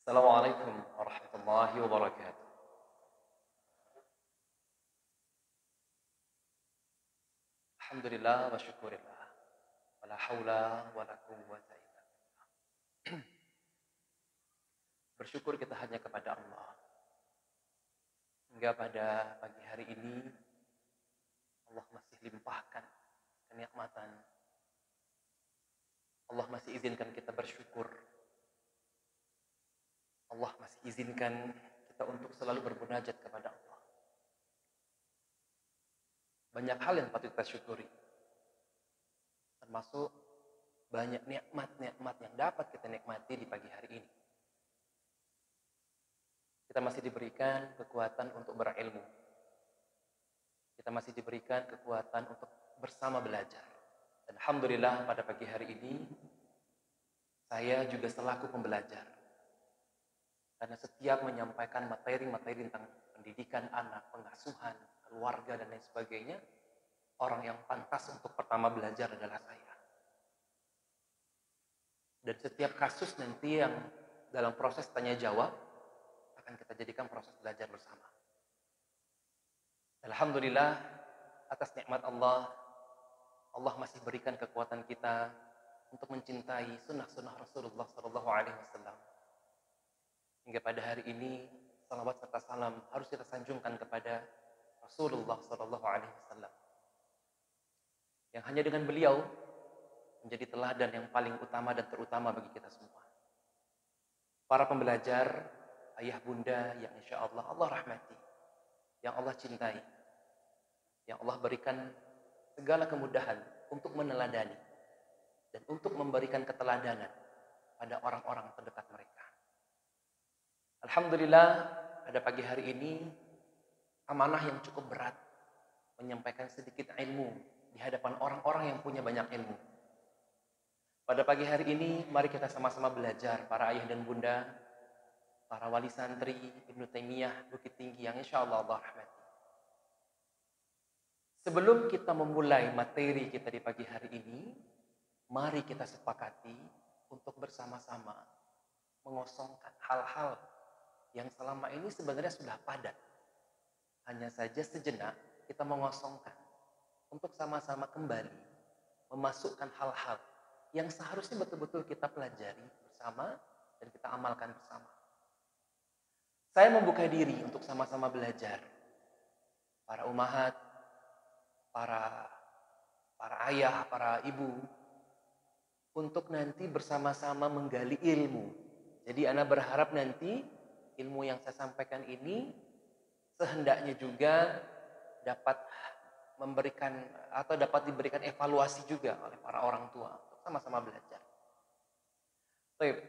Assalamualaikum warahmatullahi wabarakatuh. Alhamdulillah wa syukurillah. Wala haula wala quwwata illa billah. Bersyukur kita hanya kepada Allah. Hingga pada pagi hari ini Allah masih limpahkan kenikmatan. Allah masih izinkan kita bersyukur. Allah masih izinkan kita untuk selalu bermunajat kepada Allah. Banyak hal yang patut kita syukuri. Termasuk banyak nikmat-nikmat yang dapat kita nikmati di pagi hari ini. Kita masih diberikan kekuatan untuk berilmu. Kita masih diberikan kekuatan untuk bersama belajar. Dan alhamdulillah pada pagi hari ini saya juga selaku pembelajar. Karena setiap menyampaikan materi-materi tentang pendidikan anak, pengasuhan, keluarga, dan lain sebagainya, orang yang pantas untuk pertama belajar adalah saya. Dan setiap kasus nanti yang dalam proses tanya jawab, akan kita jadikan proses belajar bersama. Alhamdulillah, atas nikmat Allah, Allah masih berikan kekuatan kita untuk mencintai sunnah-sunnah Rasulullah SAW. Hingga pada hari ini, salawat serta salam harus kita sanjungkan kepada Rasulullah SAW. Yang hanya dengan beliau menjadi teladan yang paling utama dan terutama bagi kita semua. Para pembelajar, ayah bunda yang insya Allah rahmati, yang Allah cintai, yang Allah berikan segala kemudahan untuk meneladani dan untuk memberikan keteladanan pada orang-orang terdekat mereka. Alhamdulillah, pada pagi hari ini amanah yang cukup berat menyampaikan sedikit ilmu di hadapan orang-orang yang punya banyak ilmu. Pada pagi hari ini mari kita sama-sama belajar, para ayah dan bunda, para wali santri Ibnu Taimiyah Bukit Tinggi yang insya Allah rahmati. Sebelum kita memulai materi kita di pagi hari ini, mari kita sepakati untuk bersama-sama mengosongkan hal-hal yang selama ini sebenarnya sudah padat. Hanya saja sejenak kita mengosongkan untuk sama-sama kembali memasukkan hal-hal yang seharusnya betul-betul kita pelajari bersama dan kita amalkan bersama. Saya membuka diri untuk sama-sama belajar. Para umahat, para ayah, para ibu, untuk nanti bersama-sama menggali ilmu. Jadi Ana berharap nanti ilmu yang saya sampaikan ini sehendaknya juga dapat memberikan atau dapat diberikan evaluasi juga oleh para orang tua untuk sama-sama belajar. Baik,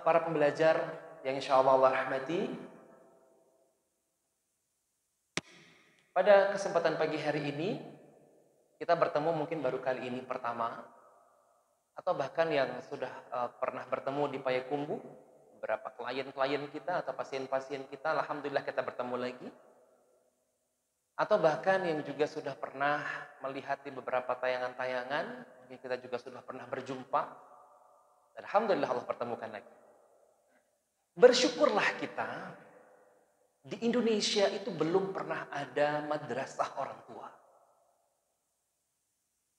para pembelajar yang insya Allah rahmati, pada kesempatan pagi hari ini kita bertemu mungkin baru kali ini pertama, atau bahkan yang sudah pernah bertemu di Payakumbuh, beberapa klien-klien kita atau pasien-pasien kita, alhamdulillah kita bertemu lagi. Atau bahkan yang juga sudah pernah melihat di beberapa tayangan-tayangan, mungkin kita juga sudah pernah berjumpa. Dan alhamdulillah Allah pertemukan lagi. Bersyukurlah kita, di Indonesia itu belum pernah ada madrasah orang tua.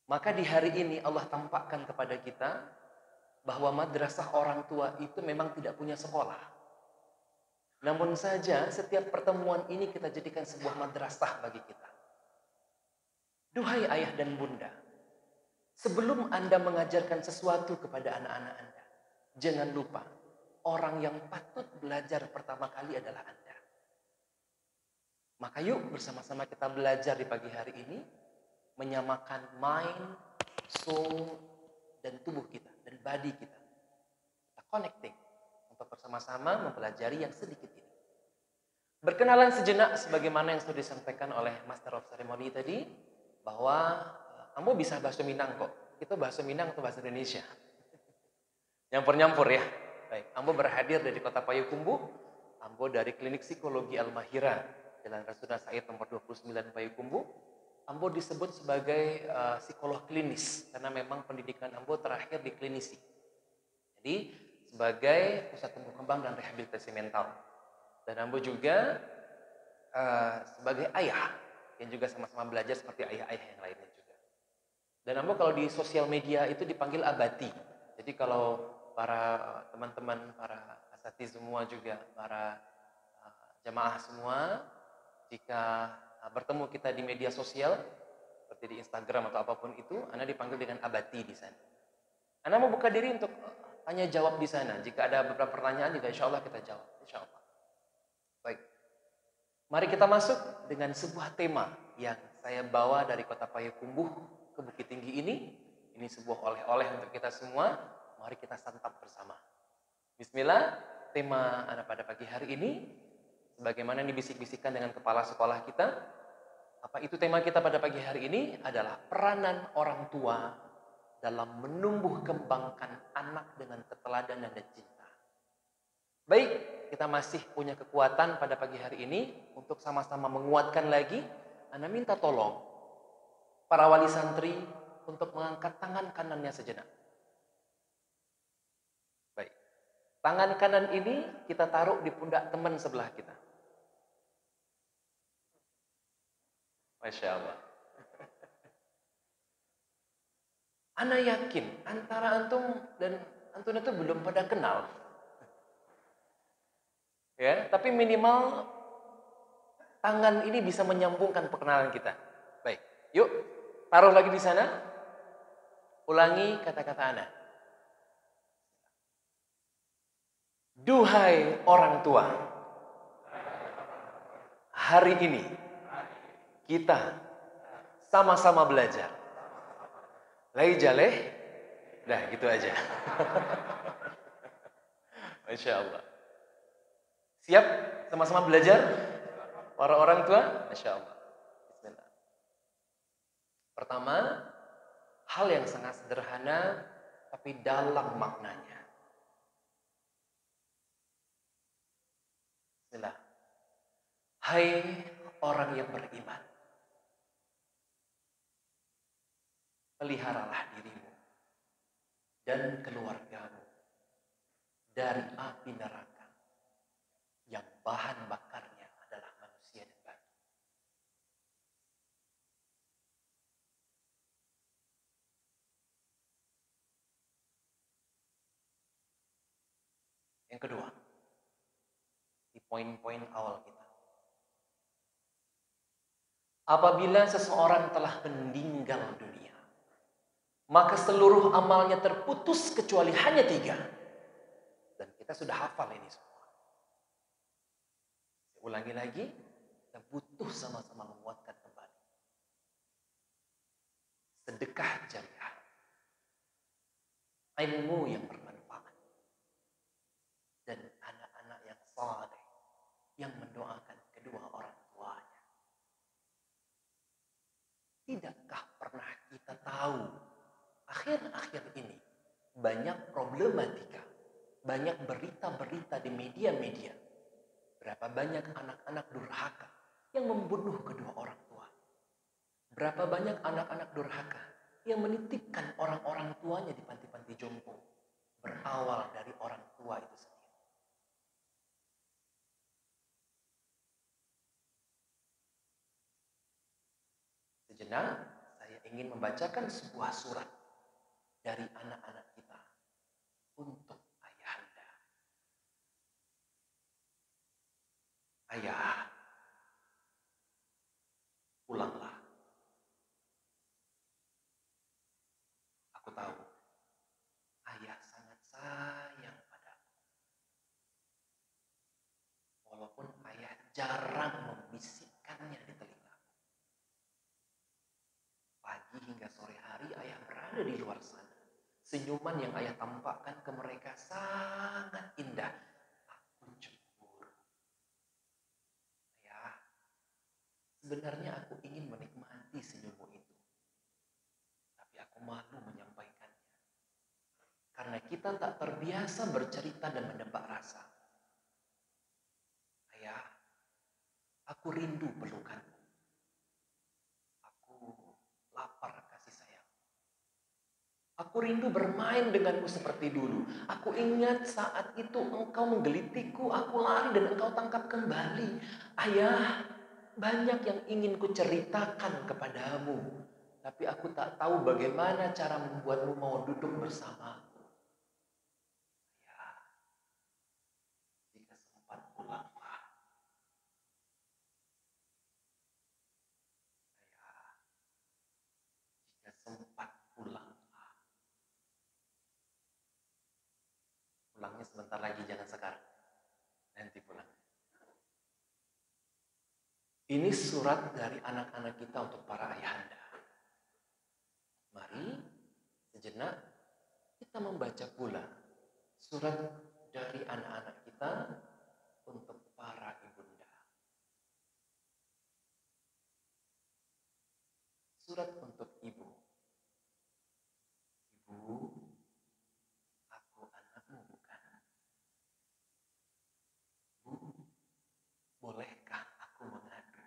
Maka di hari ini Allah tampakkan kepada kita bahwa madrasah orang tua itu memang tidak punya sekolah. Namun saja setiap pertemuan ini kita jadikan sebuah madrasah bagi kita. Duhai ayah dan bunda, sebelum Anda mengajarkan sesuatu kepada anak-anak Anda, jangan lupa orang yang patut belajar pertama kali adalah Anda. Maka yuk bersama-sama kita belajar di pagi hari ini menyamakan mind, soul, dan tubuh kita dan body kita. Kita connecting untuk bersama-sama mempelajari yang sedikit ini. Berkenalan sejenak sebagaimana yang sudah disampaikan oleh Master of Ceremony tadi, bahwa Ambo bisa bahasa Minang kok. Itu bahasa Minang atau bahasa Indonesia? Nyampur-nyampur ya. Baik, Ambo berhadir dari kota Payakumbuh. Ambo dari Klinik Psikologi Al-Mahira, Jalan Rasuna Said nomor 29 Payakumbuh. Ambo disebut sebagai psikolog klinis karena memang pendidikan Ambo terakhir di klinisi. Jadi sebagai pusat tumbuh kembang dan rehabilitasi mental. Dan Ambo juga sebagai ayah yang juga sama-sama belajar seperti ayah-ayah yang lainnya juga. Dan Ambo kalau di sosial media itu dipanggil Abati. Jadi kalau para teman-teman, para asatiz semua juga, para jamaah semua, jika bertemu kita di media sosial, seperti di Instagram atau apapun itu, Anda dipanggil dengan Abati di sana. Anda mau buka diri untuk tanya jawab di sana. Jika ada beberapa pertanyaan juga insya Allah kita jawab. Insya Allah. Baik. Mari kita masuk dengan sebuah tema yang saya bawa dari Kota Payakumbuh ke Bukit Tinggi ini. Ini sebuah oleh-oleh untuk kita semua. Mari kita santap bersama. Bismillah, tema Anda pada pagi hari ini, sebagaimana dibisik-bisikkan dengan kepala sekolah kita, apa itu tema kita pada pagi hari ini adalah peranan orang tua dalam menumbuh kembangkan anak dengan keteladanan dan cinta. Baik, kita masih punya kekuatan pada pagi hari ini untuk sama-sama menguatkan lagi. Anda minta tolong para wali santri untuk mengangkat tangan kanannya sejenak. Baik, tangan kanan ini kita taruh di pundak teman sebelah kita. Masya Allah. Ana yakin antara antum dan antum itu belum pada kenal. Ya, tapi minimal tangan ini bisa menyambungkan perkenalan kita. Baik, yuk taruh lagi di sana. Ulangi kata-kata Ana. Duhai orang tua, hari ini kita sama-sama belajar. Lai jaleh, dah gitu aja. Masya Allah. Siap sama-sama belajar? Para orang tua? Masya Allah. Bismillah. Pertama, hal yang sangat sederhana tapi dalam maknanya. Bismillah. Hai orang yang beriman, peliharalah dirimu dan keluargamu dari api neraka yang bahan bakarnya adalah manusia dan batu. Yang kedua, di poin-poin awal kita. Apabila seseorang telah meninggal dunia, maka seluruh amalnya terputus kecuali hanya 3. Dan kita sudah hafal ini semua. Saya ulangi lagi, kita butuh sama-sama menguatkan kembali. Sedekah jariah, ilmu yang bermanfaat, dan anak-anak yang saleh yang mendoakan kedua orang tuanya. Tidakkah pernah kita tahu akhir-akhir ini banyak problematika, banyak berita-berita di media-media. Berapa banyak anak-anak durhaka yang membunuh kedua orang tua. Berapa banyak anak-anak durhaka yang menitipkan orang-orang tuanya di panti-panti jompo. Berawal dari orang tua itu sendiri. Sejenak, saya ingin membacakan sebuah surat dari anak-anak kita untuk ayahanda. Ayah, pulanglah. Aku tahu, ayah sangat sayang padamu. Walaupun ayah jarang membisikkannya di telinga. Pagi hingga sore hari ayah berada di luar sana. Senyuman yang ayah tampakkan ke mereka sangat indah. Aku cemburu. Ayah, sebenarnya aku ingin menikmati senyummu itu. Tapi aku malu menyampaikannya. Karena kita tak terbiasa bercerita dan menebak rasa. Ayah, aku rindu pelukanmu. Aku lapar kasih sayang. Aku rindu bermain denganmu seperti dulu. Aku ingat saat itu engkau menggelitiku, aku lari dan engkau tangkap kembali. Ayah, banyak yang ingin kuceritakan kepadamu. Tapi aku tak tahu bagaimana cara membuatmu mau duduk bersamaku. Ya, jika sempat pulanglah. Ya, jika sempat pulang. Pulangnya sebentar lagi, jangan sekarang. Nanti pulang. Ini surat dari anak-anak kita untuk para ayahanda. Mari sejenak kita membaca pula surat dari anak-anak kita untuk para ibunda. Surat untuk ibu. Ibu, aku anakmu bukan? Bu, bolehkah aku mengadu?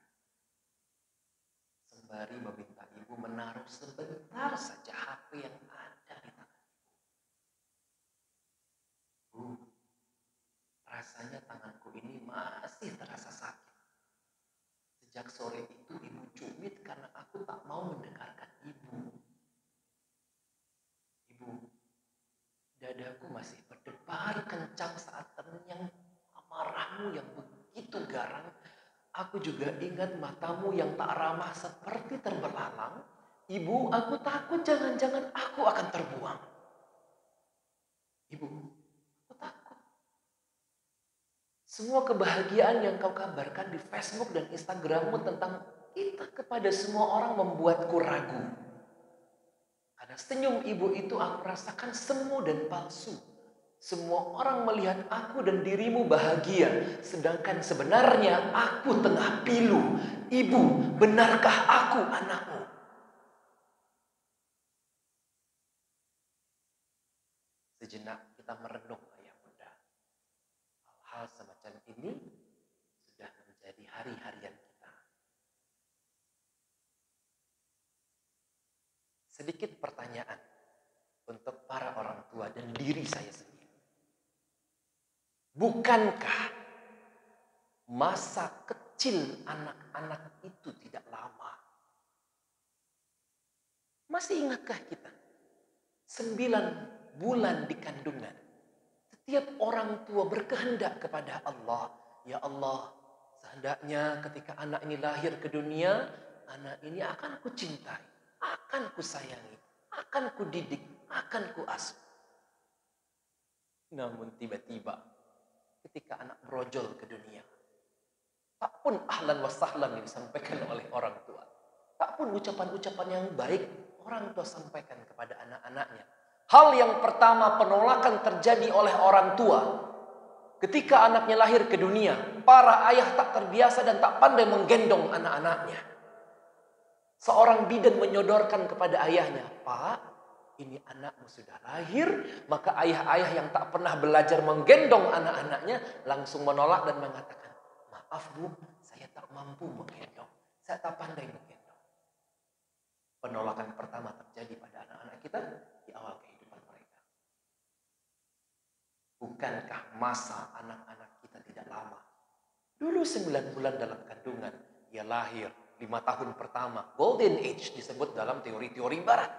Sembari meminta ibu menaruh sebentar saja HP yang ada di tangan. Bu, rasanya tanganku ini masih terasa sakit. Sejak sore itu ibu cubit karena aku tak mau mendengarkan ibu. Ibu, dadaku masih berdebar kencang saat terngiang amarahmu yang begitu garang. Aku juga ingat matamu yang tak ramah seperti terbelalang. Ibu, aku takut jangan-jangan aku akan terbuang. Ibu, aku takut. Semua kebahagiaan yang kau kabarkan di Facebook dan Instagrammu tentang kita kepada semua orang membuatku ragu. Karena senyum ibu itu aku rasakan semu dan palsu. Semua orang melihat aku dan dirimu bahagia, sedangkan sebenarnya aku tengah pilu. Ibu, benarkah aku anakmu? Sejenak kita merenung, ayah bunda. Hal-hal semacam ini sudah menjadi hari-harian kita. Sedikit pertanyaan untuk para orang tua dan diri saya sendiri. Bukankah masa kecil anak-anak itu tidak lama? Masih ingatkah kita? 9 bulan di kandungan. Setiap orang tua berkehendak kepada Allah. Ya Allah, sehendaknya ketika anak ini lahir ke dunia, anak ini akan kucintai, akan kusayangi, akan kudidik, akan kuasuh. Namun tiba-tiba ketika anak brojol ke dunia, tak pun ahlan wa sahlan yang disampaikan oleh orang tua. Tak pun ucapan-ucapan yang baik orang tua sampaikan kepada anak-anaknya. Hal yang pertama, penolakan terjadi oleh orang tua. Ketika anaknya lahir ke dunia, para ayah tak terbiasa dan tak pandai menggendong anak-anaknya. Seorang bidan menyodorkan kepada ayahnya, Pak, ini anakmu sudah lahir. Maka ayah-ayah yang tak pernah belajar menggendong anak-anaknya langsung menolak dan mengatakan, maaf bu, saya tak mampu menggendong. Saya tak pandai menggendong. Penolakan pertama terjadi pada anak-anak kita di awal kehidupan mereka. Bukankah masa anak-anak kita tidak lama? Dulu 9 bulan dalam kandungan, ia lahir 5 tahun pertama. Golden age disebut dalam teori-teori barat.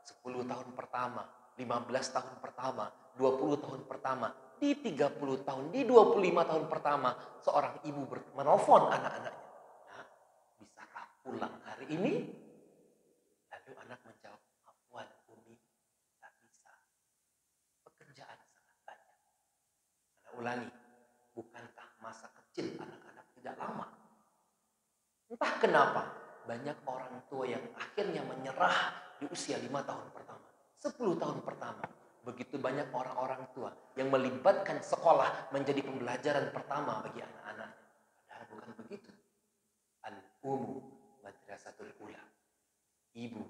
10 tahun pertama, 15 tahun pertama, 20 tahun pertama, di 30 tahun, di 25 tahun pertama, seorang ibu menelpon anak-anaknya. Nah, bisakah pulang hari ini? Lalu anak menjawab, afwan Umi, tak bisa. Pekerjaan sangat banyak. Anak ulangi, bukankah masa kecil anak-anak tidak lama? Entah kenapa, banyak orang tua yang akhirnya menyerah di usia 5 tahun pertama, 10 tahun pertama. Begitu banyak orang-orang tua yang melibatkan sekolah menjadi pembelajaran pertama bagi anak-anaknya. Padahal bukan begitu. Al-Umu Madrasatul Ula. Ibu,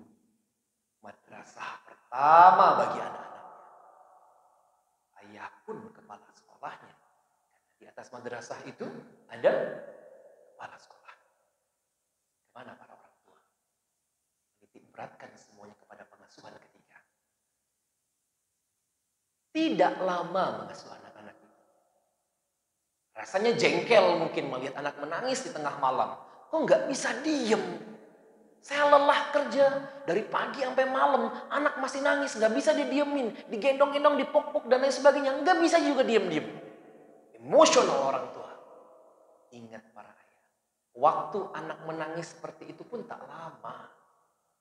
madrasah pertama bagi anak-anaknya. Ayah pun kepala sekolahnya. Karena di atas madrasah itu ada kepala sekolah. Kemana para orang tua? Menitik beratkan semuanya kepada pengasuhan ketiga. tidak lama mengasuh anak-anak itu. Rasanya jengkel mungkin melihat anak menangis di tengah malam. Kok nggak bisa diem? Saya lelah kerja dari pagi sampai malam. Anak masih nangis, nggak bisa didiemin. Digendong-gendong, dipuk-puk dan lain sebagainya. Nggak bisa juga diem-diem. Emosional orang tua. Ingat para ayah. Waktu anak menangis seperti itu pun tak lama.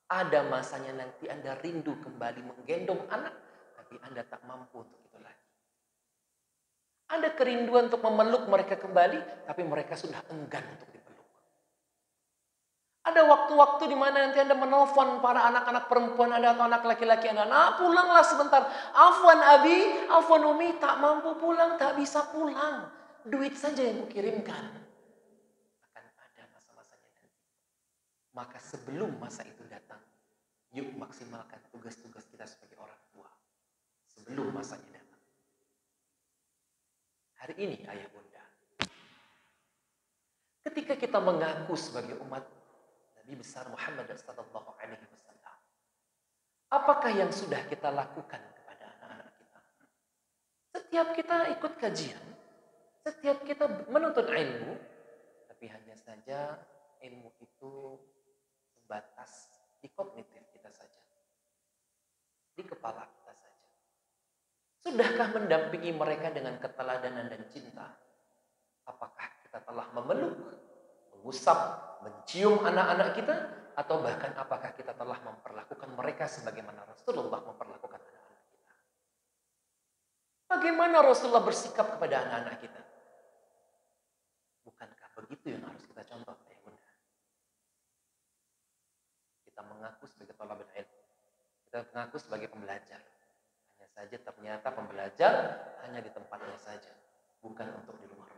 Ada masanya nanti Anda rindu kembali menggendong anak. Tapi Anda tak mampu untuk itu lagi. Ada kerinduan untuk memeluk mereka kembali. Tapi mereka sudah enggan untuk dipeluk. Ada waktu-waktu di mana nanti Anda menelpon para anak-anak perempuan Anda atau anak laki-laki Anda. Nah, pulanglah sebentar. Afwan abi, afwan umi, tak mampu pulang, tak bisa pulang. Duit saja yang kukirimkan. Akan ada masa-masanya nanti. Maka sebelum masa itu datang, yuk maksimalkan tugas-tugas kita sebagai orang tua. Sebelum masanya datang. Hari ini ayah bunda. Ketika kita mengaku sebagai umat Nabi besar Muhammad sallallahu alaihi wasallam. Apakah yang sudah kita lakukan kepada anak-anak kita? Setiap kita ikut kajian, setiap kita menuntut ilmu, tapi hanya saja ilmu itu sebatas di kognitif kita saja. Di kepala kita saja. Sudahkah mendampingi mereka dengan keteladanan dan cinta? Apakah kita telah memeluk, mengusap, mencium anak-anak kita, atau bahkan apakah kita telah memperlakukan mereka sebagaimana Rasulullah memperlakukan anak-anak kita? Bagaimana Rasulullah bersikap kepada anak-anak kita? Bukankah begitu yang harus kita contoh, ayah bunda? Kita mengaku sebagai thalabul ilm, kita mengaku sebagai pembelajar. Hanya saja ternyata pembelajar hanya di tempatnya saja, bukan untuk di rumah-rumah.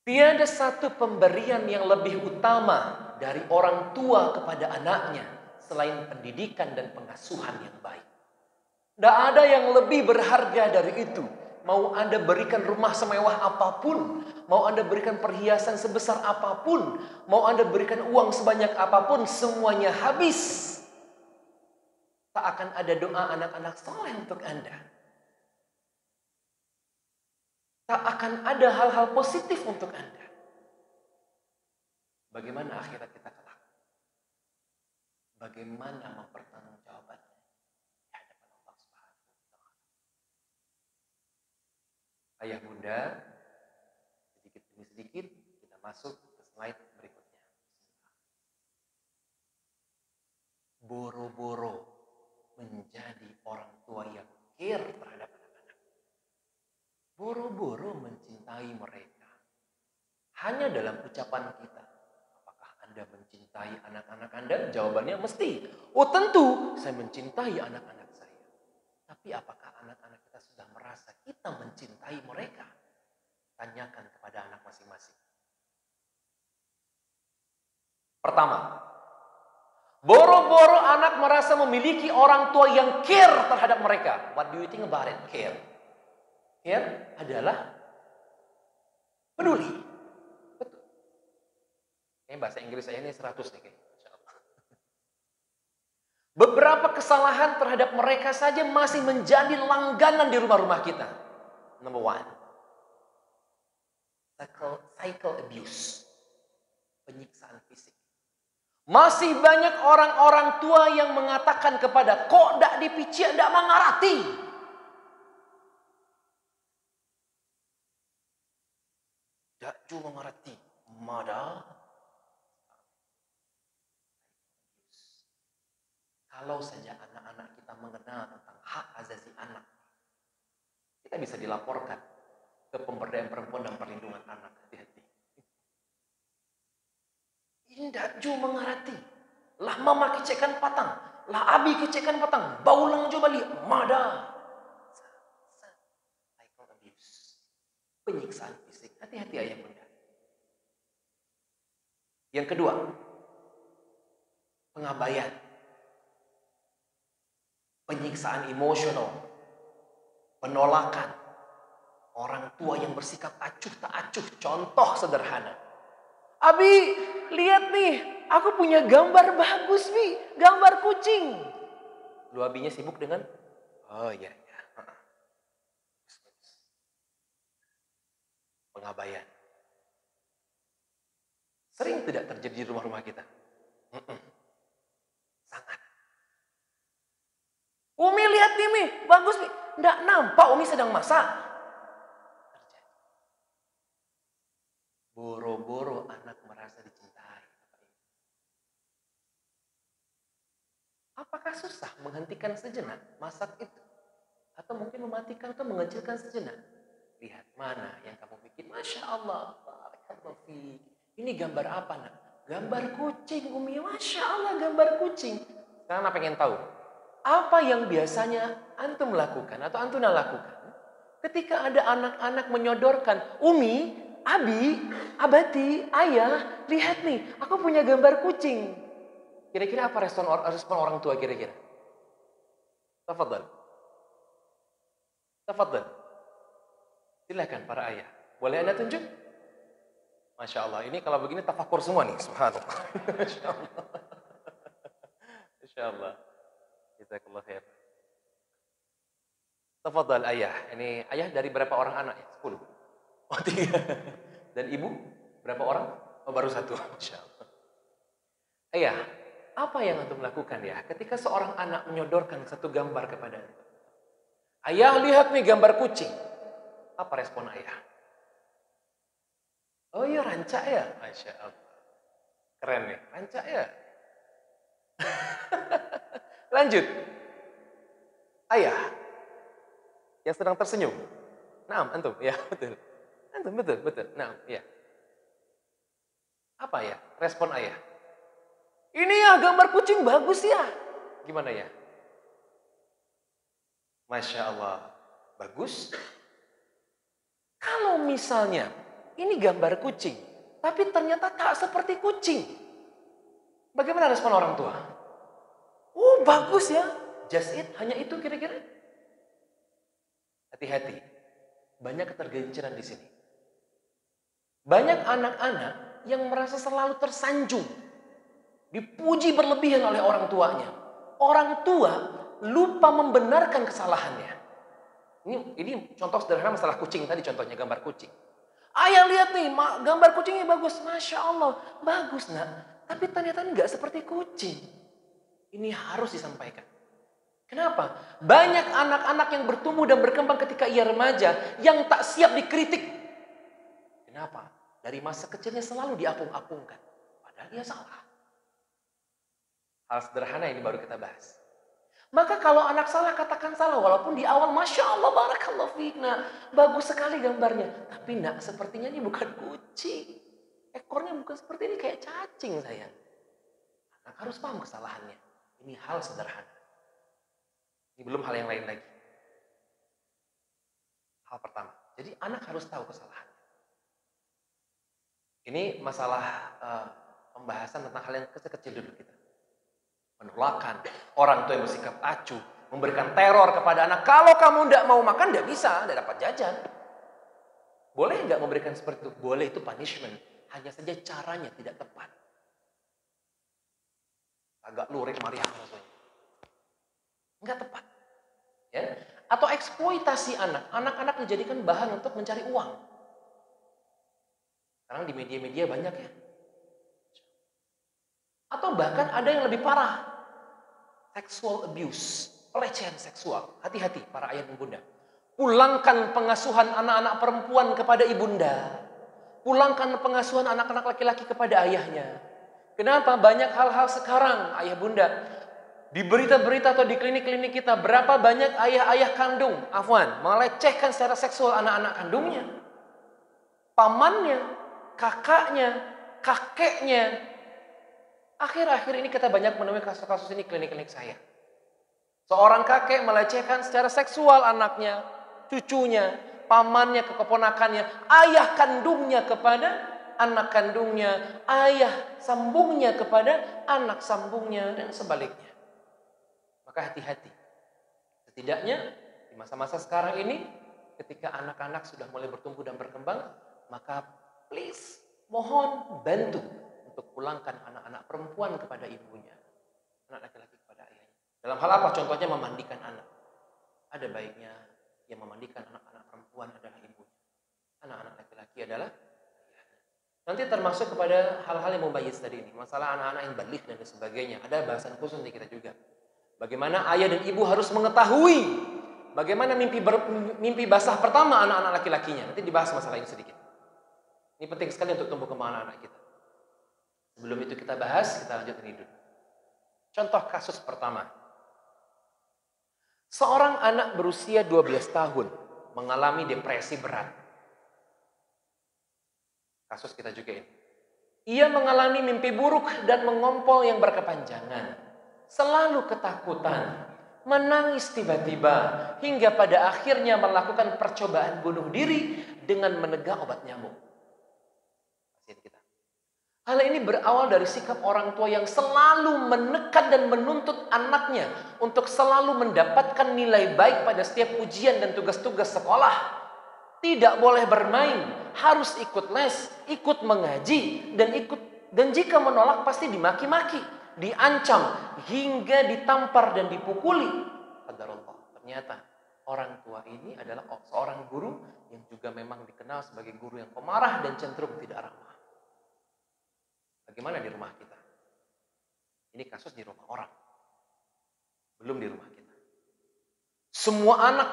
Tiada satu pemberian yang lebih utama dari orang tua kepada anaknya selain pendidikan dan pengasuhan yang baik. Tidak ada yang lebih berharga dari itu. Mau Anda berikan rumah semewah apapun, mau Anda berikan perhiasan sebesar apapun, mau Anda berikan uang sebanyak apapun, semuanya habis. Tak akan ada doa anak-anak soleh untuk Anda. Tak akan ada hal-hal positif untuk Anda. Bagaimana akhirat kita kelak? Bagaimana mempertanggungjawabkannya di hadapan Allah Subhanahu wa taala? Ayah bunda, sedikit demi sedikit kita masuk ke slide berikutnya. Boro-boro menjadi orang tua yang care terhadap anak-anak. Boro-boro mencintai mereka. Hanya dalam ucapan kita. Apakah Anda mencintai anak-anak Anda? Jawabannya mesti. Oh tentu, saya mencintai anak-anak saya. Tapi apakah anak-anak kita sudah merasa kita mencintai mereka? Tanyakan kepada anak masing-masing. Pertama, boro-boro anak merasa memiliki orang tua yang care terhadap mereka. What do you think about it? Care. Care adalah peduli. Betul. Ini bahasa Inggris saya ini 100 nih kayaknya. Beberapa kesalahan terhadap mereka saja masih menjadi langganan di rumah-rumah kita. Number one. Cycle abuse. Penyiksaan fisik. Masih banyak orang-orang tua yang mengatakan kepada, kok dak dipicik, dak mangarati. Dak cuma mengerti. Mada. Kalau saja anak-anak kita mengenal tentang hak asasi anak, kita bisa dilaporkan ke pemberdayaan perempuan dan perlindungan anak. Hati-hati. Indak cuma mengerti. Lah mama kecekan patang. Lah abi kecekan patang. Baulang coba balik. Mada. Cycle abuse. Penyiksaan fisik. Hati-hati ayah bunda. Yang kedua, pengabaian. Penyiksaan emosional. Penolakan. Orang tua yang bersikap acuh tak acuh. Contoh sederhana. Abi, lihat nih. aku punya gambar bagus, Bi. Gambar kucing. Lu abinya sibuk dengan, oh iya, iya. Pengabaian. Sering tidak terjadi di rumah-rumah kita? Sangat. Umi lihat nih, Mi. Bagus, Mi. Nggak nampak Umi sedang masak. Terjadi. Boro-boro anak merasa dicintai. Apakah susah menghentikan sejenak masak itu? Atau mungkin mematikan atau mengecilkan sejenak? Lihat mana yang kamu bikin. Masya Allah. Barakallahu fiik. Ini gambar apa, nak? Gambar kucing, Umi. Masya Allah, gambar kucing. Sekarang apa pengen tahu? Apa yang biasanya antum lakukan atau antuna lakukan ketika ada anak-anak menyodorkan, Umi, Abi, Abati, Ayah, lihat nih, aku punya gambar kucing. Kira-kira apa respon orang tua kira-kira? Tafadhal. Tafadhal. Silakan para ayah. Boleh Anda tunjuk? Masya Allah, ini kalau begini tafakur semua nih, subhanallah. Masya Allah. Masya Allah. Jazakallah khair. Tafadhal ayah. Ini ayah dari berapa orang anak ya? 10. Oh 3. Dan ibu berapa orang? Oh baru 1. Masya Allah. Ayah, apa yang antum lakukan ya ketika seorang anak menyodorkan satu gambar kepada antum? Ayah lihat nih gambar kucing. Apa respon ayah? Oh iya rancak ya? Masya Allah. Keren nih, rancak ya? Lanjut. Ayah yang sedang tersenyum. Naam, antum. Ya, betul. Antum, betul. Naam, ya. Apa ya respon ayah? Ini ya gambar kucing bagus ya. Gimana ya? Masya Allah. Bagus. Kalau misalnya ini gambar kucing, tapi ternyata tak seperti kucing. Bagaimana respon orang tua? Oh bagus ya. Just it, hanya itu kira-kira. Hati-hati. Banyak ketergelinciran di sini. Banyak anak-anak yang merasa selalu tersanjung. Dipuji berlebihan oleh orang tuanya. Orang tua lupa membenarkan kesalahannya. Ini contoh sederhana masalah kucing tadi, contohnya gambar kucing. Ayah lihat nih, gambar kucingnya bagus. Masya Allah, bagus nak. Tapi ternyata nggak seperti kucing. Ini harus disampaikan. Kenapa? Banyak anak-anak yang bertumbuh dan berkembang ketika ia remaja yang tak siap dikritik. Kenapa? Dari masa kecilnya selalu diapung-apungkan. Padahal ia salah. Hal sederhana ini baru kita bahas. Maka kalau anak salah, katakan salah. Walaupun di awal, Masya Allah, barakallahu fiik, nak. Bagus sekali gambarnya. Tapi nak, sepertinya ini bukan kucing. Ekornya bukan seperti ini, kayak cacing sayang. Anak harus paham kesalahannya. Ini hal sederhana. Ini belum hal yang lain lagi. Hal pertama. Jadi anak harus tahu kesalahannya. Ini masalah pembahasan tentang hal yang kecil-kecil dulu kita. Penolakan, orang tua yang bersikap acuh, memberikan teror kepada anak. Kalau kamu tidak mau makan, tidak bisa, tidak dapat jajan. Boleh nggak memberikan seperti itu? Boleh, itu punishment. Hanya saja caranya tidak tepat. Agak lurik Maria maksudnya. Nggak tepat. Ya? Atau eksploitasi anak. Anak-anak dijadikan bahan untuk mencari uang. Sekarang di media-media banyak ya. Atau bahkan ada yang lebih parah. Sexual abuse, pelecehan seksual. Hati-hati para ayah dan bunda. Pulangkan pengasuhan anak-anak perempuan kepada ibunda. Pulangkan pengasuhan anak-anak laki-laki kepada ayahnya. Kenapa? Banyak hal-hal sekarang ayah bunda. Di berita-berita atau di klinik-klinik kita, berapa banyak ayah-ayah kandung, melecehkan secara seksual anak-anak kandungnya. Pamannya, kakaknya, kakeknya. Akhir-akhir ini kita banyak menemui kasus-kasus ini klinik-klinik saya. Seorang kakek melecehkan secara seksual anaknya, cucunya, pamannya ke keponakannya, ayah kandungnya kepada anak kandungnya, ayah sambungnya kepada anak sambungnya, dan sebaliknya. Maka hati-hati. Setidaknya di masa-masa sekarang ini, ketika anak-anak sudah mulai bertumbuh dan berkembang, maka please, mohon bantu untuk pulangkan anak-anak perempuan kepada ibunya, anak laki-laki kepada ayahnya. Dalam hal apa? Contohnya memandikan anak. Ada baiknya yang memandikan anak-anak perempuan adalah ibunya. Anak-anak laki-laki adalah ayahnya. Nanti termasuk kepada hal-hal yang mumayyiz tadi ini. Masalah anak-anak yang balik dan sebagainya. Ada bahasan khusus di kita juga. Bagaimana ayah dan ibu harus mengetahui bagaimana mimpi basah pertama anak-anak laki-lakinya. Nanti dibahas masalah ini sedikit. Ini penting sekali untuk tumbuh kembang anak-anak kita. Sebelum itu kita bahas, kita lanjut ini dulu. Contoh kasus pertama. Seorang anak berusia 12 tahun mengalami depresi berat. Kasus kita juga ini. Ia mengalami mimpi buruk dan mengompol yang berkepanjangan. Selalu ketakutan, menangis tiba-tiba, hingga pada akhirnya melakukan percobaan bunuh diri dengan menegak obat nyamuk. Hal ini berawal dari sikap orang tua yang selalu menekan dan menuntut anaknya untuk selalu mendapatkan nilai baik pada setiap ujian dan tugas-tugas sekolah. Tidak boleh bermain, harus ikut les, ikut mengaji, dan jika menolak pasti dimaki-maki, diancam, hingga ditampar dan dipukuli. Qadarullah. Ternyata orang tua ini adalah seorang guru yang juga memang dikenal sebagai guru yang pemarah dan cenderung tidak ramah. Bagaimana di rumah kita? Ini kasus di rumah orang. Belum di rumah kita. Semua anak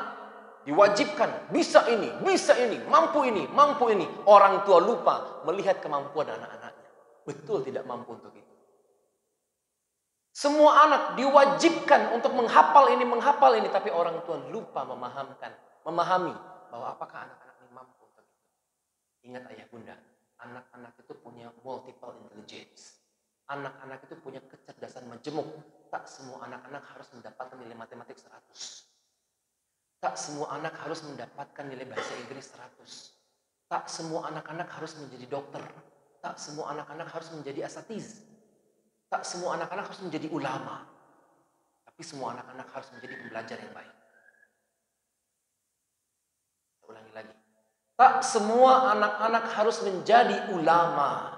diwajibkan bisa ini, mampu ini. Orang tua lupa melihat kemampuan anak-anaknya. Betul tidak mampu untuk itu. Semua anak diwajibkan untuk menghafal ini, tapi orang tua lupa memahami bahwa apakah anak-anak ini mampu untuk itu. Ingat ayah bunda, anak-anak itu punya multiple intelligence. Anak-anak itu punya kecerdasan majemuk. Tak semua anak-anak harus mendapatkan nilai matematik 100. Tak semua anak harus mendapatkan nilai bahasa Inggris 100. Tak semua anak-anak harus menjadi dokter. Tak semua anak-anak harus menjadi asatiz. Tak semua anak-anak harus menjadi ulama. Tapi semua anak-anak harus menjadi pembelajar yang baik. Saya ulangi lagi. Tak semua anak-anak harus menjadi ulama.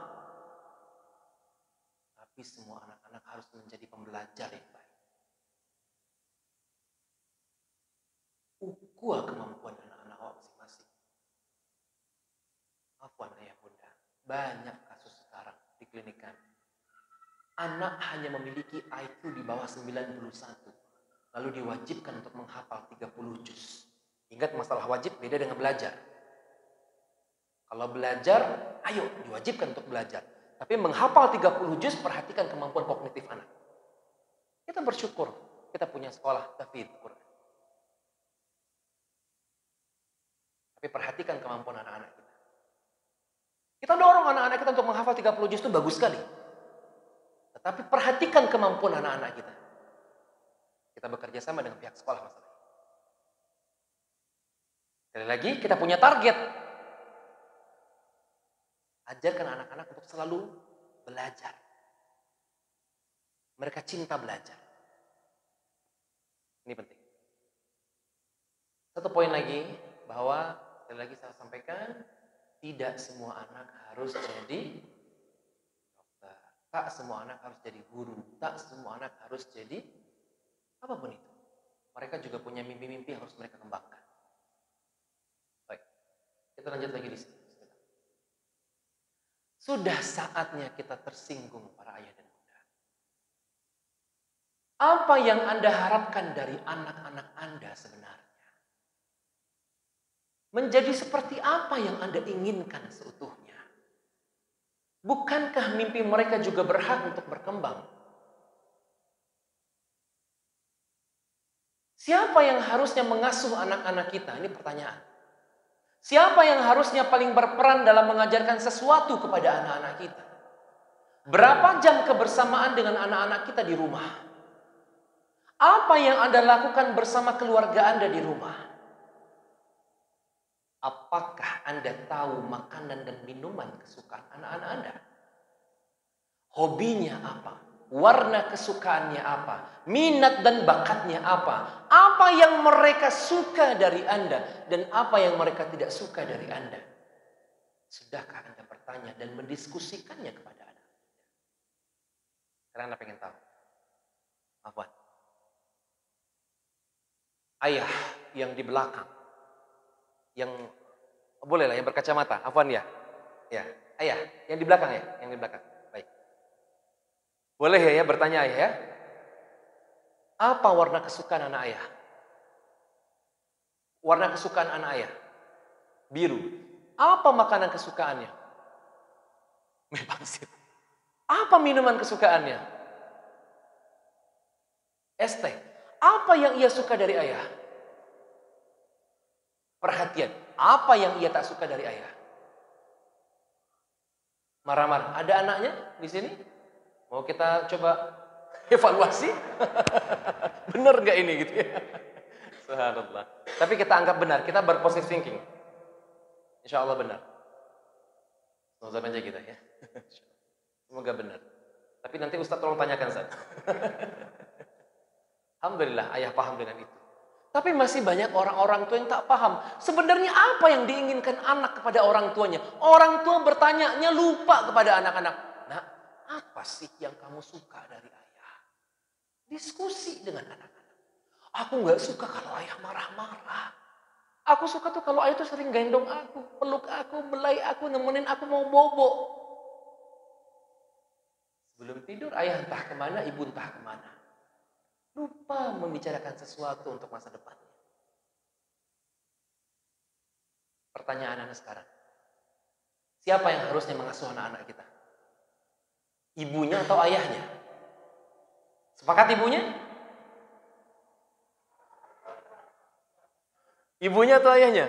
Tapi semua anak-anak harus menjadi pembelajar yang baik. Ukur kemampuan anak-anak masing-masing. Afwan ayah bunda. Banyak kasus sekarang di klinikan. Anak hanya memiliki IQ di bawah 91. Lalu diwajibkan untuk menghafal 30 juz. Ingat masalah wajib beda dengan belajar. Kalau belajar, ayo diwajibkan untuk belajar. Tapi menghafal 30 juz, perhatikan kemampuan kognitif anak. Kita bersyukur, kita punya sekolah tahfidz Quran. Tapi perhatikan kemampuan anak-anak kita. Kita dorong anak-anak kita untuk menghafal 30 juz itu bagus sekali. Tetapi perhatikan kemampuan anak-anak kita. Kita bekerja sama dengan pihak sekolah masalahnya. Sekali lagi, kita punya target. Ajarkan anak-anak untuk selalu belajar. Mereka cinta belajar. Ini penting. Satu poin lagi, bahwa sekali lagi saya sampaikan, tidak semua anak harus jadi dokter. Tak semua anak harus jadi guru. Tak semua anak harus jadi apapun itu. Mereka juga punya mimpi-mimpi yang harus mereka kembangkan. Baik, kita lanjut lagi di sini. Sudah saatnya kita tersinggung para ayah dan bunda. Apa yang Anda harapkan dari anak-anak Anda sebenarnya? Menjadi seperti apa yang Anda inginkan seutuhnya? Bukankah mimpi mereka juga berhak untuk berkembang? Siapa yang harusnya mengasuh anak-anak kita? Ini pertanyaan. Siapa yang harusnya paling berperan dalam mengajarkan sesuatu kepada anak-anak kita? Berapa jam kebersamaan dengan anak-anak kita di rumah? Apa yang Anda lakukan bersama keluarga Anda di rumah? Apakah Anda tahu makanan dan minuman kesukaan anak-anak Anda? Hobinya apa? Warna kesukaannya apa? Minat dan bakatnya apa? Apa yang mereka suka dari Anda dan apa yang mereka tidak suka dari Anda? Sudahkah Anda bertanya dan mendiskusikannya kepada Anda? Karena pengen tahu. Afwan. Ayah yang di belakang. Yang boleh lah yang berkacamata. Afwan ya. Ya, ayah yang di belakang ya, yang di belakang. Baik. Boleh ya bertanya ayah ya. Apa warna kesukaan anak ayah? Warna kesukaan anak ayah? Biru. Apa makanan kesukaannya? Mie pangsit. Apa minuman kesukaannya? Es teh. Apa yang ia suka dari ayah? Perhatian. Apa yang ia tak suka dari ayah? Marah-marah. Ada anaknya di sini? Mau kita coba evaluasi? Benar nggak ini gitu ya? Subhanallah. Tapi kita anggap benar. Kita berpositive thinking. Insya Allah benar. Semoga aja kita ya. Semoga benar. Tapi nanti Ustaz tolong tanyakan Ustaz. Alhamdulillah ayah paham dengan itu. Tapi masih banyak orang-orang tua yang tak paham. Sebenarnya apa yang diinginkan anak kepada orang tuanya? Orang tua bertanya lupa kepada anak-anak. Nah, apa sih yang kamu suka dari ayah? Diskusi dengan anak-anak. Aku nggak suka kalau ayah marah-marah. Aku suka tuh kalau ayah tuh sering gendong aku, peluk aku, belai aku, nemenin aku mau bobo. Sebelum tidur ayah entah kemana, ibu entah kemana. Lupa membicarakan sesuatu untuk masa depan. Pertanyaan anak sekarang. Siapa yang harusnya mengasuh anak-anak kita? Ibunya atau ayahnya? Sepakat ibunya? Ibunya atau ayahnya?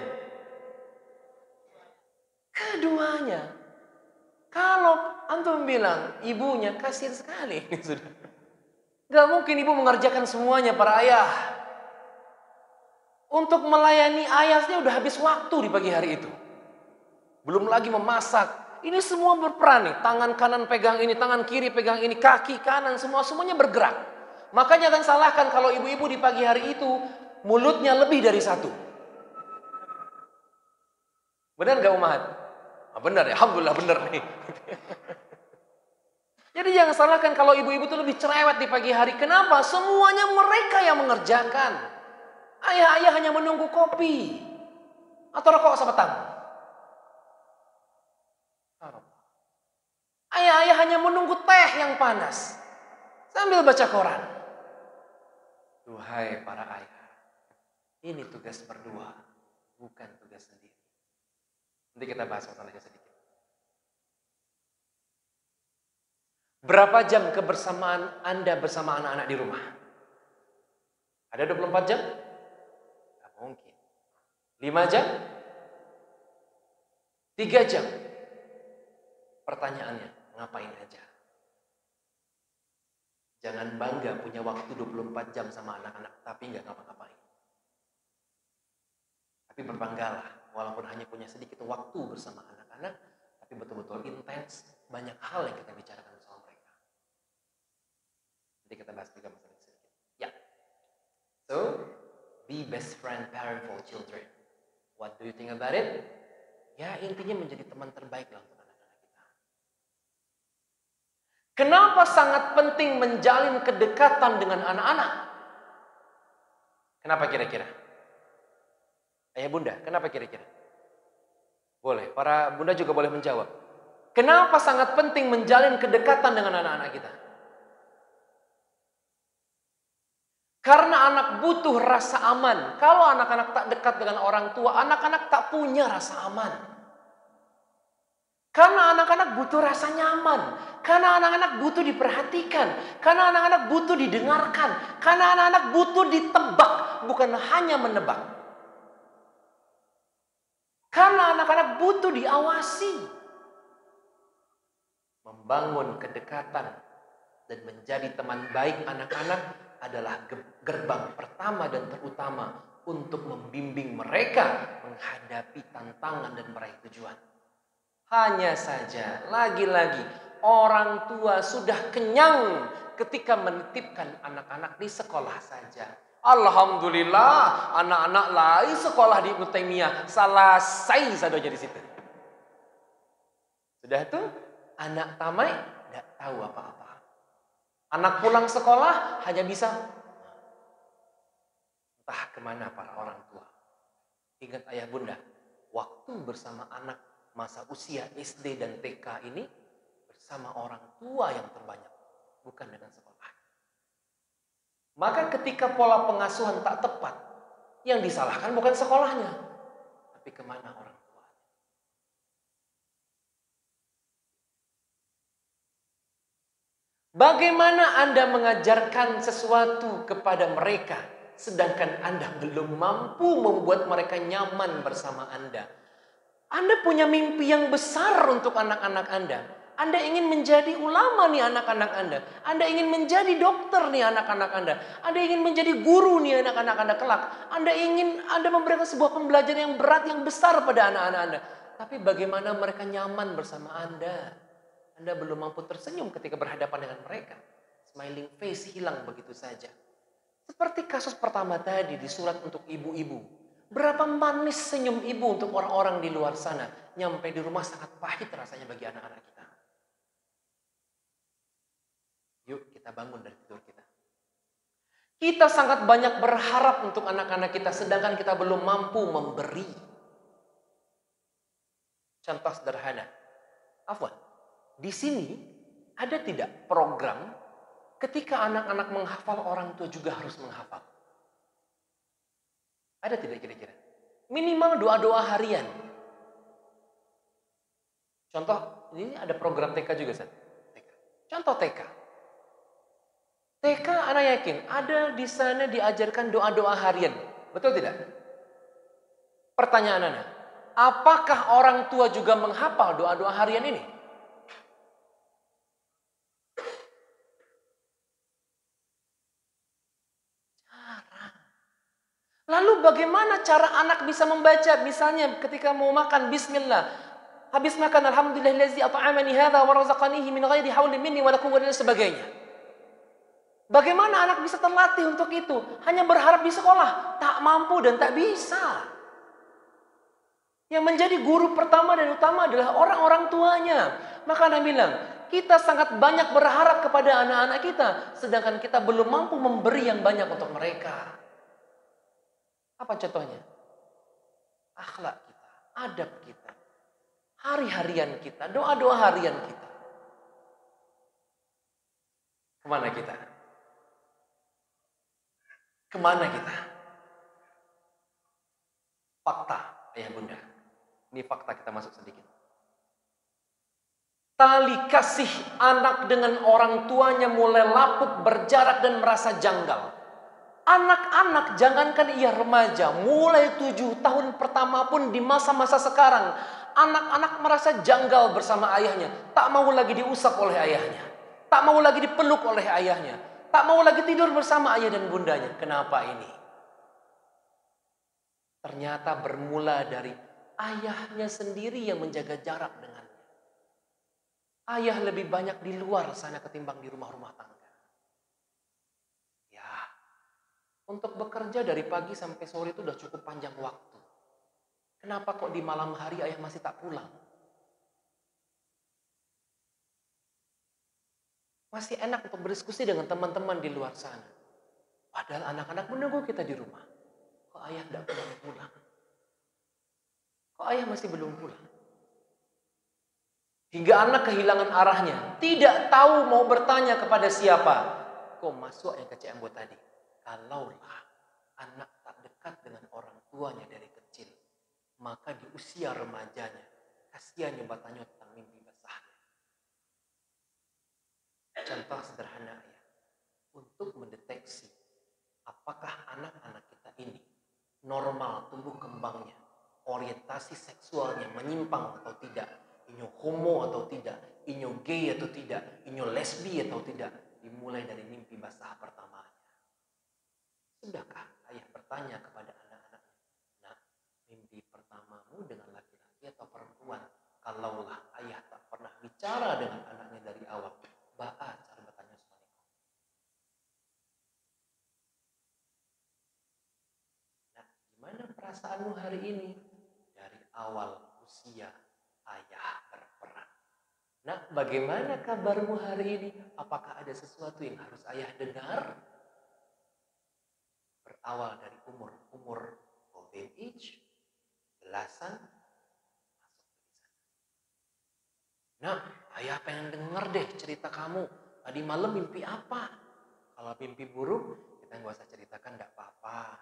Keduanya. Kalau antum bilang ibunya, kasihan sekali. Sudah. Gak mungkin ibu mengerjakan semuanya para ayah. Untuk melayani ayahnya udah habis waktu di pagi hari itu. Belum lagi memasak. Ini semua berperan nih. Tangan kanan pegang ini, tangan kiri pegang ini, kaki kanan, semuanya bergerak. Makanya jangan salahkan kalau ibu-ibu di pagi hari itu mulutnya lebih dari satu. Benar gak Umahat? Benar ya, alhamdulillah benar nih. Jadi jangan salahkan kalau ibu-ibu itu lebih cerewet di pagi hari. Kenapa? Semuanya mereka yang mengerjakan. Ayah-ayah hanya menunggu kopi. Atau rokok sebatang. Ayah-ayah hanya menunggu teh yang panas. Sambil baca koran. Duhai para ayah. Ini tugas berdua. Bukan tugas sendiri. Nanti kita bahas masalahnya sedikit. Berapa jam kebersamaan Anda bersama anak-anak di rumah? Ada 24 jam? Tidak mungkin. 5 jam? 3 jam? Pertanyaannya, ngapain aja? Jangan bangga punya waktu 24 jam sama anak-anak, tapi nggak ngapa-ngapain. Tapi berbanggalah, walaupun hanya punya sedikit waktu bersama anak-anak, tapi betul-betul intens, banyak hal yang kita bicarakan sama mereka. Nanti kita bahas juga masalah sedikit. Ya. So, be best friend parent for children. What do you think about it? Ya, intinya menjadi teman terbaik lah untuk anak-anak kita. Kenapa sangat penting menjalin kedekatan dengan anak-anak? Kenapa kira-kira? Ayah bunda, kenapa kira-kira? Boleh, para bunda juga boleh menjawab. Kenapa sangat penting menjalin kedekatan dengan anak-anak kita? Karena anak butuh rasa aman. Kalau anak-anak tak dekat dengan orang tua, anak-anak tak punya rasa aman. Karena anak-anak butuh rasa nyaman. Karena anak-anak butuh diperhatikan. Karena anak-anak butuh didengarkan. Karena anak-anak butuh ditebak, bukan hanya menebak. Karena anak-anak butuh diawasi. Membangun kedekatan dan menjadi teman baik anak-anak adalah gerbang pertama dan terutama untuk membimbing mereka menghadapi tantangan dan meraih tujuan. Hanya saja, lagi-lagi, orang tua sudah kenyang ketika menitipkan anak-anak di sekolah saja. Alhamdulillah, anak-anak lain sekolah di Ibnu Taimiyah, selesai saja di situ. Sudah tuh, anak tamai tidak tahu apa-apa. Anak pulang sekolah hanya bisa entah kemana para orang tua. Ingat ayah bunda, waktu bersama anak masa usia SD dan TK ini bersama orang tua yang terbanyak, bukan dengan sekolah. Maka ketika pola pengasuhan tak tepat, yang disalahkan bukan sekolahnya, tapi kemana orang tua. Bagaimana Anda mengajarkan sesuatu kepada mereka, sedangkan Anda belum mampu membuat mereka nyaman bersama Anda? Anda punya mimpi yang besar untuk anak-anak Anda. Anda ingin menjadi ulama nih anak-anak Anda. Anda ingin menjadi dokter nih anak-anak Anda. Anda ingin menjadi guru nih anak-anak Anda kelak. Anda memberikan sebuah pembelajaran yang berat, yang besar pada anak-anak Anda. Tapi bagaimana mereka nyaman bersama Anda? Anda belum mampu tersenyum ketika berhadapan dengan mereka. Smiling face hilang begitu saja. Seperti kasus pertama tadi di surat untuk ibu-ibu. Berapa manis senyum ibu untuk orang-orang di luar sana. Nyampe di rumah sangat pahit rasanya bagi anak-anak kita. Yuk kita bangun dari tidur kita. Kita sangat banyak berharap untuk anak-anak kita, sedangkan kita belum mampu memberi. Contoh sederhana. Afwan, di sini ada tidak program ketika anak-anak menghafal, orang tua juga harus menghafal? Ada tidak kira-kira? Minimal doa-doa harian. Contoh, ini ada program TK juga, Ustaz. Contoh TK. TK anak yakin ada di sana diajarkan doa-doa harian. Betul tidak? Pertanyaan Anda, apakah orang tua juga menghafal doa-doa harian ini? Lalu bagaimana cara anak bisa membaca? Misalnya ketika mau makan, bismillah. Habis makan, alhamdulillahillazi at'amani hadza wa razaqanihi min ghairi haulin minni wa la quwwata dan sebagainya. Bagaimana anak bisa terlatih untuk itu? Hanya berharap di sekolah, tak mampu dan tak bisa. Yang menjadi guru pertama dan utama adalah orang-orang tuanya. Maka Anda bilang, kita sangat banyak berharap kepada anak-anak kita, sedangkan kita belum mampu memberi yang banyak untuk mereka. Apa contohnya? Akhlak kita, adab kita, hari-harian kita, doa-doa harian kita. Kemana kita? Kemana kita? Fakta, ayah bunda. Ini fakta, kita masuk sedikit. Tali kasih anak dengan orang tuanya mulai lapuk, berjarak dan merasa janggal. Anak-anak, jangankan ia remaja, mulai 7 tahun pertama pun di masa-masa sekarang, anak-anak merasa janggal bersama ayahnya. Tak mau lagi diusap oleh ayahnya. Tak mau lagi dipeluk oleh ayahnya. Tak mau lagi tidur bersama ayah dan bundanya. Kenapa ini? Ternyata bermula dari ayahnya sendiri yang menjaga jarak dengannya. Ayah lebih banyak di luar sana ketimbang di rumah-rumah tangga. Untuk bekerja dari pagi sampai sore itu udah cukup panjang waktu. Kenapa kok di malam hari ayah masih tak pulang? Masih enak untuk berdiskusi dengan teman-teman di luar sana. Padahal anak-anak menunggu kita di rumah. Kok ayah tidak pulang? Kok ayah masih belum pulang? Hingga anak kehilangan arahnya. Tidak tahu mau bertanya kepada siapa. Kok masuk yang ke Ciambo tadi? Kalaulah anak tak dekat dengan orang tuanya dari kecil, maka di usia remajanya, kasihan bertanya tentang mimpi besarnya. Contoh sederhana ya, untuk mendeteksi apakah anak-anak kita ini normal tumbuh kembangnya, orientasi seksualnya menyimpang atau tidak, inyo homo atau tidak, inyo gay atau tidak, inyo lesbi atau tidak, dimulai dari mimpi basah pertamanya. Sudahkah ayah bertanya kepada anak-anaknya, nah, mimpi pertamamu dengan laki-laki atau perempuan? Kalaulah ayah tak pernah bicara dengan anaknya dari awal, ba'a cara bertanya soal itu. Nah, gimana perasaanmu hari ini? Dari awal usia ayah berperan. Nak, bagaimana kabarmu hari ini? Apakah ada sesuatu yang harus ayah dengar? Berawal dari umur golden age, belasan, masuk ke sana. Nak, ayah pengen denger deh cerita kamu. Tadi malam mimpi apa? Kalau mimpi buruk, kita nggak usah ceritakan, nggak apa-apa.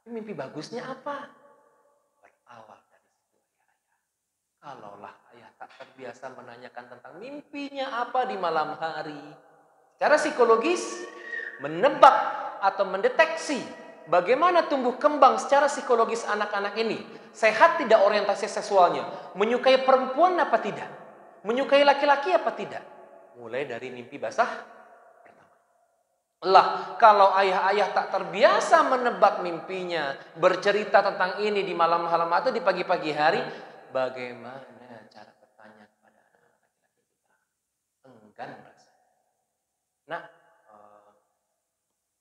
Tapi mimpi bagusnya apa? Berawal dari situ ayah. Kalaulah ayah tak terbiasa menanyakan tentang mimpinya apa di malam hari. Secara psikologis, menebak atau mendeteksi bagaimana tumbuh kembang secara psikologis anak-anak ini. Sehat tidak orientasi seksualnya. Menyukai perempuan apa tidak? Menyukai laki-laki apa tidak? Mulai dari mimpi basah pertama. Lah, kalau ayah-ayah tak terbiasa menebak mimpinya, bercerita tentang ini di malam-malam atau di pagi-pagi hari, bagaimana cara bertanya kepada anak-anak laki-laki kita? Enggan rasanya. Nah,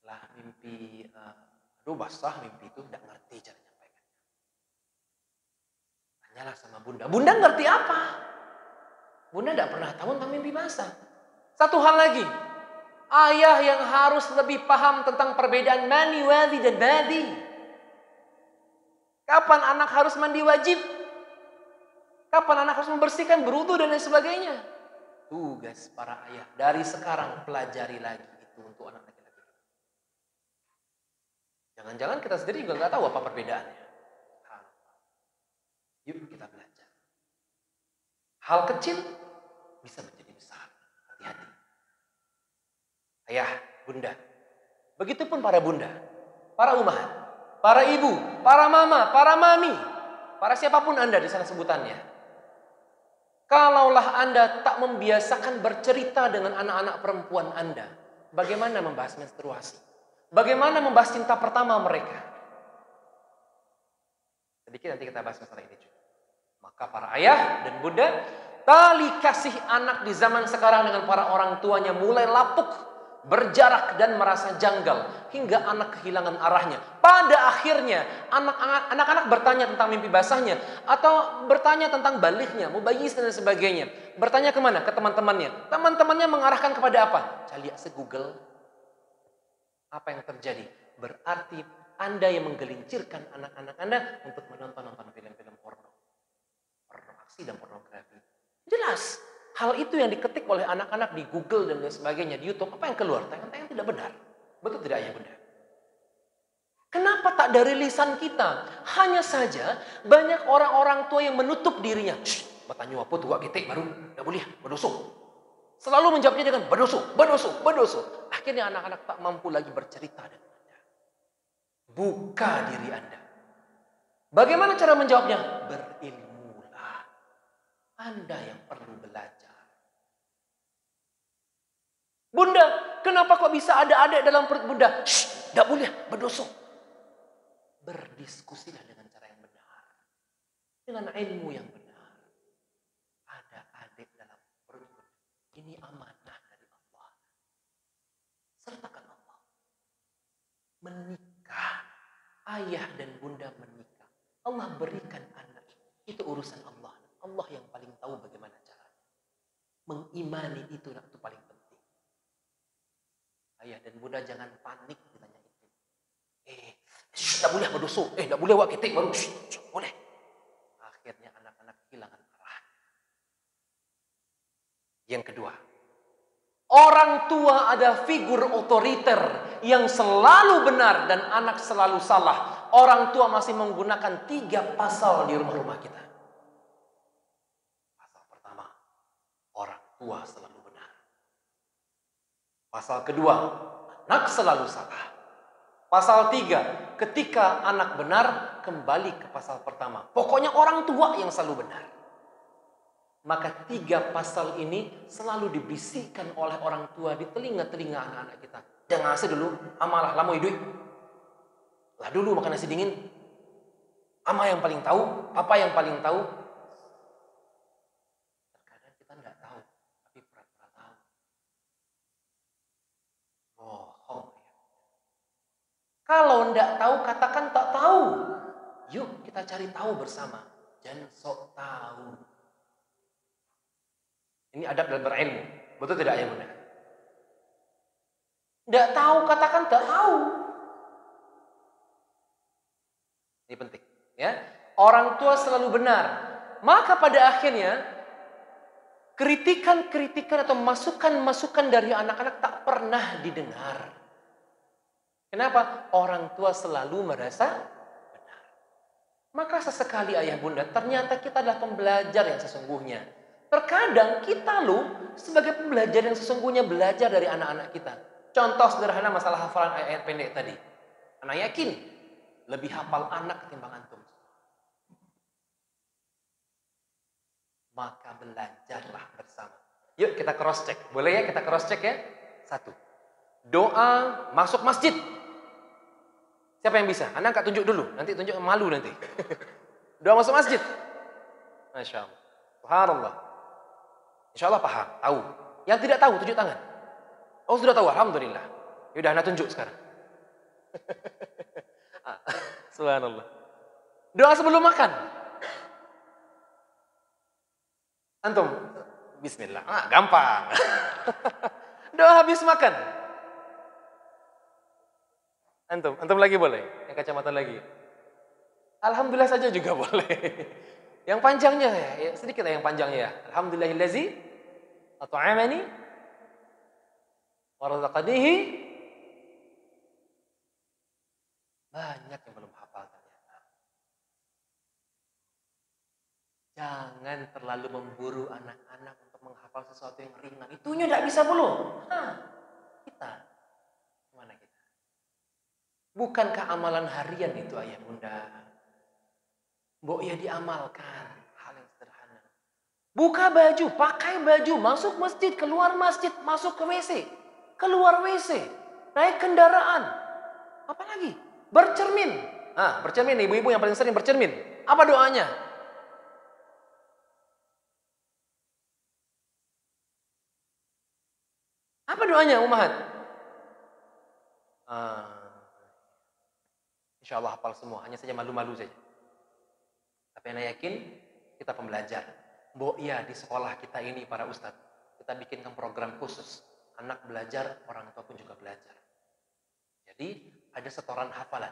lah mimpi, aduh basah mimpi itu tidak ngerti cara nyampaikannya. Tanyalah sama bunda. Bunda ngerti apa? Bunda tidak pernah tahu tentang mimpi basah. Satu hal lagi, ayah yang harus lebih paham tentang perbedaan mani, wadhi, dan badi. Kapan anak harus mandi wajib? Kapan anak harus membersihkan berwudu dan lain sebagainya? Tugas para ayah dari sekarang pelajari lagi itu untuk anak laki-laki. Jangan-jangan kita sendiri juga nggak tahu apa perbedaannya. Yuk kita belajar. Hal kecil bisa menjadi besar. Hati-hati. Ayah, bunda. Begitupun para bunda, para umahat, para ibu, para mama, para mami, para siapapun Anda di sana sebutannya. Kalaulah Anda tak membiasakan bercerita dengan anak-anak perempuan Anda, bagaimana membahas menstruasi? Bagaimana membahas cinta pertama mereka? Sedikit nanti kita bahas masalah ini juga. Maka para ayah dan bunda, tali kasih anak di zaman sekarang dengan para orang tuanya mulai lapuk, berjarak dan merasa janggal hingga anak kehilangan arahnya. Pada akhirnya anak-anak bertanya tentang mimpi basahnya atau bertanya tentang baliknya, mubayyiz dan sebagainya. Bertanya kemana? Ke teman-temannya. Teman-temannya mengarahkan kepada apa? Cari se-Google. Apa yang terjadi? Berarti Anda yang menggelincirkan anak-anak Anda untuk menonton film-film porno. Pornografi dan pornografi. Jelas, hal itu yang diketik oleh anak-anak di Google dan lain sebagainya, di YouTube, apa yang keluar? Tayangan-tayangan tidak benar. Betul tidak ayah bunda? Kenapa tak dari lisan kita? Hanya saja banyak orang-orang tua yang menutup dirinya. Bertanya apa tuh kita baru tidak boleh berdosa. Selalu menjawabnya dengan berdosa. Akhirnya anak-anak tak mampu lagi bercerita dengan Anda. Buka diri Anda. Bagaimana cara menjawabnya? Berilmulah. Anda yang perlu belajar. Bunda, kenapa kok bisa ada adik dalam perut bunda? Tidak boleh berdosa. Berdiskusilah dengan cara yang benar. Dengan ilmu yang benar. Ada adik dalam perut bunda. Ini amanah dari Allah. Sertakan Allah. Menikah. Ayah dan bunda menikah. Allah berikan anak. Itu urusan Allah. Allah yang paling tahu bagaimana caranya. Mengimani itu paling penting. Ayah dan bunda jangan panik ditanya itu. Tidak boleh berdosa. Tidak boleh wak ketik baru. Boleh. Akhirnya anak-anak kehilangan arah. Yang kedua. Orang tua ada figur otoriter yang selalu benar dan anak selalu salah. Orang tua masih menggunakan 3 pasal di rumah-rumah kita. Pasal pertama, orang tua selalu benar. Pasal kedua, anak selalu salah. Pasal 3, ketika anak benar, kembali ke pasal pertama. Pokoknya orang tua yang selalu benar. Maka 3 pasal ini selalu dibisikkan oleh orang tua di telinga-telinga anak-anak kita. Jangan ngasih dulu, amalah lama hidup. Lah dulu makan nasi dingin. Ama yang paling tahu, papa yang paling tahu. Terkadang kita nggak tahu, tapi pura-pura tahu. Bohong ya. Kalau nggak tahu, katakan tak tahu. Yuk kita cari tahu bersama. Jangan sok tahu. Ini adab dalam berilmu. Betul tidak ayah bunda? Tidak tahu, katakan tidak tahu. Ini penting. Ya, orang tua selalu benar. Maka pada akhirnya kritikan-kritikan atau masukan-masukan dari anak-anak tak pernah didengar. Kenapa? Orang tua selalu merasa benar. Maka sesekali ayah bunda, ternyata kita adalah pembelajar yang sesungguhnya. Terkadang kita sebagai pembelajar yang sesungguhnya belajar dari anak-anak kita. Contoh sederhana masalah hafalan ayat-ayat pendek tadi. Anak yakin lebih hafal anak ketimbang antum. Maka belajarlah bersama. Yuk kita cross check. Boleh ya kita cross check ya? 1. Doa masuk masjid. Siapa yang bisa? Anda nggak tunjuk dulu. Nanti tunjuk malu nanti. Doa masuk masjid. Masya Allah. Subhanallah. Insya Allah paham. Tahu. Yang tidak tahu tunjuk tangan. Oh sudah tahu. Alhamdulillah. Yaudah Anda tunjuk sekarang. Subhanallah. Doa sebelum makan. Antum. Bismillah. Gampang. Doa habis makan. Antum lagi boleh? Yang kacamata lagi? Alhamdulillah saja juga boleh. Yang panjangnya ya, sedikit yang panjangnya ya. Alhamdulillahillazi at'amani wa razaqanihi. Banyak yang belum hafal ternyata. Jangan terlalu memburu anak-anak untuk menghafal sesuatu yang ringan. Itunya tidak bisa belum. Kita. Gimana kita? Bukankah amalan harian itu ayah bunda? Mbok ya diamalkan. Hal yang sederhana. Buka baju, pakai baju, masuk masjid, keluar masjid, masuk ke WC. Keluar WC. Naik kendaraan. Apa lagi? Bercermin. Bercermin, ibu-ibu yang paling sering bercermin. Apa doanya? Apa doanya, Ummahat? Insya Allah hafal semua, hanya saja malu-malu saja. Tapi Anda yakin kita pembelajar. Mbok ya di sekolah kita ini para ustadz, kita bikinkan program khusus. Anak belajar, orang tua pun juga belajar. Jadi ada setoran hafalan.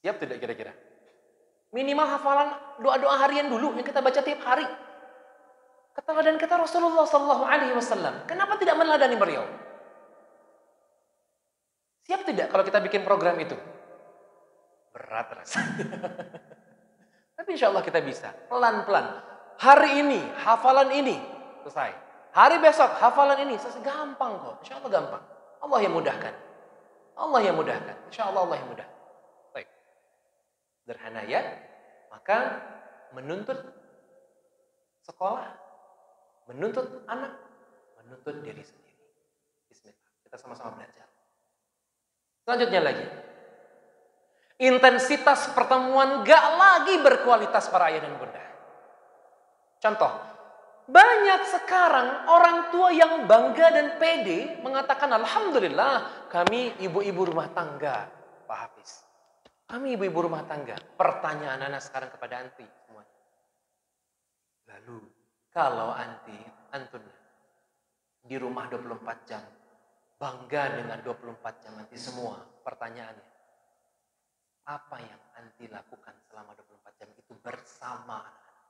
Siap tidak kira-kira? Minimal hafalan doa-doa harian dulu yang kita baca tiap hari. Keteladan kata Rasulullah SAW. Kenapa tidak meneladani beliau? Siap tidak kalau kita bikin program itu? Berat rasanya. Tapi insya Allah kita bisa. Pelan-pelan. Hari ini, hafalan ini. Selesai. Hari besok, hafalan ini. Selesai. Gampang kok. Insya Allah gampang. Allah yang mudahkan. Allah yang mudahkan. Insya Allah Allah yang mudah. Baik. Sederhana ya. Maka menuntut sekolah. Menuntut anak. Menuntut diri sendiri. Bismillah. Kita sama-sama belajar. Selanjutnya lagi. Intensitas pertemuan gak lagi berkualitas para ayah dan bunda. Contoh, banyak sekarang orang tua yang bangga dan pede mengatakan alhamdulillah kami ibu-ibu rumah tangga, Pak Hafiz. Kami ibu-ibu rumah tangga. Pertanyaan anak sekarang kepada anti semuanya. Lalu kalau antun di rumah 24 jam, bangga dengan 24 jam nanti semua, pertanyaannya. Apa yang anti lakukan selama 24 jam itu bersama anak-anak?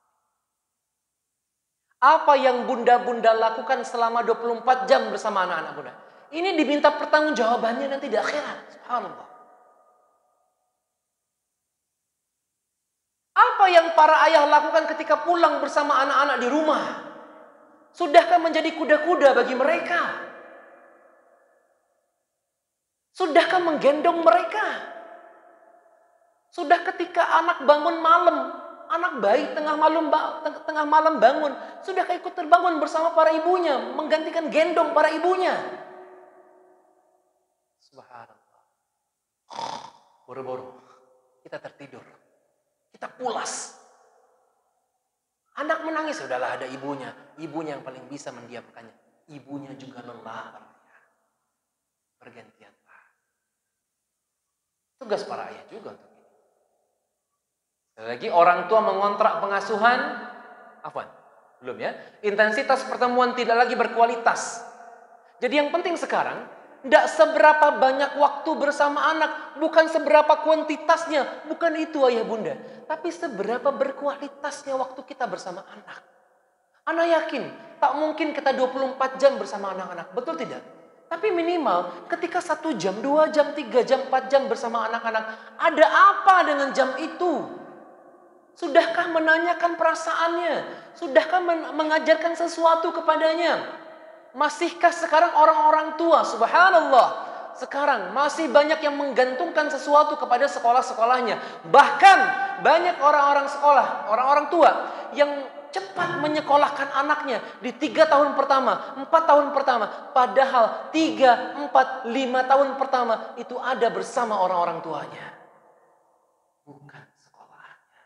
Apa yang bunda-bunda lakukan selama 24 jam bersama anak-anak bunda? Ini diminta pertanggungjawabannya nanti di akhirat. Subhanallah. Apa yang para ayah lakukan ketika pulang bersama anak-anak di rumah? Sudahkah menjadi kuda-kuda bagi mereka? Sudahkah menggendong mereka? Sudah ketika anak bangun malam, anak bayi tengah malam bangun, sudahkah ikut terbangun bersama para ibunya, menggantikan gendong para ibunya? Subhanallah. Boro-boro kita tertidur, kita pulas. Anak menangis, sudahlah ada ibunya yang paling bisa mendiamkannya. Ibunya juga lelah, bergantian. Tugas para ayah juga untuk ini. Lagi orang tua mengontrak pengasuhan, Belum ya. Intensitas pertemuan tidak lagi berkualitas. Jadi yang penting sekarang, tidak seberapa banyak waktu bersama anak. Bukan seberapa kuantitasnya. Bukan itu ayah bunda. Tapi seberapa berkualitasnya waktu kita bersama anak. Anak yakin, tak mungkin kita 24 jam bersama anak-anak. Betul tidak? Tapi minimal ketika 1 jam, 2 jam, 3 jam, 4 jam bersama anak-anak. Ada apa dengan jam itu? Sudahkah menanyakan perasaannya? Sudahkah mengajarkan sesuatu kepadanya? Masihkah sekarang orang-orang tua, subhanallah, sekarang masih banyak yang menggantungkan sesuatu kepada sekolah-sekolahnya. Bahkan banyak orang-orang sekolah, orang-orang tua yang cepat menyekolahkan anaknya di 3 tahun pertama, 4 tahun pertama. Padahal 3, 4, 5 tahun pertama itu ada bersama orang-orang tuanya. Bukan sekolahnya.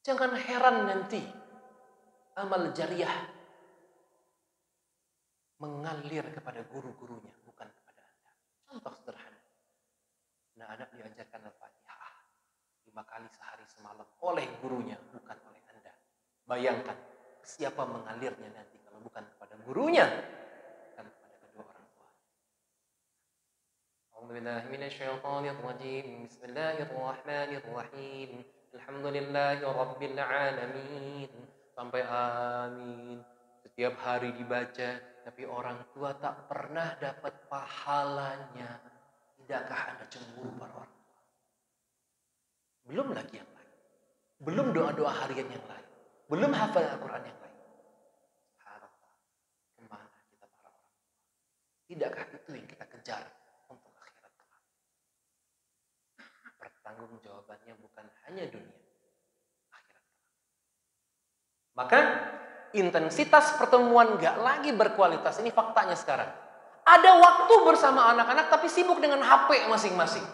Jangan heran nanti amal jariah mengalir kepada guru-gurunya, bukan kepada Anda. Contoh sederhana. Nah, anak diajarkan Al-Fatihah 5 kali sehari semalam oleh gurunya, bukan oleh Anda. Bayangkan, siapa mengalirnya nanti kalau bukan kepada gurunya, bukan kepada kedua orang tua. A'udzubillahi minasyaitonirrajim. Bismillahirrahmanirrahim. Alhamdulillahirabbil alamin. Sampai amin. Setiap hari dibaca, tapi orang tua tak pernah dapat pahalanya. Tidakkah Anda cemburu para orang tua? Belum lagi yang lain. Belum doa-doa harian yang lain. Belum hafal Al-Quran yang lain. Subhanallah. Kemana kita para orang tua? Tidakkah itu yang kita kejar untuk akhirat kelak? Pertanggung jawabannya bukan hanya dunia, akhirat kelak. Maka intensitas pertemuan gak lagi berkualitas. Ini faktanya sekarang. Ada waktu bersama anak-anak tapi sibuk dengan HP masing-masing.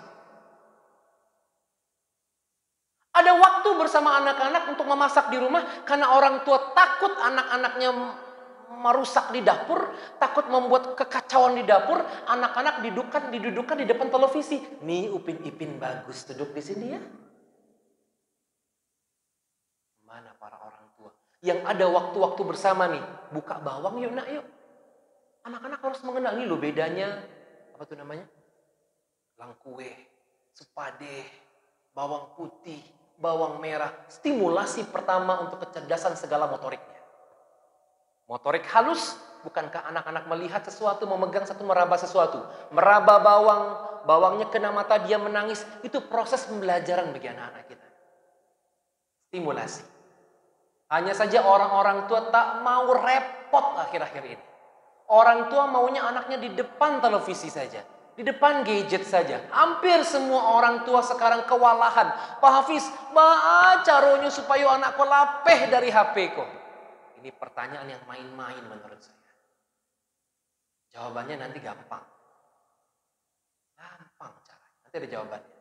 Ada waktu bersama anak-anak untuk memasak di rumah karena orang tua takut anak-anaknya merusak di dapur, takut membuat kekacauan di dapur. Anak-anak didudukan di depan televisi. Nih Upin Ipin bagus duduk di sini ya. Mana para orang tua yang ada waktu-waktu bersama nih, buka bawang yuk nak yuk. Anak-anak harus mengenal nih loh bedanya, apa tuh namanya? Langkue, sepade, bawang putih, bawang merah. Stimulasi pertama untuk kecerdasan segala motoriknya. Motorik halus, bukankah anak-anak melihat sesuatu, memegang satu, meraba sesuatu. Meraba bawang, bawangnya kena mata dia menangis. Itu proses pembelajaran bagi anak-anak kita. Stimulasi. Hanya saja orang-orang tua tak mau repot akhir-akhir ini. Orang tua maunya anaknya di depan televisi saja. Di depan gadget saja. Hampir semua orang tua sekarang kewalahan. Pak Hafiz, baca caranya supaya anakku lapeh dari HP kok. Ini pertanyaan yang main-main menurut saya. Jawabannya nanti gampang. Gampang caranya. Nanti ada jawabannya.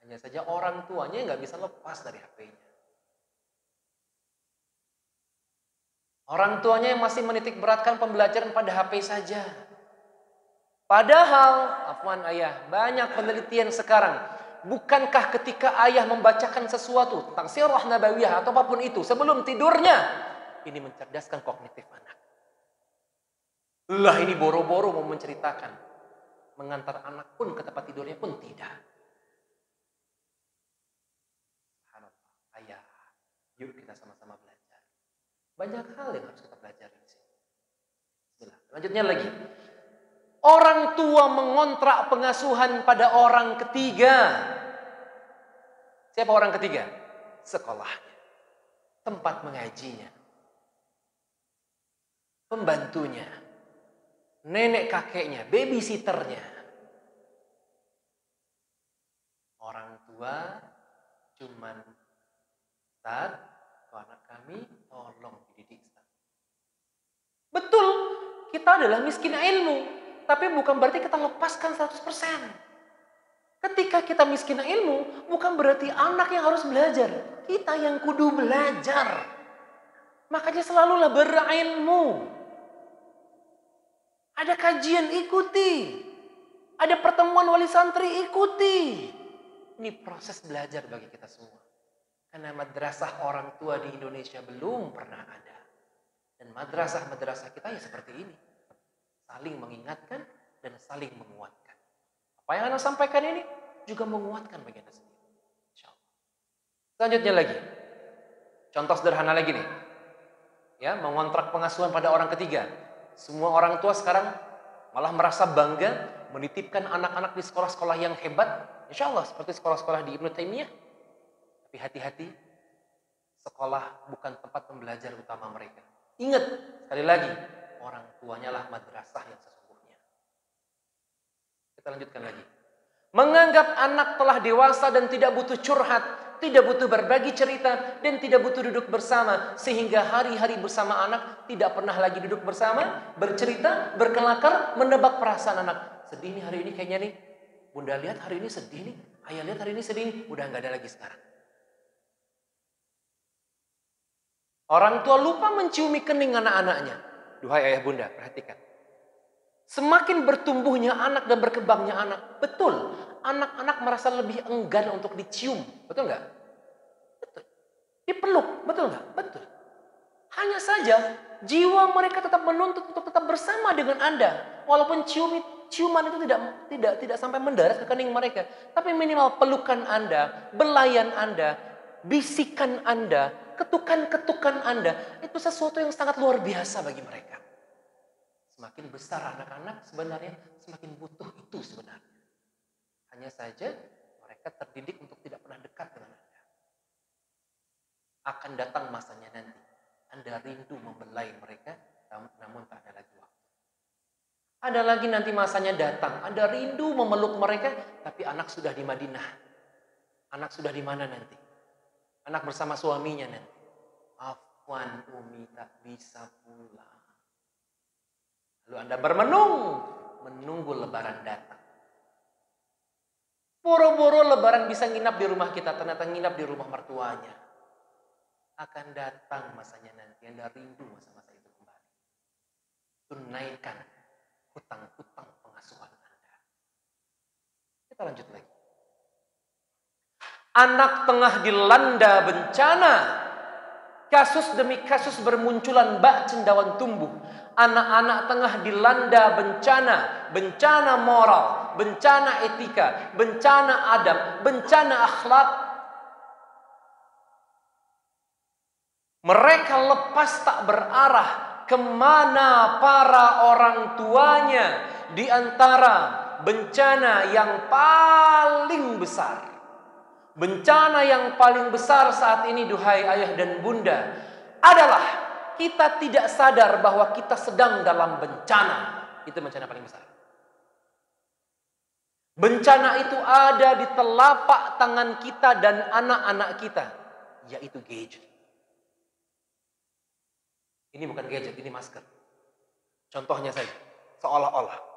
Hanya saja orang tuanya nggak bisa lepas dari HP-nya. Orang tuanya yang masih menitik beratkan pembelajaran pada HP saja. Padahal, afwan ayah, banyak penelitian sekarang. Bukankah ketika ayah membacakan sesuatu tentang sirah nabawiyah atau apapun itu sebelum tidurnya, ini mencerdaskan kognitif anak. Lah ini boro-boro mau menceritakan. Mengantar anak pun ke tempat tidurnya pun tidak. Ayah, yuk kita sama-sama belajar. Banyak hal yang harus kita pelajari di sini. Bismillah. Lanjutnya lagi. Orang tua mengontrak pengasuhan pada orang ketiga. Siapa orang ketiga? Sekolahnya. Tempat mengajinya. Pembantunya. Nenek kakeknya. Babysitternya. Orang tua cuman Ustaz, anak kami tolong dididik. Betul, kita adalah miskin ilmu. Tapi bukan berarti kita lepaskan 100%. Ketika kita miskin ilmu, bukan berarti anak yang harus belajar. Kita yang kudu belajar. Makanya selalulah berilmu. Ada kajian, ikuti. Ada pertemuan wali santri, ikuti. Ini proses belajar bagi kita semua. Karena madrasah orang tua di Indonesia belum pernah ada. Dan madrasah-madrasah kita ya seperti ini. Saling mengingatkan dan saling menguatkan. Apa yang Anda sampaikan ini juga menguatkan bagi Anda sendiri. Insyaallah. Selanjutnya lagi. Contoh sederhana lagi nih. Ya, mengontrak pengasuhan pada orang ketiga. Semua orang tua sekarang malah merasa bangga menitipkan anak-anak di sekolah-sekolah yang hebat. Insya Allah seperti sekolah-sekolah di Ibnu Taimiyah. Tapi hati-hati, sekolah bukan tempat pembelajar utama mereka. Ingat, sekali lagi, orang tuanya lah madrasah yang sesungguhnya. Kita lanjutkan lagi. Menganggap anak telah dewasa dan tidak butuh curhat, tidak butuh berbagi cerita, dan tidak butuh duduk bersama. Sehingga hari-hari bersama anak tidak pernah lagi duduk bersama, bercerita, berkelakar, menebak perasaan anak. Sedih nih hari ini kayaknya nih. Bunda lihat hari ini sedih nih. Ayah lihat hari ini sedih nih. Udah nggak ada lagi sekarang. Orang tua lupa menciumi kening anak-anaknya. Duhai ayah bunda, perhatikan. Semakin bertumbuhnya anak dan berkembangnya anak, betul, anak-anak merasa lebih enggan untuk dicium, betul nggak? Betul. Dipeluk, betul nggak? Betul. Hanya saja jiwa mereka tetap menuntut untuk tetap bersama dengan Anda, walaupun ciuman itu tidak sampai mendarat ke kening mereka, tapi minimal pelukan Anda, belayan Anda, bisikan Anda, ketukan-ketukan Anda, itu sesuatu yang sangat luar biasa bagi mereka. Semakin besar anak-anak sebenarnya semakin butuh itu sebenarnya. Hanya saja mereka terdidik untuk tidak pernah dekat dengan Anda. Akan datang masanya nanti. Anda rindu membelai mereka, namun tak ada lagi waktu. Ada lagi nanti masanya datang. Anda rindu memeluk mereka, tapi anak sudah di Madinah. Anak sudah di mana nanti? Anak bersama suaminya nanti. Afwan Umi tak bisa pulang. Lalu Anda menunggu lebaran datang. Boro-boro lebaran bisa nginap di rumah kita, ternyata nginap di rumah mertuanya. Akan datang masanya nanti, Anda rindu masa-masa itu kembali. Tunaikan hutang-hutang pengasuhan Anda. Kita lanjut lagi. Anak tengah dilanda bencana. Kasus demi kasus bermunculan bak cendawan tumbuh. Anak-anak tengah dilanda bencana moral, bencana etika, bencana adab, bencana akhlak. Mereka lepas tak berarah kemana para orang tuanya di antara bencana yang paling besar. Bencana yang paling besar saat ini, duhai ayah dan bunda, adalah kita tidak sadar bahwa kita sedang dalam bencana. Itu bencana paling besar. Bencana itu ada di telapak tangan kita dan anak-anak kita, yaitu gadget. Ini bukan gadget, ini masker. Contohnya saja, seolah-olah.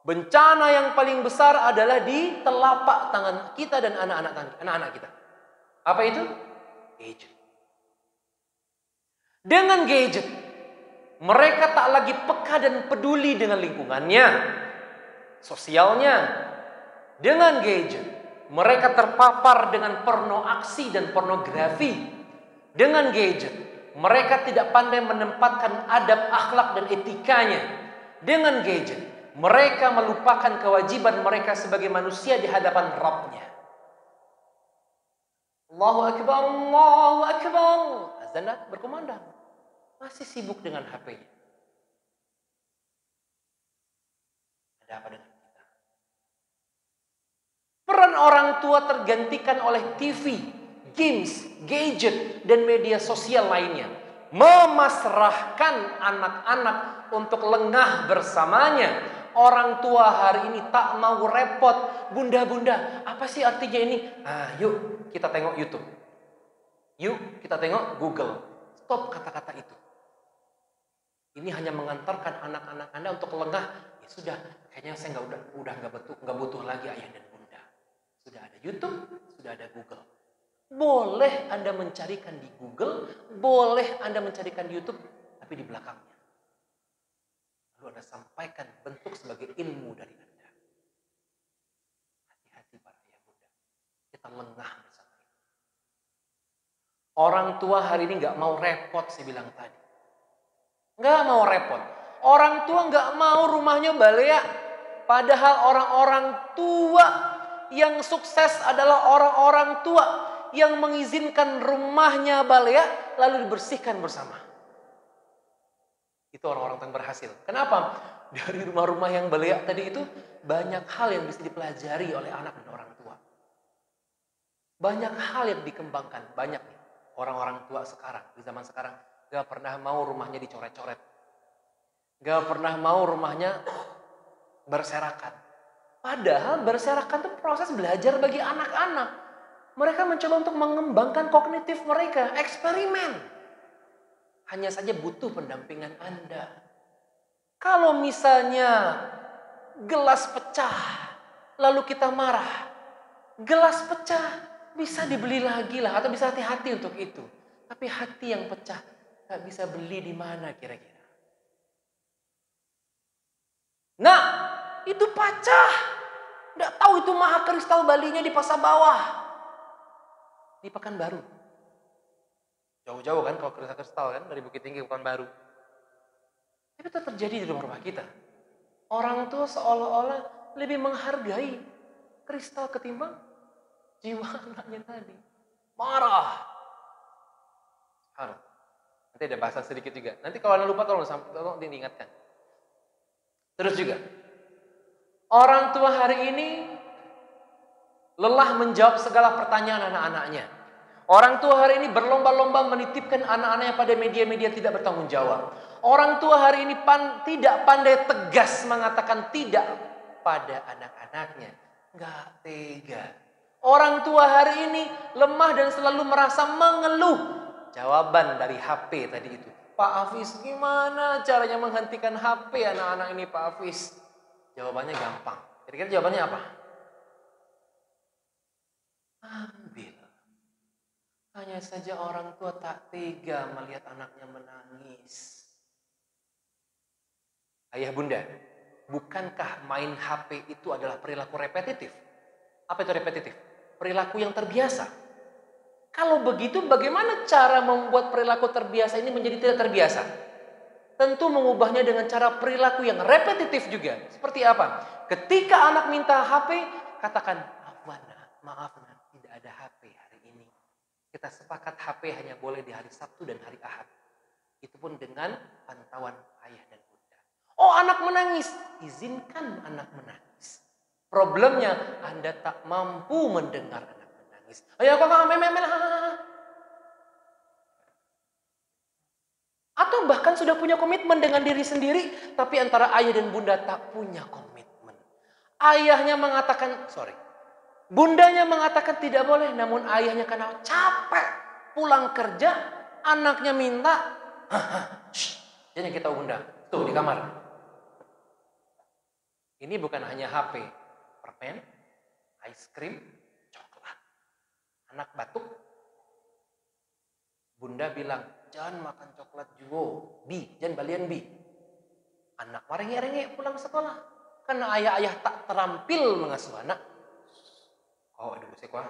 Bencana yang paling besar adalah di telapak tangan kita dan anak-anak kita. Apa itu? Gadget. Dengan gadget, mereka tak lagi peka dan peduli dengan lingkungannya, sosialnya. Dengan gadget, mereka terpapar dengan porno aksi dan pornografi. Dengan gadget, mereka tidak pandai menempatkan adab, akhlak, dan etikanya. Dengan gadget, mereka melupakan kewajiban mereka sebagai manusia di hadapan Rabb-Nya. Allahu Akbar, Allahu Akbar. Azan berkumandang. Masih sibuk dengan HP-nya. Ada apa dengan kita? Peran orang tua tergantikan oleh TV, games, gadget, dan media sosial lainnya. Memasrahkan anak-anak untuk lengah bersamanya. Orang tua hari ini tak mau repot. Bunda-bunda, apa sih artinya ini? Yuk kita tengok YouTube. Yuk kita tengok Google. Stop kata-kata itu. Ini hanya mengantarkan anak-anak Anda untuk lengah. Ya sudah, kayaknya saya nggak butuh lagi ayah dan bunda. Sudah ada YouTube, sudah ada Google. Boleh Anda mencarikan di Google, boleh Anda mencarikan di YouTube, tapi di belakangnya. Lalu Anda sampaikan bentuk sebagai ilmu dari Anda. Hati-hati para ayah bunda. Kita lengah bersama ini. Orang tua hari ini nggak mau repot, saya bilang tadi. Nggak mau repot. Orang tua nggak mau rumahnya balea. Padahal orang-orang tua yang sukses adalah orang-orang tua yang mengizinkan rumahnya balea lalu dibersihkan bersama. Itu orang-orang yang berhasil. Kenapa? Dari rumah-rumah yang balea tadi itu banyak hal yang bisa dipelajari oleh anak dan orang tua. Banyak hal yang dikembangkan. Banyak nih orang-orang tua sekarang, di zaman sekarang gak pernah mau rumahnya dicoret-coret. Gak pernah mau rumahnya berserakan. Padahal berserakan itu proses belajar bagi anak-anak. Mereka mencoba untuk mengembangkan kognitif mereka, eksperimen. Hanya saja butuh pendampingan Anda. Kalau misalnya gelas pecah, lalu kita marah. Gelas pecah, bisa dibeli lagi lah, atau bisa hati-hati untuk itu. Tapi hati yang pecah, gak bisa beli di mana kira-kira. Nah, itu pecah. Nggak tahu itu Maha Kristal Balinya di Pasar Bawah. Di Pekanbaru. Jauh-jauh kan kalau kristal kan dari Bukit Tinggi ke Pekanbaru. Tapi itu terjadi di rumah kita. Orang tua seolah-olah lebih menghargai kristal ketimbang jiwa anaknya tadi. Marah. Nanti ada bahasa sedikit juga. Nanti kalau Anda lupa tolong diingatkan. Terus juga, orang tua hari ini lelah menjawab segala pertanyaan anak-anaknya. Orang tua hari ini berlomba-lomba menitipkan anak-anaknya pada media-media tidak bertanggung jawab. Orang tua hari ini tidak pandai tegas mengatakan tidak pada anak-anaknya. Nggak tega. Orang tua hari ini lemah dan selalu merasa mengeluh. Jawaban dari HP tadi itu. Pak Hafiz, gimana caranya menghentikan HP anak-anak ini Pak Hafiz? Jawabannya gampang. Kira-kira jawabannya apa? Ambil. Hanya saja orang tua tak tega melihat anaknya menangis. Ayah bunda, bukankah main HP itu adalah perilaku repetitif? Apa itu repetitif? Perilaku yang terbiasa. Kalau begitu bagaimana cara membuat perilaku terbiasa ini menjadi tidak terbiasa? Tentu mengubahnya dengan cara perilaku yang repetitif juga. Seperti apa? Ketika anak minta HP, katakan, maaf, tidak ada HP hari ini. Kita sepakat HP hanya boleh di hari Sabtu dan hari Ahad. Itu pun dengan pantauan ayah dan bunda. Oh, anak menangis. Izinkan anak menangis. Problemnya, Anda tak mampu mendengar anak menangis. Ayo, atau bahkan sudah punya komitmen dengan diri sendiri, tapi antara ayah dan bunda tak punya komitmen. Bundanya mengatakan tidak boleh, namun ayahnya karena capek pulang kerja, anaknya minta, jadi kita bunda, tuh di kamar. Ini bukan hanya HP, permen, ice cream, coklat. Anak batuk, bunda bilang, jangan makan coklat juga, jangan balian bi. Anak merengek-rengek pulang sekolah, karena ayah-ayah tak terampil mengasuh anak. Oh, aduh, sekwa.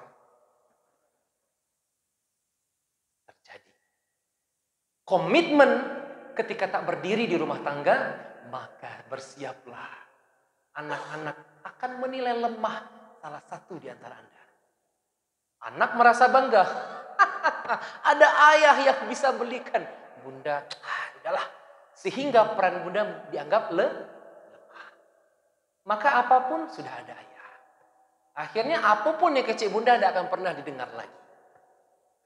Terjadi. Komitmen ketika tak berdiri di rumah tangga, maka bersiaplah. Anak-anak akan menilai lemah salah satu di antara Anda. Anak merasa bangga. Ada ayah yang bisa belikan. Bunda, udahlah. Sehingga peran bunda dianggap lemah. Maka apapun sudah ada ayah. Akhirnya apapun yang kecil bunda tidak akan pernah didengar lagi.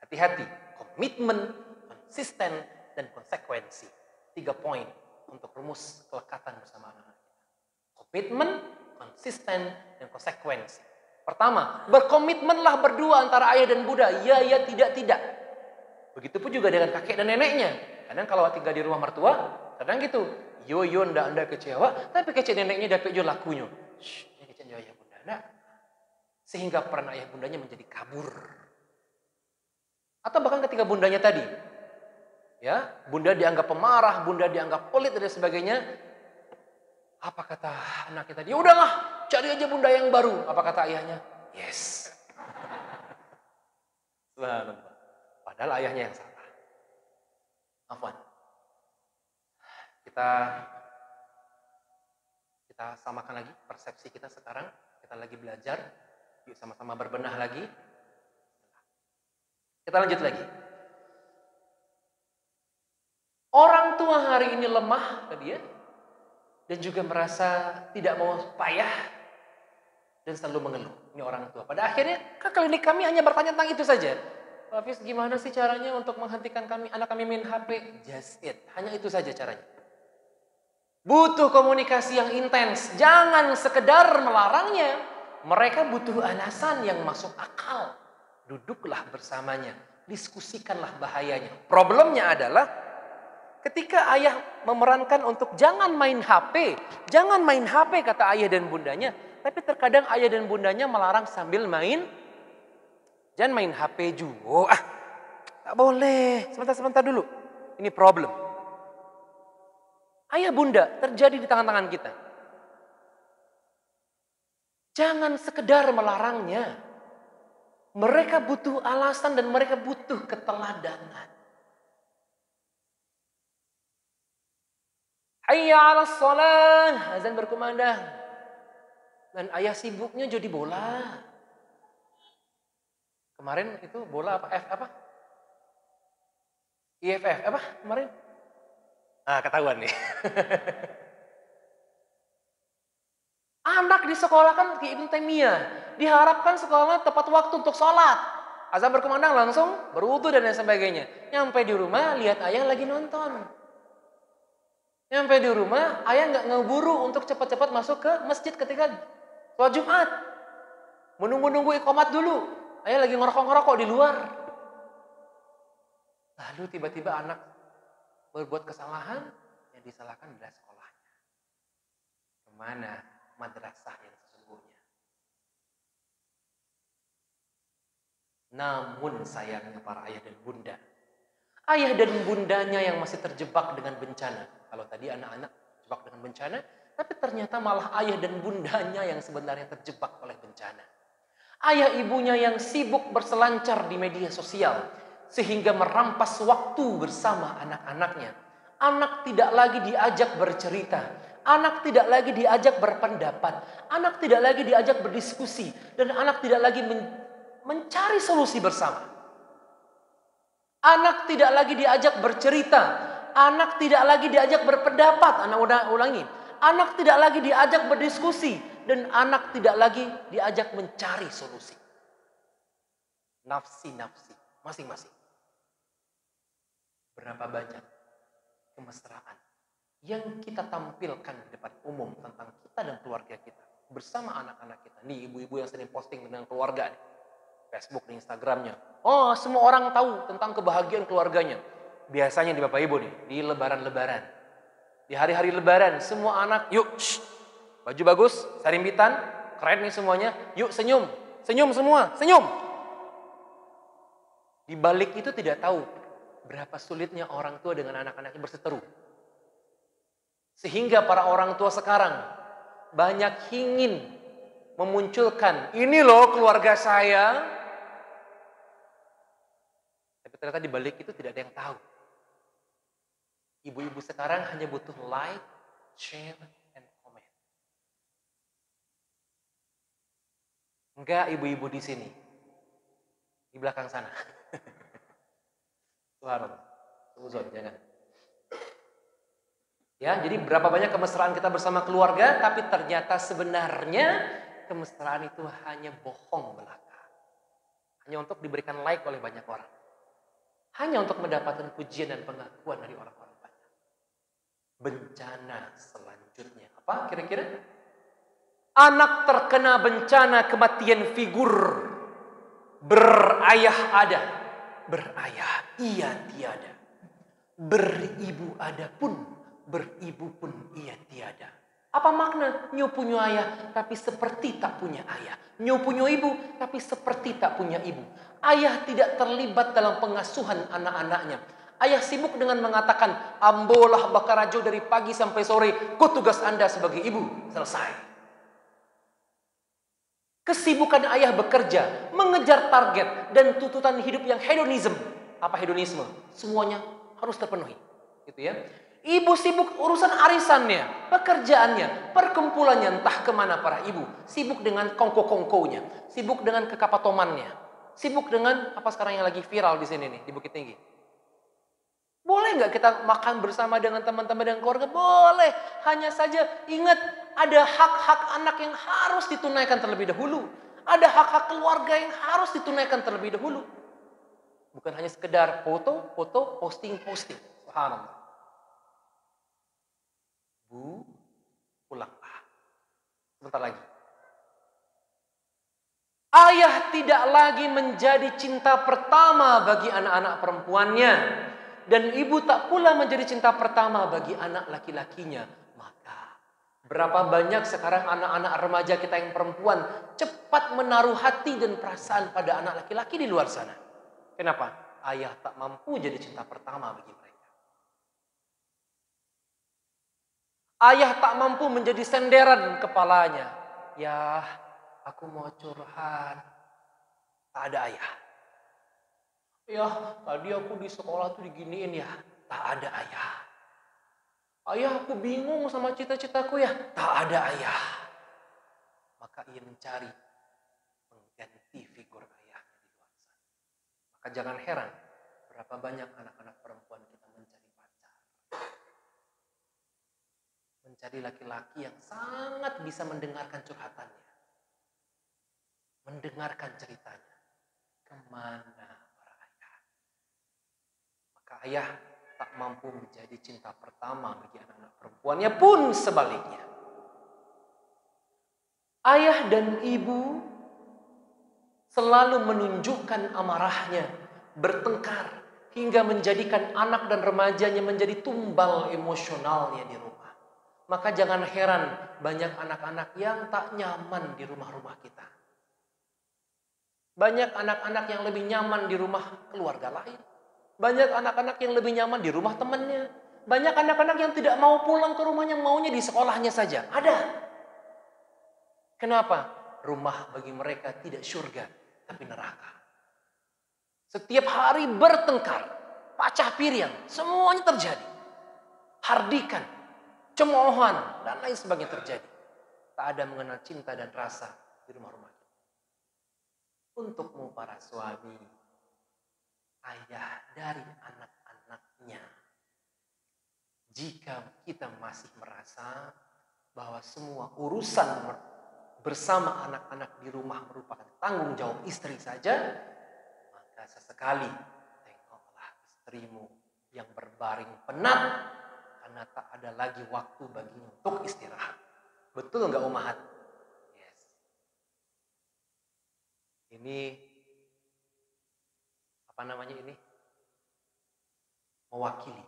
Hati-hati. Komitmen, konsisten, dan konsekuensi. 3 poin untuk rumus kelekatan bersama anak-anak. Komitmen, konsisten, dan konsekuensi. Pertama, berkomitmenlah berdua antara ayah dan bunda. Ya, tidak. Begitupun juga dengan kakek dan neneknya. Kadang kalau tinggal di rumah mertua, kadang gitu. Yo, ndak anda kecewa, tapi kecil neneknya dapat jo lakunya. Ini kecil ayah bunda. Nah, sehingga peran ayah bundanya menjadi kabur. Atau bahkan ketika bundanya tadi, ya, bunda dianggap pemarah, bunda dianggap pelit dan sebagainya. Apa kata anaknya tadi? Ya udahlah, cari aja bunda yang baru. Apa kata ayahnya? Yes. Padahal ayahnya yang salah. Afwan. Kita samakan lagi persepsi kita sekarang. Kita lagi belajar. Yuk sama-sama berbenah lagi. Kita lanjut lagi. Orang tua hari ini lemah tadi ya. Dan juga merasa tidak mau payah. Dan selalu mengeluh. Ini orang tua. Pada akhirnya ke klinik kami hanya bertanya tentang itu saja. Pak Hafiz, gimana sih caranya untuk menghentikan anak kami main HP? Just it. Hanya itu saja caranya. Butuh komunikasi yang intens. Jangan sekedar melarangnya. Mereka butuh alasan yang masuk akal. Duduklah bersamanya. Diskusikanlah bahayanya. Problemnya adalah ketika ayah memerankan untuk jangan main HP. Jangan main HP kata ayah dan bundanya. Tapi terkadang ayah dan bundanya melarang sambil main. Jangan main HP juga. Tak boleh. Sebentar dulu. Ini problem. Ayah bunda terjadi di tangan-tangan kita. Jangan sekedar melarangnya. Mereka butuh alasan dan mereka butuh keteladanan. Hayya 'alas shalah. Azan berkumandang. Dan ayah sibuknya jadi bola. Kemarin itu bola apa? IFF apa kemarin? Ketahuan nih. Anak di sekolah kan ke Ibnu Taimiyah. Diharapkan sekolahnya tepat waktu untuk sholat. Azan berkumandang langsung berwudu dan lain sebagainya. Nyampe di rumah lihat ayah lagi nonton. Nyampe di rumah ayah nggak ngeburu untuk cepat-cepat masuk ke masjid ketika sholat Jumat. Menunggu iqamat dulu. Ayah lagi ngerokok di luar. Lalu tiba-tiba anak berbuat kesalahan, yang disalahkan adalah sekolahnya. Kemana madrasah yang sesungguhnya? Namun sayangnya para ayah dan bunda. Ayah dan bundanya yang masih terjebak dengan bencana. Kalau tadi anak-anak terjebak dengan bencana, tapi ternyata malah ayah dan bundanya yang sebenarnya terjebak oleh bencana. Ayah ibunya yang sibuk berselancar di media sosial. Sehingga merampas waktu bersama anak-anaknya. Anak tidak lagi diajak bercerita. Anak tidak lagi diajak berpendapat. Anak tidak lagi diajak berdiskusi. Dan anak tidak lagi mencari solusi bersama. Anak tidak lagi diajak bercerita. Anak tidak lagi diajak berpendapat. Anak ulangi. Anak tidak lagi diajak berdiskusi. Dan anak tidak lagi diajak mencari solusi. Nafsi-nafsi masing-masing. Berapa banyak kemesraan yang kita tampilkan di depan umum tentang kita dan keluarga kita. Bersama anak-anak kita. Nih ibu-ibu yang sering posting dengan keluarga. Nih. Facebook dan Instagramnya. Oh semua orang tahu tentang kebahagiaan keluarganya. Biasanya di Bapak Ibu nih. Di lebaran-lebaran. Di hari-hari lebaran. Semua anak yuk. Baju bagus. Sarimbitan. Keren nih semuanya. Yuk senyum. Senyum semua. Senyum. Di balik itu tidak tahu berapa sulitnya orang tua dengan anak-anaknya berseteru. Sehingga para orang tua sekarang banyak ingin memunculkan, ini loh keluarga saya. Tapi ternyata di balik itu tidak ada yang tahu. Ibu-ibu sekarang hanya butuh like, share, and comment. Enggak ibu-ibu di sini. Di belakang sana. Subhanallah. Jangan. Ya, jadi berapa banyak kemesraan kita bersama keluarga, tapi ternyata sebenarnya kemesraan itu hanya bohong belaka. Hanya untuk diberikan like oleh banyak orang. Hanya untuk mendapatkan pujian dan pengakuan dari orang-orang banyak. Bencana selanjutnya apa kira-kira? Anak terkena bencana kematian figur. Berayah ada. Berayah ia tiada. Beribu ada pun, beribu pun ia tiada. Apa makna? Nyo punya ayah, tapi seperti tak punya ayah. Nyo punya ibu, tapi seperti tak punya ibu. Ayah tidak terlibat dalam pengasuhan anak-anaknya. Ayah sibuk dengan mengatakan, ambolah bakarajo dari pagi sampai sore, ku tugas anda sebagai ibu. Selesai. Kesibukan ayah bekerja, mengejar target, dan tuntutan hidup yang hedonism. apa hedonisme, semuanya harus terpenuhi, gitu ya. Ibu sibuk urusan arisannya, pekerjaannya, perkumpulannya, entah kemana para ibu. Sibuk dengan kongko-kongkonya, sibuk dengan kekapatomannya, sibuk dengan apa sekarang yang lagi viral di sini nih, di Bukit Tinggi. Boleh nggak kita makan bersama dengan teman-teman dan keluarga? Boleh. Hanya saja ingat ada hak-hak anak yang harus ditunaikan terlebih dahulu. Ada hak-hak keluarga yang harus ditunaikan terlebih dahulu. Bukan hanya sekedar foto, posting. Subhanallah. Bu, pulanglah. Sebentar lagi. Ayah tidak lagi menjadi cinta pertama bagi anak-anak perempuannya. Dan ibu tak pula menjadi cinta pertama bagi anak laki-lakinya. Maka berapa banyak sekarang anak-anak remaja kita yang perempuan cepat menaruh hati dan perasaan pada anak laki-laki di luar sana. Kenapa? Ayah tak mampu jadi cinta pertama bagi mereka. Ayah tak mampu menjadi senderan kepalanya. Ya, aku mau curhat. Tak ada ayah. Ya, tadi aku di sekolah tuh diginiin ya. Tak ada ayah. Ayah, aku bingung sama cita-citaku ya. Tak ada ayah. Maka ia mencari pengganti figur ayahnya di luar sana. Maka jangan heran berapa banyak anak-anak perempuan kita mencari pacar. Mencari laki-laki yang sangat bisa mendengarkan curhatannya. Mendengarkan ceritanya. Kemana para ayah? Maka ayah tak mampu menjadi cinta pertama bagi anak-anak perempuannya pun sebaliknya. Ayah dan ibu selalu menunjukkan amarahnya, bertengkar, hingga menjadikan anak dan remajanya menjadi tumbal emosionalnya di rumah. Maka jangan heran banyak anak-anak yang tak nyaman di rumah-rumah kita. Banyak anak-anak yang lebih nyaman di rumah keluarga lain. Banyak anak-anak yang lebih nyaman di rumah temannya. Banyak anak-anak yang tidak mau pulang ke rumahnya, maunya di sekolahnya saja. Ada. Kenapa? Rumah bagi mereka tidak surga, tapi neraka. Setiap hari bertengkar, pecah piring, semuanya terjadi. Hardikan, cemoohan, dan lain sebagainya terjadi. Tak ada mengenal cinta dan rasa di rumah-rumah kita. Untukmu para suami, ayah dari anak-anaknya. Jika kita masih merasa bahwa semua urusan bersama anak-anak di rumah merupakan tanggung jawab istri saja, maka sesekali tengoklah istrimu yang berbaring penat karena tak ada lagi waktu baginya untuk istirahat. Betul nggak Ummahat? Yes. Ini apa namanya ini? Mewakili.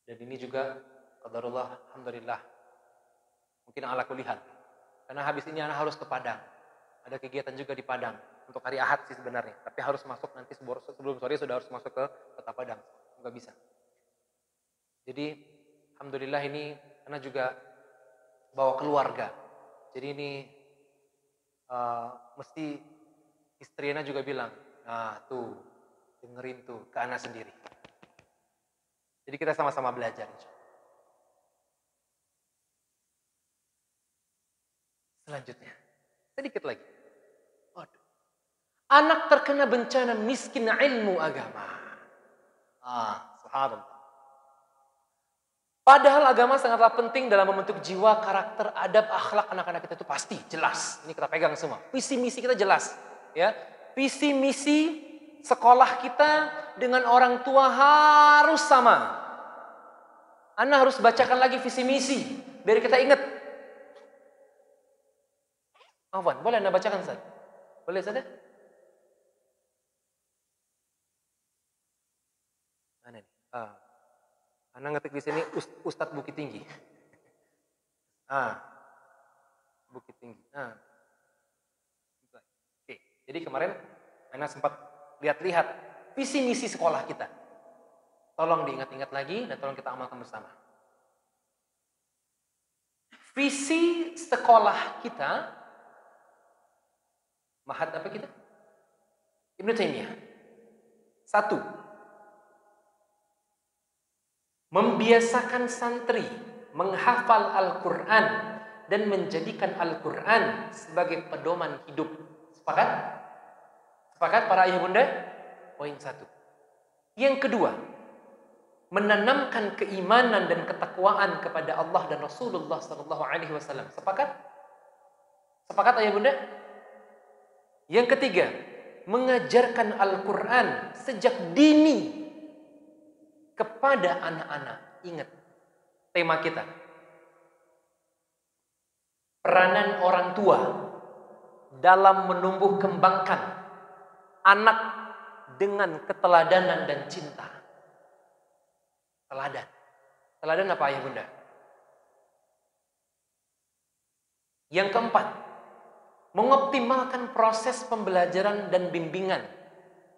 Dan ini juga qadarullah, alhamdulillah. Mungkin ala kulihat. Karena habis ini anak harus ke Padang. Ada kegiatan juga di Padang. Untuk hari Ahad sih sebenarnya. Tapi harus masuk nanti sebelum sore sudah harus masuk ke kota Padang. Nggak bisa. Jadi alhamdulillah ini karena juga bawa keluarga. Jadi ini mesti istrinya juga bilang, nah tuh dengerin tuh ke anak sendiri. Jadi kita sama-sama belajar. Selanjutnya, sedikit lagi. Waduh. Anak terkena bencana miskin ilmu agama. Subhanallah. Padahal agama sangatlah penting dalam membentuk jiwa, karakter, adab, akhlak anak-anak kita itu pasti jelas. Ini kita pegang semua. Visi misi kita jelas, ya. Visi misi sekolah kita dengan orang tua harus sama. Anda harus bacakan lagi visi misi biar kita ingat. Afwan, boleh Anda bacakan Ustaz? Boleh Ustaz? Mana nih? Anda ngetik di sini Ustadz Bukit Tinggi. Bukit Tinggi. Oke. Jadi kemarin Anda sempat lihat-lihat visi misi sekolah kita. Tolong diingat-ingat lagi dan tolong kita amalkan bersama. Visi sekolah kita, Mahat apa kita? Ibnu Taimiyah. 1. Membiasakan santri menghafal Al-Quran dan menjadikan Al-Quran sebagai pedoman hidup. Sepakat? Sepakat para ayah bunda? Poin 1. Yang kedua, menanamkan keimanan dan ketakwaan kepada Allah dan Rasulullah SAW. Sepakat? Sepakat ayah bunda? Yang ketiga, mengajarkan Al-Quran sejak dini kepada anak-anak. Ingat tema kita. Peranan orang tua dalam menumbuh kembangkan anak dengan keteladanan dan cinta. Teladan. Teladan apa ayah bunda? Yang keempat, mengoptimalkan proses pembelajaran dan bimbingan.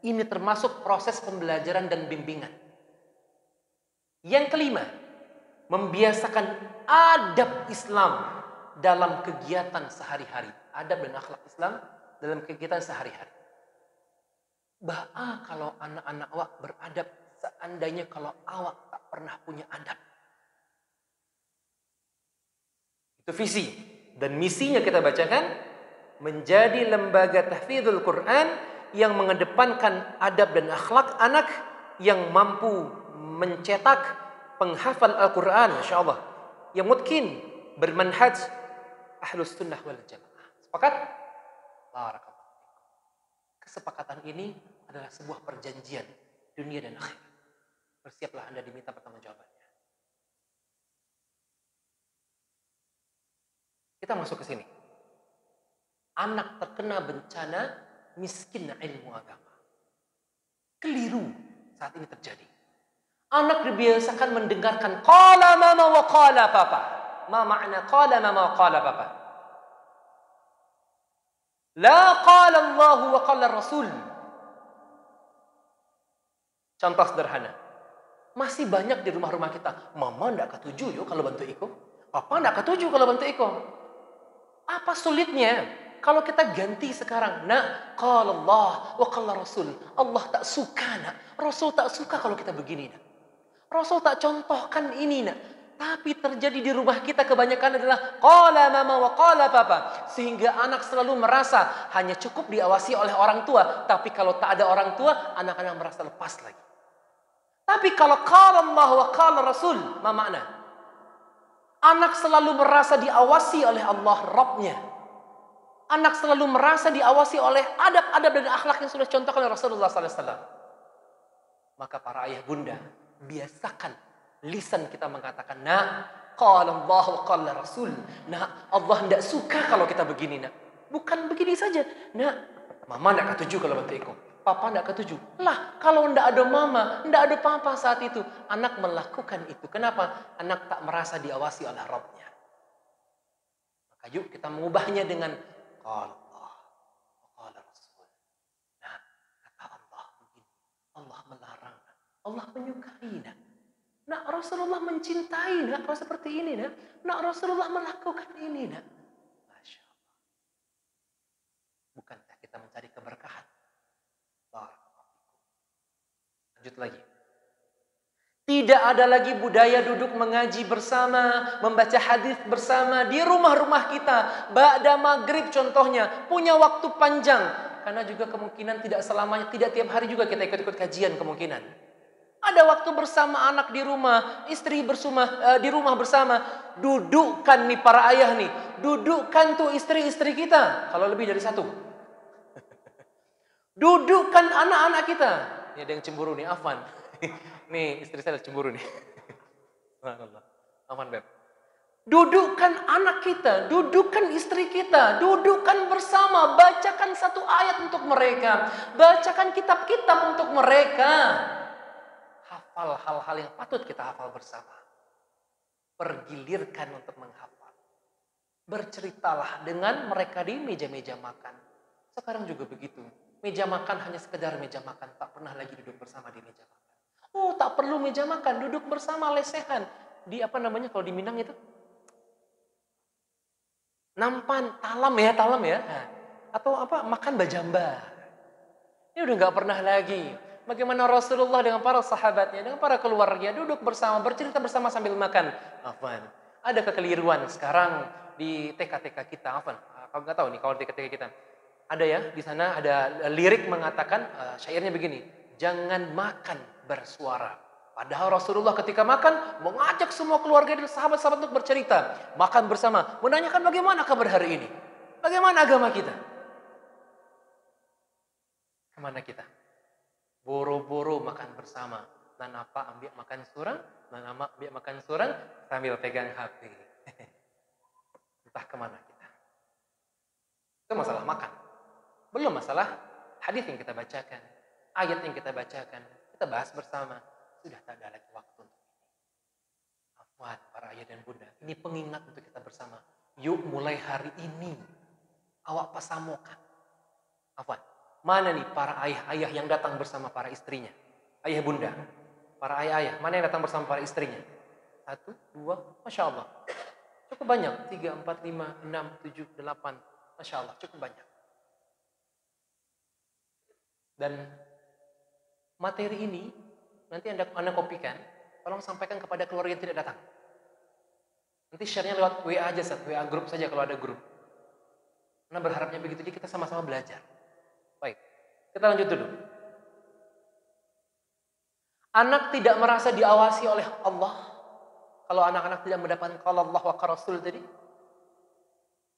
Ini termasuk proses pembelajaran dan bimbingan. Yang kelima, membiasakan adab Islam dalam kegiatan sehari-hari. Adab dan akhlak Islam dalam kegiatan sehari-hari. Kalau anak-anak awak beradab, seandainya kalau awak tak pernah punya adab. Itu visi dan misinya kita bacakan, menjadi lembaga tahfidzul Quran yang mengedepankan adab dan akhlak anak, yang mampu mencetak penghafal Al-Quran, Masya Allah, yang mungkin bermanhaj Ahlus Sunnah wal Jamaah. Sepakat? Barakallah. Kesepakatan ini adalah sebuah perjanjian dunia dan akhirat. Bersiaplah Anda diminta pertanggungjawabannya. Kita masuk ke sini. Anak terkena bencana miskin ilmu agama. Keliru saat ini terjadi. Anak dibiasakan mendengarkan qala mama wa qala papa. Ma makna qala mama wa qala papa? La qala Allah wa qala Rasul. Contoh sederhana. Masih banyak di rumah-rumah kita. Mama ndak ketujuh yo kalau bantu iko. Papa ndak ketujuh kalau bantu iko. Apa sulitnya? Kalau kita ganti sekarang, nak, qala Allah wa qala Rasul. Allah tak suka, nak. Rasul tak suka kalau kita begini, nak. Rasul tak contohkan ini, nak. Tapi terjadi di rumah kita kebanyakan adalah qala mama wa qala papa. Sehingga anak selalu merasa hanya cukup diawasi oleh orang tua. Tapi kalau tak ada orang tua, anak-anak merasa lepas lagi. Tapi kalau qala Allah wa qala Rasul, apa makna? Anak selalu merasa diawasi oleh Allah Rabbnya. Anak selalu merasa diawasi oleh adab-adab dan akhlak yang sudah contohkan oleh Rasulullah SAW. Maka para ayah bunda, biasakan lisan kita mengatakan, nak, qala Allah wa qala Rasul. Nak, Allah tidak suka kalau kita begini, nak. Bukan begini saja. Nak, mama tidak ketujuh kalau bantu ikut. Papa tidak ketujuh. Lah, kalau tidak ada mama, tidak ada papa saat itu, anak melakukan itu. Kenapa? Anak tak merasa diawasi oleh Rabbnya. Maka yuk kita mengubahnya dengan qala Allah wa qala Rasul. Nah, kata Allah begini. Allah melarang. Allah menyukai. Nak, Rasulullah mencintai. Nak, kalau seperti ini. Nak, Rasulullah melakukan ini. Nak. Masya Allah. Bukankah kita mencari keberkahan? Lanjut lagi. Tidak ada lagi budaya duduk mengaji bersama, membaca hadis bersama di rumah-rumah kita. Ba'da maghrib contohnya, punya waktu panjang. Karena juga kemungkinan tidak selamanya, tidak tiap hari juga kita ikut-ikut kajian kemungkinan. Ada waktu bersama anak di rumah, istri di rumah bersama. Dudukkan nih para ayah nih, dudukkan tuh istri-istri kita. Kalau lebih dari satu. Dudukkan anak-anak kita. Ini ada yang cemburu nih, Afwan. Nih istri saya cemburu nih. Afwan Beb. Dudukkan anak kita, dudukkan istri kita, dudukkan bersama, bacakan satu ayat untuk mereka, bacakan kitab-kitab untuk mereka. Hafal hal-hal yang patut kita hafal bersama. Pergilirkan untuk menghafal. Berceritalah dengan mereka di meja-meja makan. Sekarang juga begitu. Meja makan hanya sekedar meja makan, tak pernah lagi duduk bersama di meja makan. Oh, tak perlu meja makan, duduk bersama lesehan. Di apa namanya kalau di Minang itu? Nampan, talam ya. Nah, atau apa? Makan bajamba. Ini udah nggak pernah lagi. Bagaimana Rasulullah dengan para sahabatnya, dengan para keluarga duduk bersama, bercerita bersama sambil makan. Afwan. Ada kekeliruan sekarang di TK-TK kita. Afwan. Kalau nggak tahu nih kalau di TK-TK kita. Ada ya, di sana ada lirik mengatakan, syairnya begini. Jangan makan bersuara. Padahal Rasulullah ketika makan, mengajak semua keluarga dan sahabat-sahabat untuk bercerita. Makan bersama, menanyakan bagaimana kabar hari ini. Bagaimana agama kita. Kemana kita? Boro-boro makan bersama. Dan apa ambil makan surang, dan apa ambil makan surang sambil pegang HP. Entah kemana kita. Itu masalah makan. Belum masalah hadis yang kita bacakan, ayat yang kita bacakan, kita bahas bersama. Sudah tak ada lagi waktu untuk ini. Afwan para ayah dan bunda, ini pengingat untuk kita bersama. Yuk mulai hari ini, awak pasamokan. Afwan, mana nih para ayah-ayah yang datang bersama para istrinya? Ayah bunda, para ayah-ayah, mana yang datang bersama para istrinya? 1, 2, Masya Allah. Cukup banyak, 3, 4, 5, 6, 7, 8. Masya Allah, cukup banyak. Dan materi ini nanti Anda kopikan, tolong sampaikan kepada keluarga yang tidak datang. Nanti share-nya lewat WA aja, WA grup saja kalau ada grup. Anda berharapnya begitu, jadi kita sama-sama belajar. Baik, kita lanjut dulu. Anak tidak merasa diawasi oleh Allah. Kalau anak-anak tidak mendapatkan qala Allah wa qala Rasul tadi.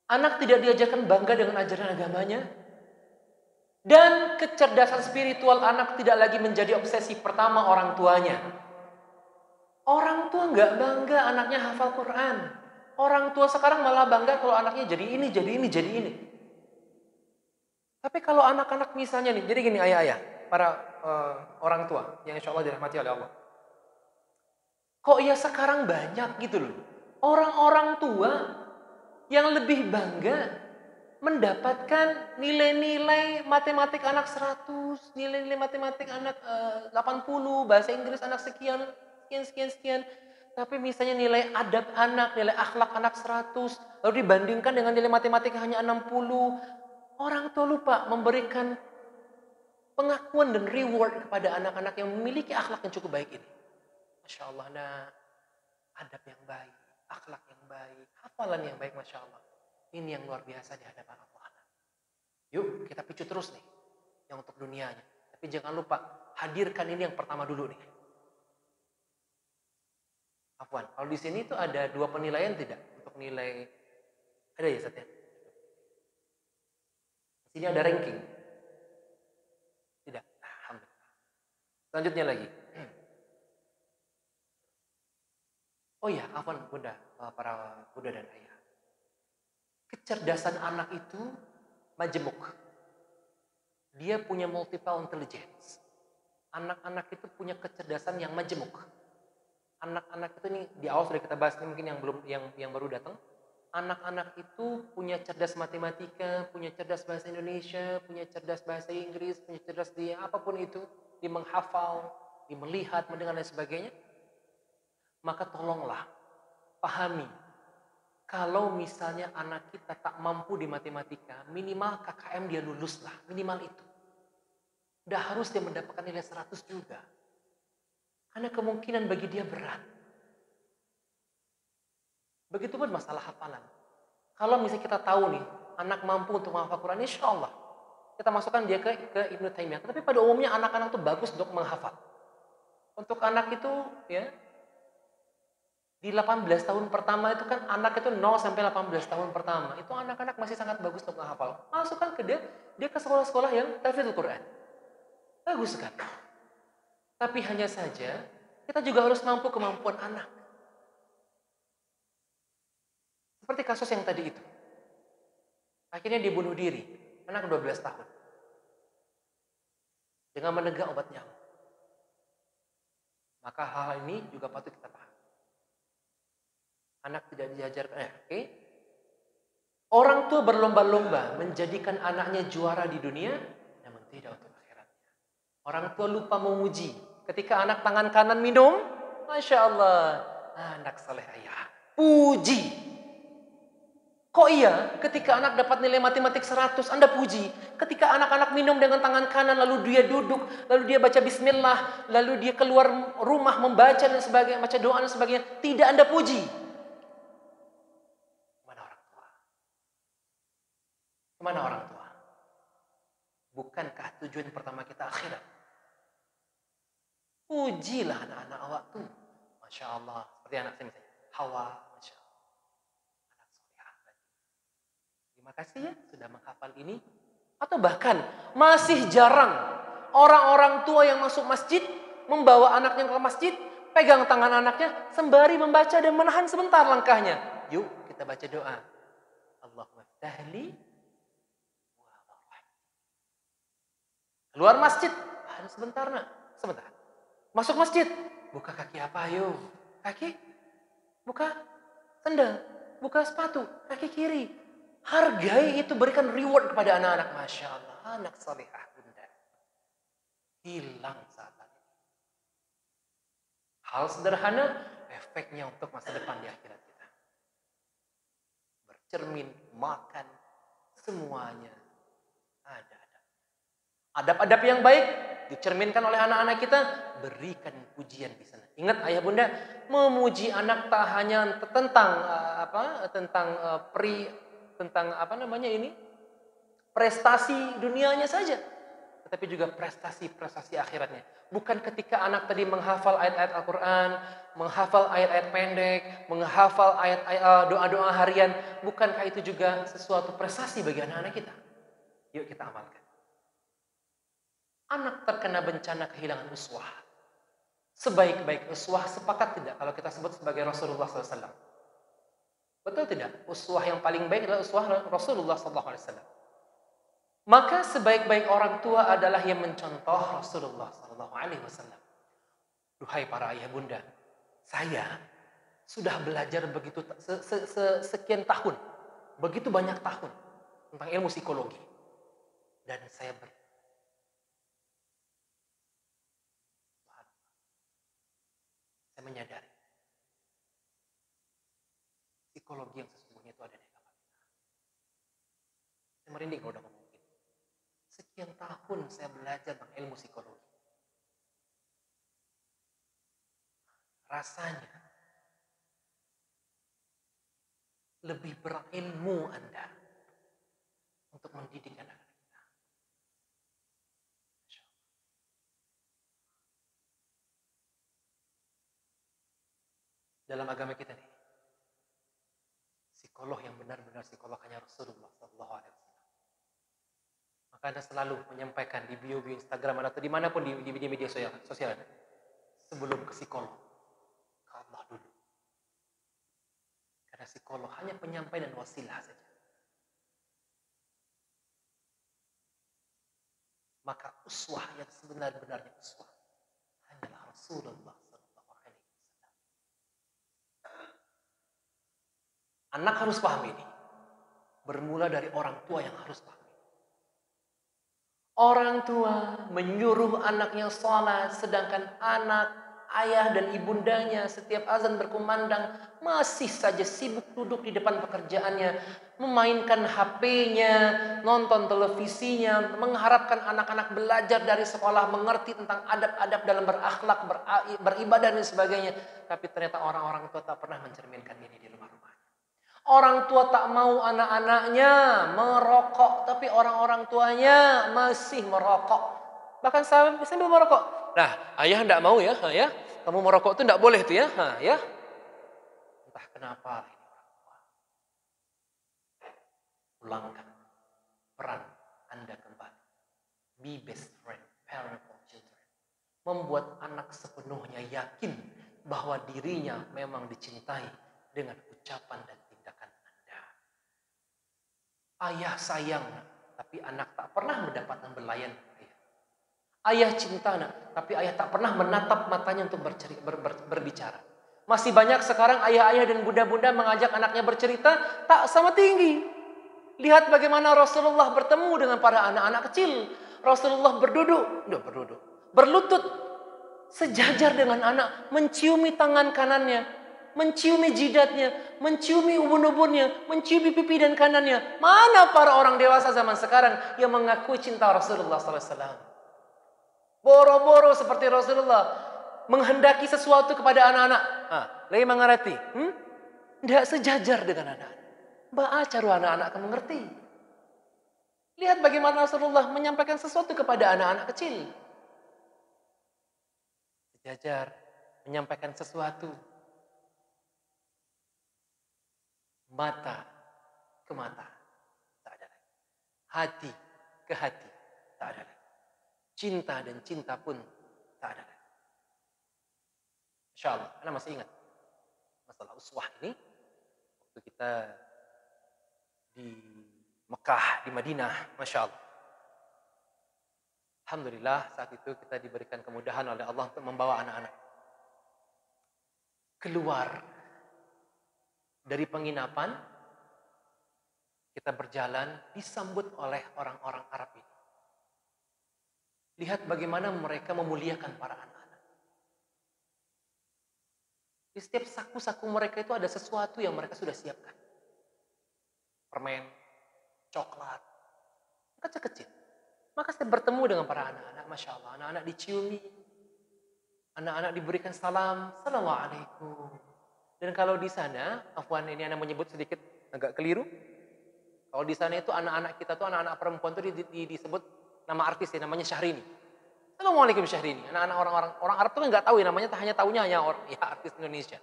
Anak tidak diajarkan bangga dengan ajaran agamanya. Dan kecerdasan spiritual anak tidak lagi menjadi obsesi pertama orang tuanya. Orang tua nggak bangga anaknya hafal Quran. Orang tua sekarang malah bangga kalau anaknya jadi ini, jadi ini, jadi ini. Tapi kalau anak-anak misalnya nih, jadi gini ayah-ayah, para orang tua yang insya Allah dirahmati oleh Allah. Kok ya sekarang banyak gitu loh. Orang-orang tua yang lebih bangga mendapatkan nilai-nilai matematik anak 100, nilai-nilai matematik anak 80, bahasa Inggris anak sekian. Tapi misalnya nilai adab anak, nilai akhlak anak 100, lalu dibandingkan dengan nilai matematik hanya 60. Orang tua lupa memberikan pengakuan dan reward kepada anak-anak yang memiliki akhlak yang cukup baik ini. Masya Allah, nah, adab yang baik, akhlak yang baik, hafalan yang baik, Masya Allah. Ini yang luar biasa di hadapan Allah. Yuk kita picu terus nih, yang untuk dunianya. Tapi jangan lupa, hadirkan ini yang pertama dulu nih. Afwan, kalau di sini tuh ada 2 penilaian tidak? Untuk nilai, ada ya Satya? Di sini ada ranking. Tidak, alhamdulillah. Selanjutnya lagi. Oh ya, afwan bunda, para bunda dan ayah. Kecerdasan anak itu majemuk. Dia punya multiple intelligence. Anak-anak itu punya kecerdasan yang majemuk. Anak-anak itu nih di awal sudah kita bahas, ini mungkin yang belum yang baru datang. Anak-anak itu punya cerdas matematika, punya cerdas bahasa Indonesia, punya cerdas bahasa Inggris, punya cerdas di apapun itu, di menghafal, di melihat, mendengar dan sebagainya. Maka tolonglah pahami, kalau misalnya anak kita tak mampu di matematika, minimal KKM dia lulus lah, minimal itu. Udah harus dia mendapatkan nilai 100 juga. Karena kemungkinan bagi dia berat. Begitupun masalah hafalan. Kalau misalnya kita tahu nih, anak mampu untuk menghafal Quran, insya Allah kita masukkan dia ke Ibnu Taimiyah. Tapi pada umumnya anak-anak itu bagus untuk menghafal. Untuk anak itu ya, di 18 tahun pertama itu kan anak itu 0 sampai 18 tahun pertama. Itu anak-anak masih sangat bagus untuk menghafal. Masukkan ke dia ke sekolah-sekolah yang tahfidzul Quran. Bagus sekali. Tapi hanya saja kita juga harus mampu kemampuan anak. Seperti kasus yang tadi itu. Akhirnya dia bunuh diri, anak 12 tahun. Dengan menegak obat nyamuk. Maka hal ini juga patut kita pahami. Anak tidak diajarkan, oke? Orang tua berlomba-lomba menjadikan anaknya juara di dunia, namun tidak untuk akhiratnya. Orang tua lupa memuji. Ketika anak tangan kanan minum, Masya Allah, anak saleh ayah. Puji. Kok iya ketika anak dapat nilai matematik 100, Anda puji. Ketika anak-anak minum dengan tangan kanan, lalu dia duduk, lalu dia baca bismillah, lalu dia keluar rumah membaca dan sebagainya, baca doa dan sebagainya, tidak Anda puji. Mana orang tua? Mana orang tua? Bukankah tujuan pertama kita akhirat? Pujilah anak-anak awak tuh. Masya Allah. Seperti anak saya misalnya. Hawa. Masya Allah. Anak solehah. Terima kasih ya sudah menghafal ini. Atau bahkan masih jarang orang-orang tua yang masuk masjid membawa anaknya ke masjid, pegang tangan anaknya sembari membaca dan menahan sebentar langkahnya. Yuk kita baca doa. Allahumma ftahli wa barahim. Keluar masjid, sebentar nak, sebentar. Masuk masjid, buka kaki apa ayo? Kaki, buka sendal, buka sepatu, kaki kiri. Hargai itu, berikan reward kepada anak-anak. Masya Allah, anak salihah bunda. Hilang saat ini. Hal sederhana, efeknya untuk masa depan di akhirat kita. Bercermin, makan, semuanya ada. Adab-adab yang baik dicerminkan oleh anak-anak kita, berikan pujian di sana. Ingat ayah bunda, memuji anak tak hanya tentang prestasi dunianya saja, tetapi juga prestasi akhiratnya. Bukan ketika anak tadi menghafal ayat-ayat Al-Quran, menghafal ayat-ayat pendek, menghafal ayat-ayat doa-doa harian, bukankah itu juga sesuatu prestasi bagi anak-anak kita? Yuk kita amalkan. Anak terkena bencana kehilangan uswah. Sebaik-baik uswah, sepakat tidak kalau kita sebut sebagai Rasulullah SAW? Betul tidak? Uswah yang paling baik adalah uswah Rasulullah SAW. Maka sebaik-baik orang tua adalah yang mencontoh Rasulullah SAW. Duhai para ayah bunda, saya sudah belajar begitu sekian tahun, begitu banyak tahun tentang ilmu psikologi, dan saya menyadari psikologi yang sesungguhnya itu ada di dalam kita. Saya merinding kalau udah ngomong gitu. Sekian tahun saya belajar tentang ilmu psikologi. Rasanya lebih berilmu Anda untuk mendidik anak kita. Dalam agama kita nih, psikolog yang benar-benar psikolog hanya Rasulullah SAW. Maka Anda selalu menyampaikan di bio-bio Instagram atau dimanapun di media sosial, sebelum ke psikolog, ke Allah dulu. Karena psikolog hanya penyampai dan wasilah saja. Maka uswah yang sebenar-benarnya uswah hanyalah Rasulullah. Anak harus paham ini. Bermula dari orang tua yang harus paham. Orang tua menyuruh anaknya sholat, sedangkan anak, ayah dan ibundanya setiap azan berkumandang masih saja sibuk duduk di depan pekerjaannya, memainkan HP-nya, nonton televisinya, mengharapkan anak-anak belajar dari sekolah, mengerti tentang adab-adab dalam berakhlak, beribadah dan sebagainya. Tapi ternyata orang-orang tua tak pernah mencerminkan ini di rumah-rumah. Orang tua tak mau anak-anaknya merokok, tapi orang-orang tuanya masih merokok. Bahkan sambil merokok. Nah, ayah tidak mau ya, ayah. Kamu merokok itu tidak boleh tuh ya, ya. Entah kenapa ini orang tua. Ulangkan peran Anda kembali. Be best friend, parent of children. Membuat anak sepenuhnya yakin bahwa dirinya memang dicintai dengan ucapan dan tindakan Anda. Ayah sayang, tapi anak tak pernah mendapatkan belayan. Ayah cinta, tapi ayah tak pernah menatap matanya untuk berbicara. Masih banyak sekarang ayah-ayah dan bunda-bunda mengajak anaknya bercerita tak sama tinggi. Lihat bagaimana Rasulullah bertemu dengan para anak-anak kecil. Rasulullah berlutut sejajar dengan anak, menciumi tangan kanannya. menciumi jidatnya, menciumi ubun-ubunnya, menciumi pipi dan kanannya. Mana para orang dewasa zaman sekarang yang mengakui cinta Rasulullah SAW? Boro-boro seperti Rasulullah menghendaki sesuatu kepada anak-anak. Lagi mengerti? Tidak sejajar dengan anak-anak. Baca anak-anak akan mengerti. Lihat bagaimana Rasulullah menyampaikan sesuatu kepada anak-anak kecil. Sejajar, menyampaikan sesuatu. Mata ke mata, tak ada lagi. Hati ke hati, tak ada lagi. Cinta dan cinta pun tak ada lagi. Insya Allah, Anda masih ingat masalah uswah ini? Waktu kita di Mekah, di Madinah, Masya Allah. Alhamdulillah saat itu kita diberikan kemudahan oleh Allah untuk membawa anak-anak keluar dari penginapan. Kita berjalan disambut oleh orang-orang Arab ini. Lihat bagaimana mereka memuliakan para anak-anak. Di setiap saku-saku mereka itu ada sesuatu yang mereka sudah siapkan. Permen, coklat, kecil-kecil. Maka saya bertemu dengan para anak-anak, Masya Allah. Anak-anak diciumi, anak-anak diberikan salam, Assalamualaikum. Dan kalau di sana, Afwan ini Anda menyebut sedikit agak keliru. Kalau di sana itu anak-anak kita tuh, anak-anak perempuan itu disebut nama artis ya, namanya Syahrini. Assalamualaikum Syahrini. Anak-anak orang Arab tuh kan nggak tahu ya namanya, hanya tahunya hanya artis Indonesia.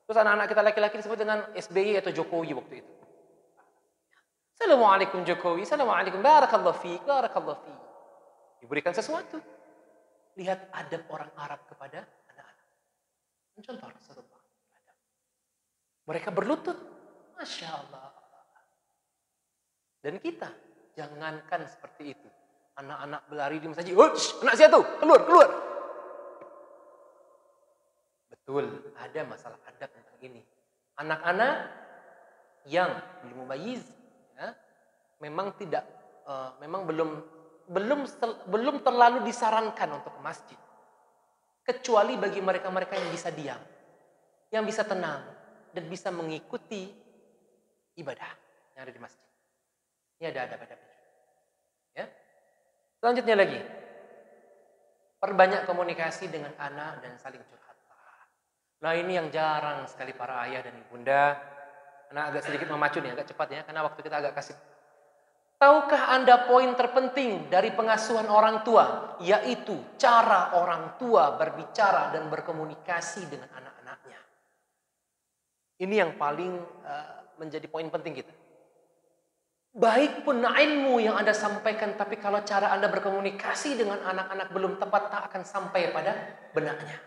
Terus anak-anak kita laki-laki disebut dengan SBY atau Jokowi waktu itu. Assalamualaikum Jokowi, Assalamualaikum, barakallahu fiik, barakallahu fiik. Diberikan sesuatu. Lihat adab orang Arab kepada anak-anak. Contoh Rasulullah. Mereka berlutut. Masya Allah. Dan kita, jangankan seperti itu. Anak-anak berlari di masjid. Anak siapa tuh? Keluar, keluar. Betul, ada masalah adab tentang ini. Anak-anak yang belum mumayyiz, ya, memang tidak, memang belum terlalu disarankan untuk ke masjid. Kecuali bagi mereka-mereka yang bisa diam, yang bisa tenang, dan bisa mengikuti ibadah yang ada di masjid. Ini ada adab-adabnya. Ya. Selanjutnya lagi, perbanyak komunikasi dengan anak dan saling curhat. Nah ini yang jarang sekali para ayah dan ibunda. Karena agak sedikit memacu nih, agak cepat ya, karena waktu kita agak kasih. Tahukah Anda poin terpenting dari pengasuhan orang tua? Yaitu cara orang tua berbicara dan berkomunikasi dengan anak-anaknya. Ini yang paling menjadi poin penting kita. Baik pun ilmu yang Anda sampaikan, tapi kalau cara Anda berkomunikasi dengan anak-anak belum tepat, tak akan sampai pada benaknya.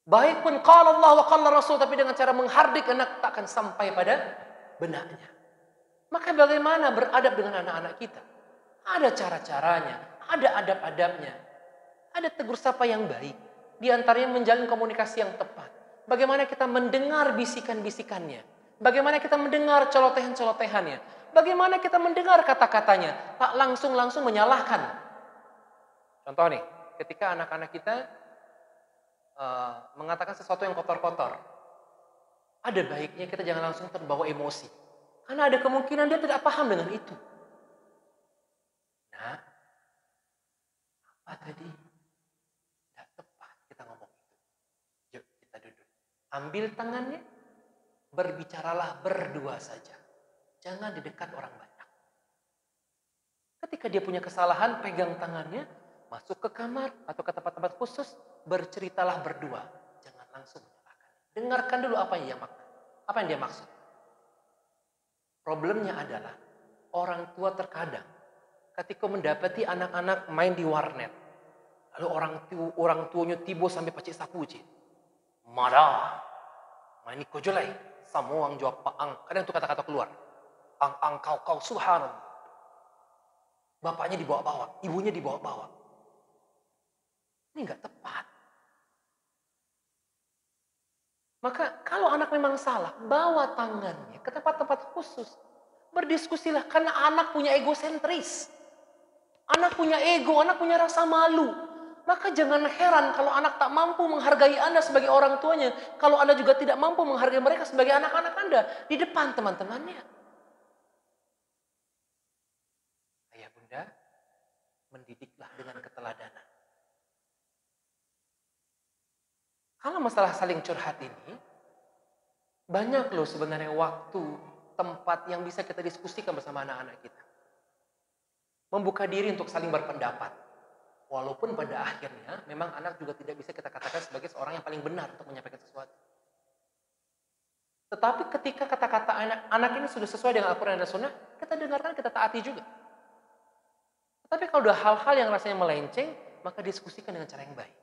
Baik pun qala Allah wa qala Rasul, tapi dengan cara menghardik anak tak akan sampai pada benaknya. Maka bagaimana beradab dengan anak-anak kita? Ada cara-caranya, ada adab-adabnya. Ada tegur sapa yang baik. Di antaranya menjalin komunikasi yang tepat. Bagaimana kita mendengar bisikan-bisikannya. Bagaimana kita mendengar celotehan-celotehannya. Bagaimana kita mendengar kata-katanya. Tak langsung-langsung menyalahkan. Contoh nih, ketika anak-anak kita mengatakan sesuatu yang kotor-kotor, ada baiknya kita jangan langsung terbawa emosi, karena ada kemungkinan dia tidak paham dengan itu. Nah, apa tadi? Tidak tepat kita ngomong itu. Yuk kita duduk, ambil tangannya, berbicaralah berdua saja, jangan di dekat orang banyak. Ketika dia punya kesalahan, pegang tangannya, masuk ke kamar atau ke tempat-tempat khusus, berceritalah berdua. Jangan langsung menyalahkan. Dengarkan dulu apa yang dia maksud. Problemnya adalah orang tua terkadang ketika mendapati anak-anak main di warnet, lalu orang tuanya tibo sampai pacik sapuji. Marah. Main kojolai. Samuang jawab paang. Kadang itu kata-kata keluar. Ang kau subhanallah. Bapaknya dibawa-bawa, ibunya dibawa-bawa. Ini enggak tepat. Maka kalau anak memang salah, bawa tangannya ke tempat-tempat khusus. Berdiskusilah, karena anak punya egosentris. Anak punya ego, anak punya rasa malu. maka jangan heran kalau anak tak mampu menghargai Anda sebagai orang tuanya. Kalau Anda juga tidak mampu menghargai mereka sebagai anak-anak Anda di depan teman-temannya. Ayah bunda, mendidiklah dengan keteladanan. Kalau masalah saling curhat ini, banyak loh sebenarnya waktu, tempat yang bisa kita diskusikan bersama anak-anak kita. Membuka diri untuk saling berpendapat. Walaupun pada akhirnya memang anak juga tidak bisa kita katakan sebagai seorang yang paling benar untuk menyampaikan sesuatu. Tetapi ketika kata-kata anak ini sudah sesuai dengan Al-Quran dan Sunnah, kita dengarkan, kita taati juga. Tetapi kalau ada hal-hal yang rasanya melenceng, maka diskusikan dengan cara yang baik.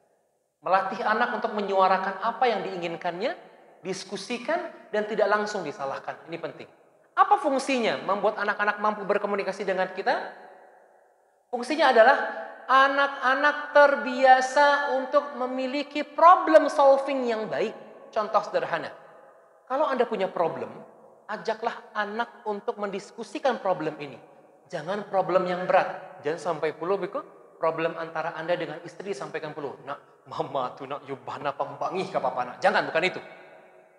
Melatih anak untuk menyuarakan apa yang diinginkannya, diskusikan dan tidak langsung disalahkan. Ini penting. Apa fungsinya membuat anak-anak mampu berkomunikasi dengan kita? Fungsinya adalah anak-anak terbiasa untuk memiliki problem solving yang baik. Contoh sederhana. Kalau Anda punya problem, ajaklah anak untuk mendiskusikan problem ini. Jangan problem yang berat. Jangan sampai puluh problem antara Anda dengan istri sampaikan puluh. Nak, mama tu nak yubana pambangi ke papa nak. Jangan, bukan itu.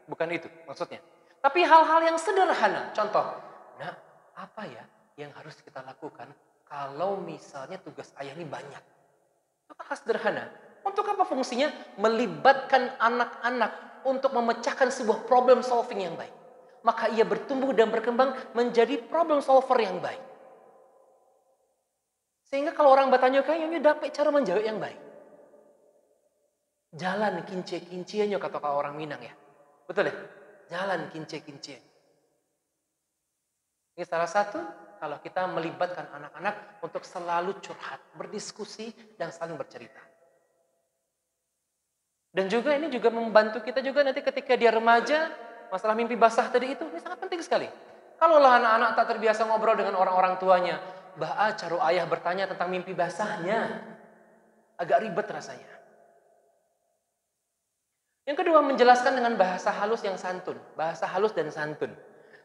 Bukan itu maksudnya. Tapi hal-hal yang sederhana. Contoh, nak, apa ya yang harus kita lakukan kalau misalnya tugas ayah ini banyak? Itu hal sederhana. Untuk apa fungsinya? Melibatkan anak-anak untuk memecahkan sebuah problem solving yang baik. Maka ia bertumbuh dan berkembang menjadi problem solver yang baik. Sehingga kalau orang bertanya kayaknya dapat cara menjawab yang baik. Jalan kince-kinciannya kata orang Minang ya. Betul ya? Jalan kince-kincian. Ini salah satu kalau kita melibatkan anak-anak untuk selalu curhat, berdiskusi dan saling bercerita. Dan juga ini juga membantu kita juga nanti ketika dia remaja, masalah mimpi basah tadi itu, ini sangat penting sekali. Kalaulah anak-anak tak terbiasa ngobrol dengan orang-orang tuanya, cara ayah bertanya tentang mimpi basahnya, agak ribet rasanya. Yang kedua, menjelaskan dengan bahasa halus yang santun. Bahasa halus dan santun.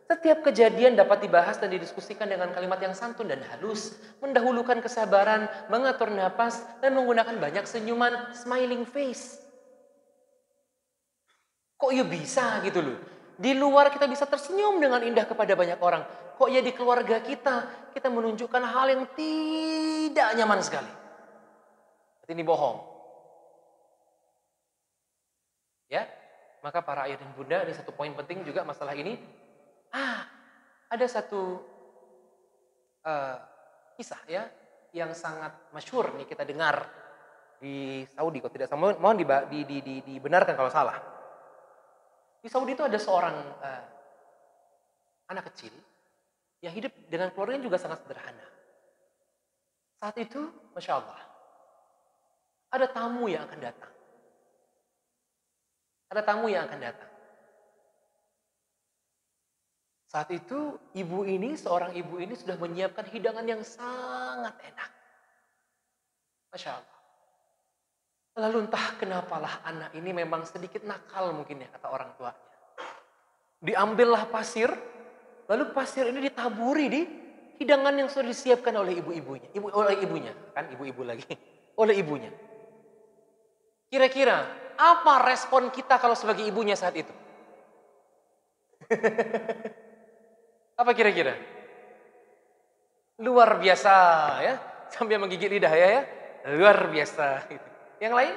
Setiap kejadian dapat dibahas dan didiskusikan dengan kalimat yang santun dan halus. Mendahulukan kesabaran, mengatur napas, dan menggunakan banyak senyuman, smiling face. Kok ya bisa gitu loh. Di luar kita bisa tersenyum dengan indah kepada banyak orang. Kok ya di keluarga kita menunjukkan hal yang tidak nyaman sekali. Berarti ini bohong. Ya, maka para ayah dan bunda, ini satu poin penting juga masalah ini. Ada satu kisah ya yang sangat masyhur nih kita dengar di Saudi, kalau tidak salah, mohon dibenarkan kalau salah. Di Saudi itu ada seorang anak kecil yang hidup dengan keluarganya juga sangat sederhana. Saat itu, Masya Allah, ada tamu yang akan datang. Ada tamu yang akan datang. Saat itu, seorang ibu ini sudah menyiapkan hidangan yang sangat enak. Masya Allah. Lalu entah kenapalah anak ini memang sedikit nakal mungkin ya kata orang tuanya. Diambillah pasir, lalu pasir ini ditaburi di hidangan yang sudah disiapkan oleh ibunya. Kan ibu-ibu lagi. Oleh ibunya. Kira-kira apa respon kita kalau sebagai ibunya saat itu? Apa kira-kira? Luar biasa ya. Sambil menggigit lidah ya. Luar biasa. Yang lain?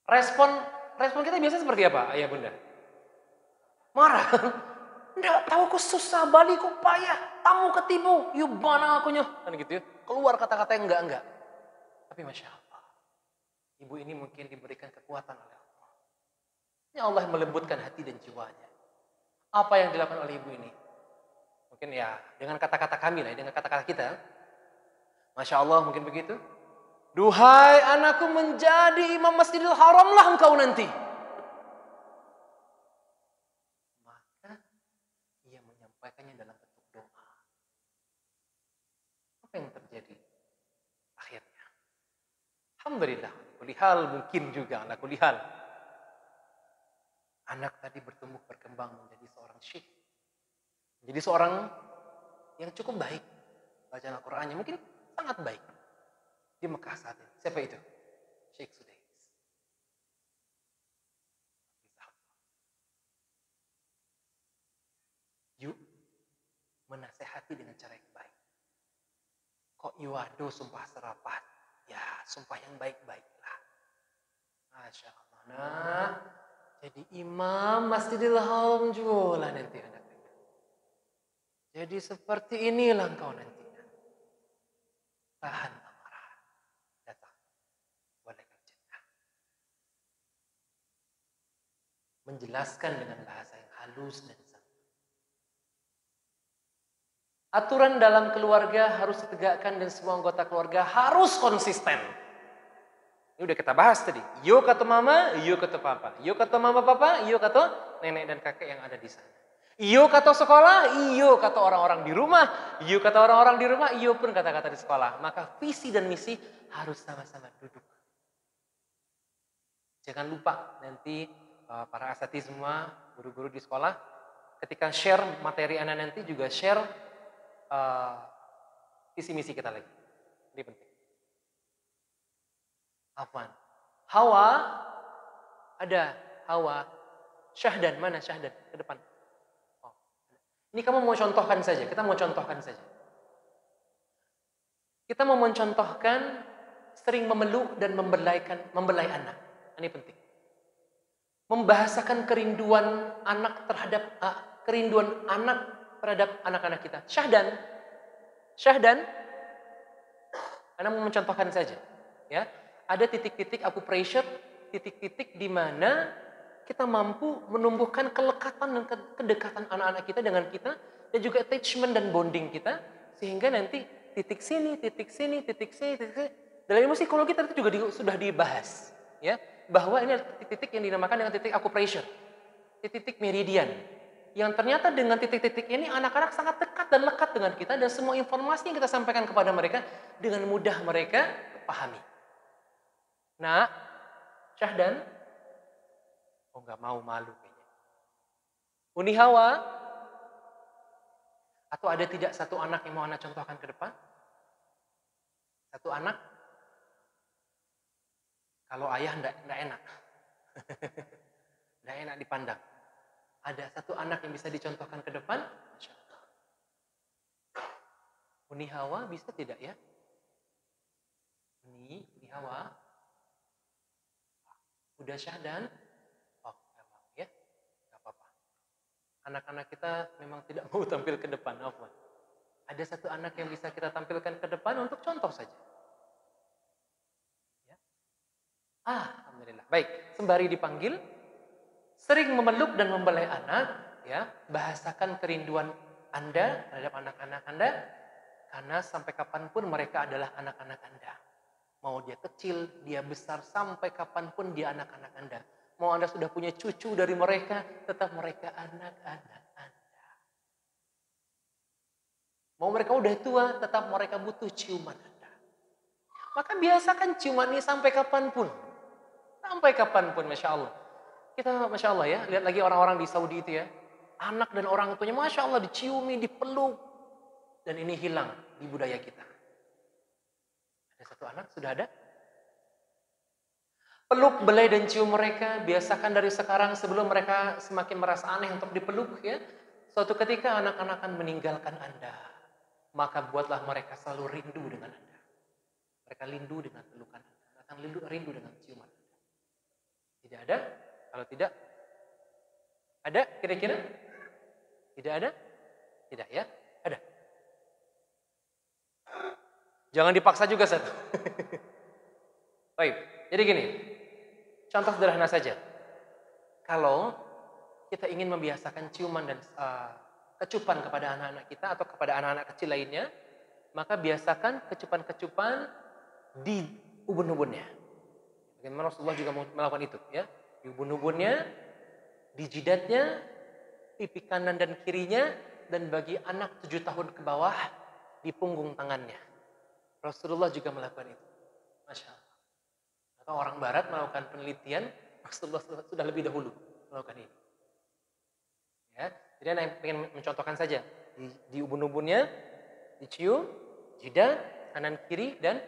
Respon kita biasanya seperti apa, ayah bunda? Marah. Nggak tahu kok susah balik kok payah. Tamu ketimu, yubana akunya. Kan gitu ya. Keluar kata-kata yang enggak. Tapi Masya Allah. Ibu ini mungkin diberikan kekuatan oleh Allah. Ya Allah melembutkan hati dan jiwanya. Apa yang dilakukan oleh ibu ini? Mungkin ya dengan kata-kata kami lah, dengan kata-kata kita. Masya Allah mungkin begitu. Duhai anakku, menjadi imam Masjidil Haram lah engkau nanti. Maka ia menyampaikannya dalam bentuk doa. Apa yang terjadi? Akhirnya. Alhamdulillah. Kulihal mungkin juga. Kulihal. Anak tadi bertumbuh berkembang menjadi seorang syekh. Menjadi seorang yang cukup baik. Bacaan Al-Qurannya mungkin sangat baik. Di di Mekah saat ini. Siapa itu? Syekh Sudais. Yuk menasehati dengan cara yang baik. Kok iwado sumpah serapat? Ya, sumpah yang baik-baiklah. Masya Allah. Nah, jadi imam Masjidil Haram juga nanti anak-anak. Jadi seperti inilah engkau nantinya. Tahan amarah. Datang. Walakal jannah. Menjelaskan dengan bahasa yang halus dan santun. Aturan dalam keluarga harus ditegakkan dan semua anggota keluarga harus konsisten. Ini udah kita bahas tadi. Yo kata mama, yo kata papa. Yo kata mama papa, yo kata nenek dan kakek yang ada di sana. Yo kata sekolah, iyo kata orang-orang di rumah. Yo kata orang-orang di rumah, iyo pun kata-kata di sekolah. Maka visi dan misi harus sama-sama duduk. Jangan lupa nanti para asatidz semua, guru-guru di sekolah, ketika share materi anak nanti juga share visi misi kita lagi. Ini penting. Afwan. Hawa, ada Hawa. Syahdan, mana Syahdan? Ke depan. Oh. Ini kamu mau contohkan saja, kita mau contohkan saja. Kita mau mencontohkan sering memeluk dan membelai anak. Ini penting. Membahasakan kerinduan anak terhadap anak-anak kita. Syahdan. Anda mau mencontohkan saja, ya. Ada titik-titik acupressure, titik-titik di mana kita mampu menumbuhkan kelekatan dan kedekatan anak-anak kita dengan kita, dan juga attachment dan bonding kita, sehingga nanti titik sini. Dalam ilmu psikologi tadi juga sudah dibahas, ya, bahwa ini adalah titik-titik yang dinamakan dengan titik acupressure, titik-titik meridian, yang ternyata dengan titik-titik ini anak-anak sangat dekat dan lekat dengan kita, dan semua informasi yang kita sampaikan kepada mereka dengan mudah mereka pahami. Nah, Syahdan, nggak mau, malu kayaknya. Uni Hawa, atau ada tidak satu anak yang mau anak contohkan ke depan? Satu anak? Kalau ayah enggak enak. Enggak enak dipandang. Ada satu anak yang bisa dicontohkan ke depan? Masya Allah. Uni Hawa bisa tidak ya? Uni Hawa. Udah Syahdan? Oh, enggak mau ya? Enggak apa-apa. Anak-anak kita memang tidak mau tampil ke depan. Afwan. Ada satu anak yang bisa kita tampilkan ke depan untuk contoh saja. Ya. Alhamdulillah. Baik, sembari dipanggil, sering memeluk dan membelai anak, ya, bahasakan kerinduan Anda terhadap anak-anak Anda, karena sampai kapanpun mereka adalah anak-anak Anda. Mau dia kecil, dia besar, sampai kapanpun dia anak-anak Anda. Mau Anda sudah punya cucu dari mereka, tetap mereka anak-anak Anda. Mau mereka udah tua, tetap mereka butuh ciuman Anda. Maka biasakan ciuman ini sampai kapanpun. Sampai kapanpun, Masya Allah. Kita, Masya Allah ya, lihat lagi orang-orang di Saudi itu ya. Anak dan orang tuanya, Masya Allah, diciumi, dipeluk. Dan ini hilang di budaya kita. Ada satu anak, sudah ada. Peluk, belai, dan cium mereka. Biasakan dari sekarang sebelum mereka semakin merasa aneh untuk dipeluk ya. Suatu ketika anak-anak akan meninggalkan Anda. Maka buatlah mereka selalu rindu dengan Anda. Mereka rindu dengan pelukan Anda. Akan rindu dengan ciuman Anda. Tidak ada? Kalau tidak, ada kira-kira? Tidak ada? Tidak ya? Ada. Jangan dipaksa juga satu. Baik, jadi gini. Contoh sederhana saja. Kalau kita ingin membiasakan ciuman dan kecupan kepada anak-anak kita atau kepada anak-anak kecil lainnya, maka biasakan kecupan-kecupan di ubun-ubunnya. Bagaimana Rasulullah juga melakukan itu, ya? Di ubun-ubunnya, di jidatnya, pipi kanan dan kirinya, dan bagi anak 7 tahun ke bawah di punggung tangannya. Rasulullah juga melakukan itu. Masya Allah. Maka orang Barat melakukan penelitian, Rasulullah sudah lebih dahulu melakukan ini. Ya, jadi Anda ingin mencontohkan saja di ubun-ubunnya, dicium, jidat, kanan kiri, dan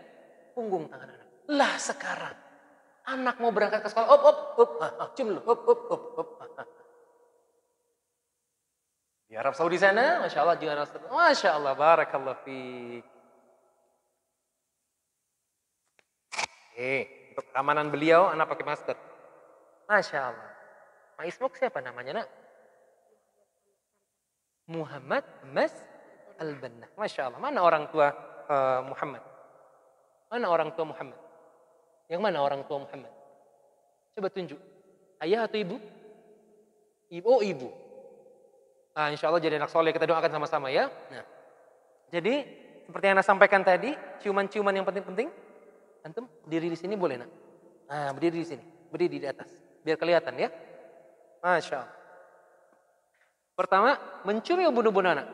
punggung tangan anak. Lah sekarang anak mau berangkat ke sekolah, cium lu, op. Di Arab Saudi sana, Masya Allah juga Masya Allah, barakallah fiik. Untuk keamanan beliau, anak pakai masker. Masya Allah. Ma Ismuk siapa namanya, nak? Muhammad Mas Al-Bannah. Masya Allah. Mana orang tua Muhammad? Mana orang tua Muhammad? Yang mana orang tua Muhammad? Coba tunjuk. Ayah atau ibu? Ibu. Oh, ibu. Insya Allah jadi anak soleh. Kita doakan sama-sama ya. Nah, jadi seperti yang Anda sampaikan tadi, ciuman-ciuman yang penting-penting. Antum berdiri di sini boleh, nak? Berdiri di sini. Berdiri di atas. Biar kelihatan ya. Masya Allah. Pertama, mencium ubun-ubun anak.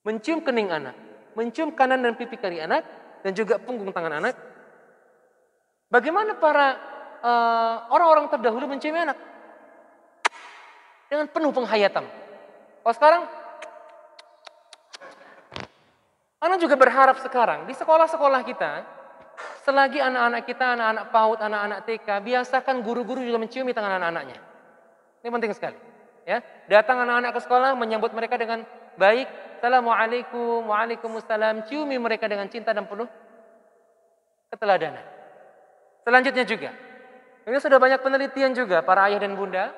Mencium kening anak. Mencium kanan dan pipi kiri anak. Dan juga punggung tangan anak. Bagaimana para orang-orang terdahulu mencium anak? Dengan penuh penghayatan. Kalau sekarang, anak juga berharap sekarang di sekolah-sekolah kita, selagi anak-anak kita, anak-anak PAUD, anak-anak TK, biasakan guru-guru juga menciumi tangan anak-anaknya. Ini penting sekali. Ya, datang anak-anak ke sekolah, menyambut mereka dengan baik. Assalamualaikum, waalaikumsalam. Ciumi mereka dengan cinta dan penuh keteladanan. Selanjutnya juga, ini sudah banyak penelitian juga para ayah dan bunda.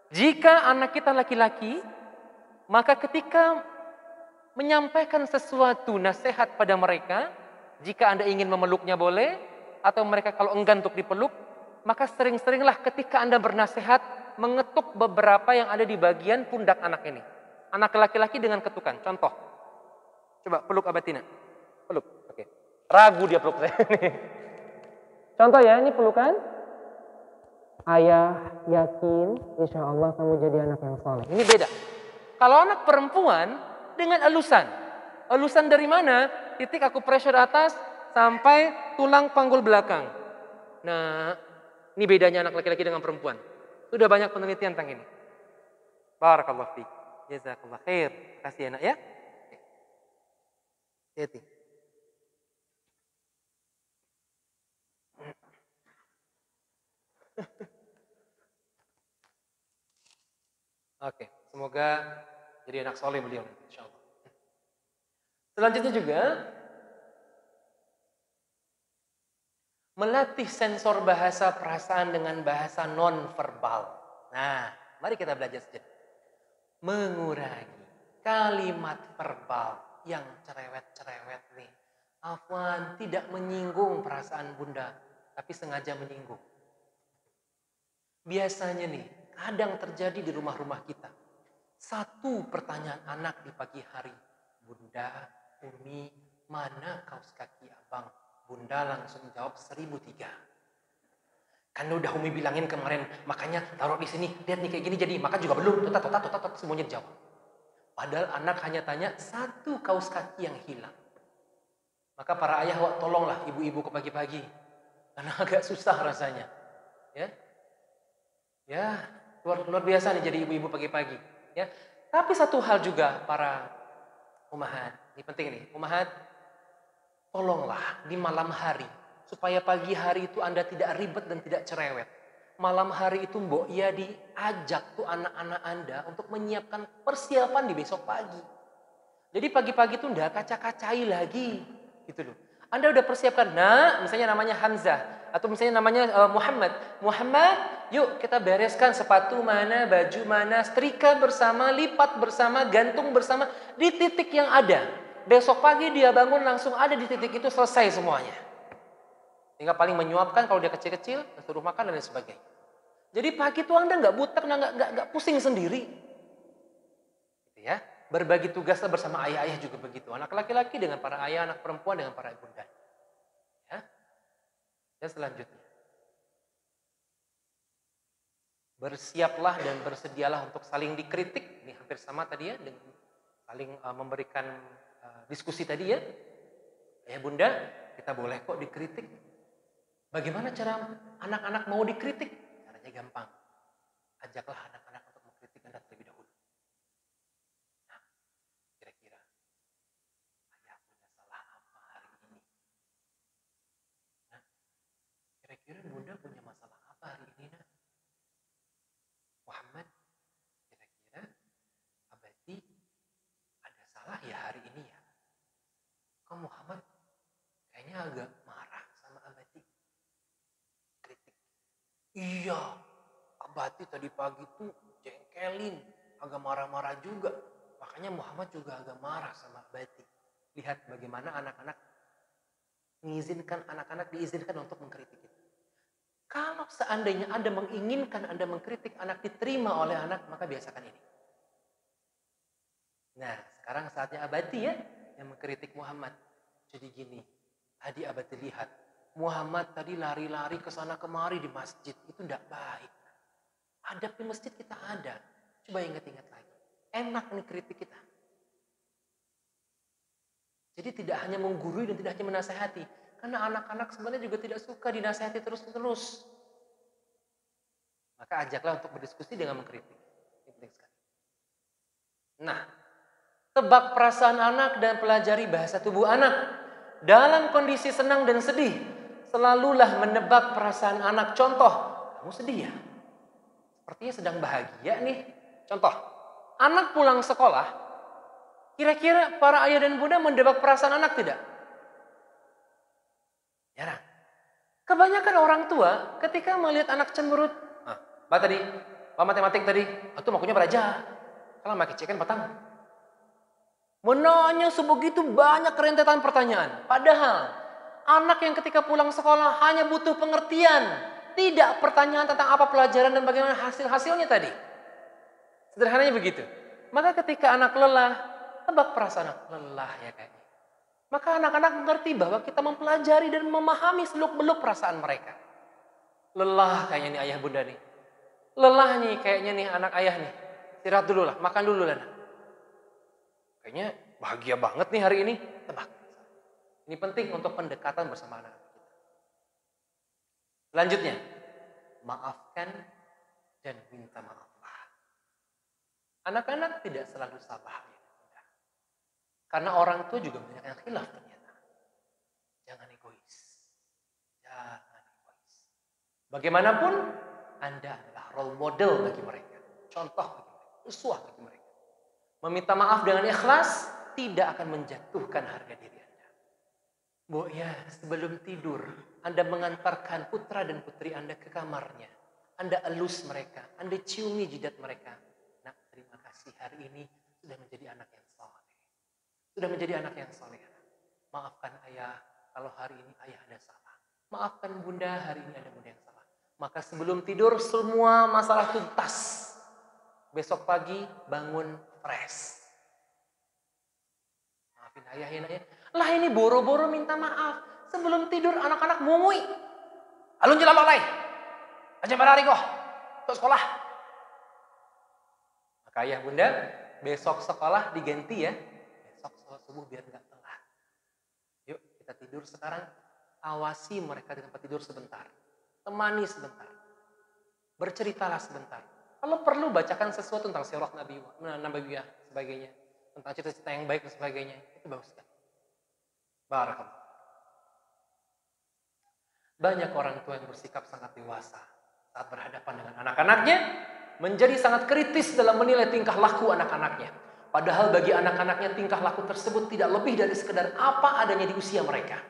Jika anak kita laki-laki, maka ketika menyampaikan sesuatu nasihat pada mereka, jika Anda ingin memeluknya boleh, atau mereka kalau enggan untuk dipeluk, maka sering-seringlah ketika Anda bernasihat, mengetuk beberapa yang ada di bagian pundak anak ini. Anak laki-laki dengan ketukan. Contoh. Coba peluk Abatina. Peluk. Oke. Ragu dia peluk saya ini. Contoh ya, ini pelukan. Ayah yakin, insya Allah kamu jadi anak yang soleh. Ini beda. Kalau anak perempuan dengan elusan. Elusan dari mana? Titik aku pressure atas sampai tulang panggul belakang. Nah, ini bedanya anak laki-laki dengan perempuan. Sudah banyak penelitian tentang ini. Barakallahu fiik. Jazakallah khair. Kasih anak ya. Hati. Oke, semoga jadi anak soleh beliau, insyaallah. Selanjutnya juga melatih sensor bahasa perasaan dengan bahasa non-verbal. Nah, mari kita belajar sedikit. Mengurangi kalimat verbal yang cerewet-cerewet nih. Afwan, tidak menyinggung perasaan bunda, tapi sengaja menyinggung. Biasanya nih, kadang terjadi di rumah-rumah kita. Satu pertanyaan anak di pagi hari. Bunda, Umi, mana kaos kaki abang? Bunda langsung jawab 1003. Kan udah Umi bilangin kemarin, makanya taruh di sini. Lihat nih kayak gini jadi, maka juga belum. Totat, semuanya dijawab. Padahal anak hanya tanya satu kaos kaki yang hilang. Maka para ayah, tolonglah ibu-ibu ke pagi-pagi. Karena agak susah rasanya. Ya, luar biasa nih jadi ibu-ibu pagi-pagi. Ya, tapi satu hal juga para ummahat, ini penting nih, ummahat, tolonglah di malam hari supaya pagi hari itu Anda tidak ribet dan tidak cerewet. Malam hari itu mbok ya diajak tuh anak-anak Anda untuk menyiapkan persiapan di besok pagi. Jadi pagi-pagi tuh ndak kaca-kacai lagi, gitu loh. Anda udah persiapkan, nah misalnya namanya Hamzah atau misalnya namanya Muhammad, yuk kita bereskan sepatu mana, baju mana, setrika bersama, lipat bersama, gantung bersama di titik yang ada. Besok pagi dia bangun langsung ada di titik itu, selesai semuanya. Tinggal paling menyuapkan kalau dia kecil-kecil, suruh makan dan lain sebagainya. Jadi pagi itu Anda nggak butek, nggak pusing sendiri. Gitu ya. Berbagi tugaslah bersama ayah-ayah juga begitu. Anak laki-laki dengan para ayah, anak perempuan dengan para ibunda. Ya. Dan selanjutnya. Bersiaplah dan bersedialah untuk saling dikritik. Ini hampir sama tadi ya, dengan saling memberikan diskusi tadi ya. Ayah bunda, kita boleh kok dikritik. Bagaimana cara anak-anak mau dikritik? Caranya gampang. Ajaklah anak-anak untuk mengkritik Anda terlebih dahulu. Nah, kira-kira ayah punya salah apa hari ini? tadi pagi tuh jengkelin, agak marah-marah juga. Makanya Muhammad juga agak marah sama Abati. Lihat bagaimana anak-anak diizinkan untuk mengkritik kita. Kalau seandainya Anda menginginkan Anda mengkritik anak diterima oleh anak, maka biasakan ini. Nah, sekarang saatnya Abati ya yang mengkritik Muhammad. Jadi gini, tadi Abati lihat, Muhammad tadi lari-lari ke sana kemari di masjid. Itu tidak baik. Adab di masjid kita ada. Coba ingat-ingat lagi. Enak nih kritik kita. Jadi tidak hanya menggurui dan tidak hanya menasehati. Karena anak-anak sebenarnya juga tidak suka dinasehati terus-menerus. Maka ajaklah untuk berdiskusi dengan mengkritik. Ini penting sekali. Nah, tebak perasaan anak dan pelajari bahasa tubuh anak. Dalam kondisi senang dan sedih, selalulah menebak perasaan anak. Contoh, kamu sedih ya? Sepertinya sedang bahagia nih. Contoh, anak pulang sekolah, kira-kira para ayah dan bunda menebak perasaan anak tidak? Jarang. Kebanyakan orang tua ketika melihat anak cemberut, Mbak tadi, Pak matematik tadi, itu makunya belajar. Kalau makin kan patang. Menanya sebegitu banyak rentetan pertanyaan. Padahal anak yang ketika pulang sekolah hanya butuh pengertian. Tidak pertanyaan tentang apa pelajaran dan bagaimana hasil-hasilnya tadi. Sederhananya begitu. Maka ketika anak lelah, tebak perasaan anak lelah ya kayaknya. Maka anak-anak mengerti bahwa kita mempelajari dan memahami seluk-beluk perasaan mereka. Lelah kayaknya nih ayah bunda nih. Lelah nih kayaknya nih anak ayah nih. Istirahat dulu lah, makan dulu lah. Kayaknya bahagia banget nih hari ini. Tebak. Ini penting untuk pendekatan bersama anak-anak kita. Selanjutnya, maafkan dan minta maaflah. Anak-anak tidak selalu sabar. Karena orang tua juga banyak yang khilaf ternyata. Jangan egois. Jangan egois. Bagaimanapun, Anda adalah role model bagi mereka. Contoh bagi mereka. Uswah bagi mereka. Meminta maaf dengan ikhlas tidak akan menjatuhkan harga diri Anda. Bu ya, sebelum tidur, Anda mengantarkan putra dan putri Anda ke kamarnya. Anda elus mereka, Anda ciumi jidat mereka. Nah, terima kasih hari ini sudah menjadi anak yang saleh. Sudah menjadi anak yang saleh. Maafkan ayah kalau hari ini ayah ada salah. Maafkan bunda hari ini ada bunda yang salah. Maka sebelum tidur semua masalah tuntas. Besok pagi bangun fresh. Maafin ayah ya ayah. Lah ini boro-boro minta maaf. Sebelum tidur anak-anak mungui. Alun jelam alai. Aja marari kok. Untuk sekolah. Maka ayah bunda besok sekolah diganti ya. Besok sholat subuh biar nggak telat. Yuk kita tidur sekarang. Awasi mereka di tempat tidur sebentar. Temani sebentar. Berceritalah sebentar. Kalau perlu bacakan sesuatu tentang sirah Nabawiyah sebagainya. Tentang cita-cita yang baik dan sebagainya. Itu bagus sekali. Barakallah. Banyak orang tua yang bersikap sangat dewasa saat berhadapan dengan anak-anaknya. Menjadi sangat kritis dalam menilai tingkah laku anak-anaknya. Padahal bagi anak-anaknya tingkah laku tersebut tidak lebih dari sekedar apa adanya di usia mereka.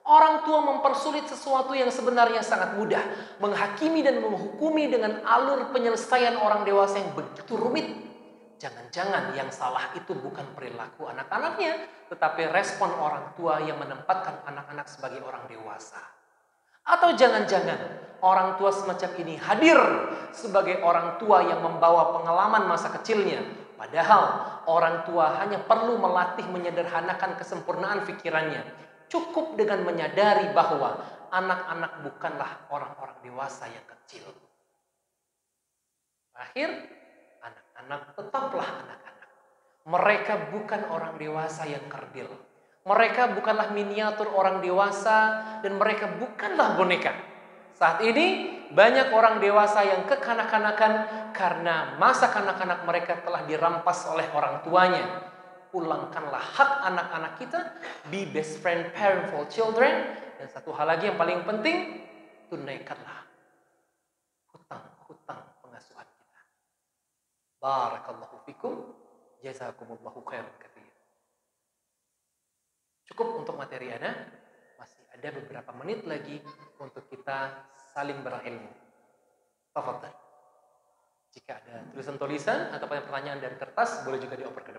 Orang tua mempersulit sesuatu yang sebenarnya sangat mudah. Menghakimi dan menghukumi dengan alur penyelesaian orang dewasa yang begitu rumit. Jangan-jangan yang salah itu bukan perilaku anak-anaknya, tetapi respon orang tua yang menempatkan anak-anak sebagai orang dewasa. Atau jangan-jangan orang tua semacam ini hadir sebagai orang tua yang membawa pengalaman masa kecilnya. Padahal orang tua hanya perlu melatih menyederhanakan kesempurnaan pikirannya. Cukup dengan menyadari bahwa anak-anak bukanlah orang-orang dewasa yang kecil. Terakhir, anak-anak tetaplah anak-anak. Mereka bukan orang dewasa yang kerdil. Mereka bukanlah miniatur orang dewasa dan mereka bukanlah boneka. Saat ini banyak orang dewasa yang kekanak-kanakan karena masa kanak-kanak mereka telah dirampas oleh orang tuanya. Pulangkanlah hak anak-anak kita, be best friend parent for children, dan satu hal lagi yang paling penting, tunaikanlah hutang-hutang pengasuhan kita. Barakallahu fikum, jazakumullahu khairan katsir. Cukup untuk materi Ana, masih ada beberapa menit lagi untuk kita saling berilmu. Tafadhal. Jika ada tulisan-tulisan atau pertanyaan dari kertas, boleh juga dioper ke depan.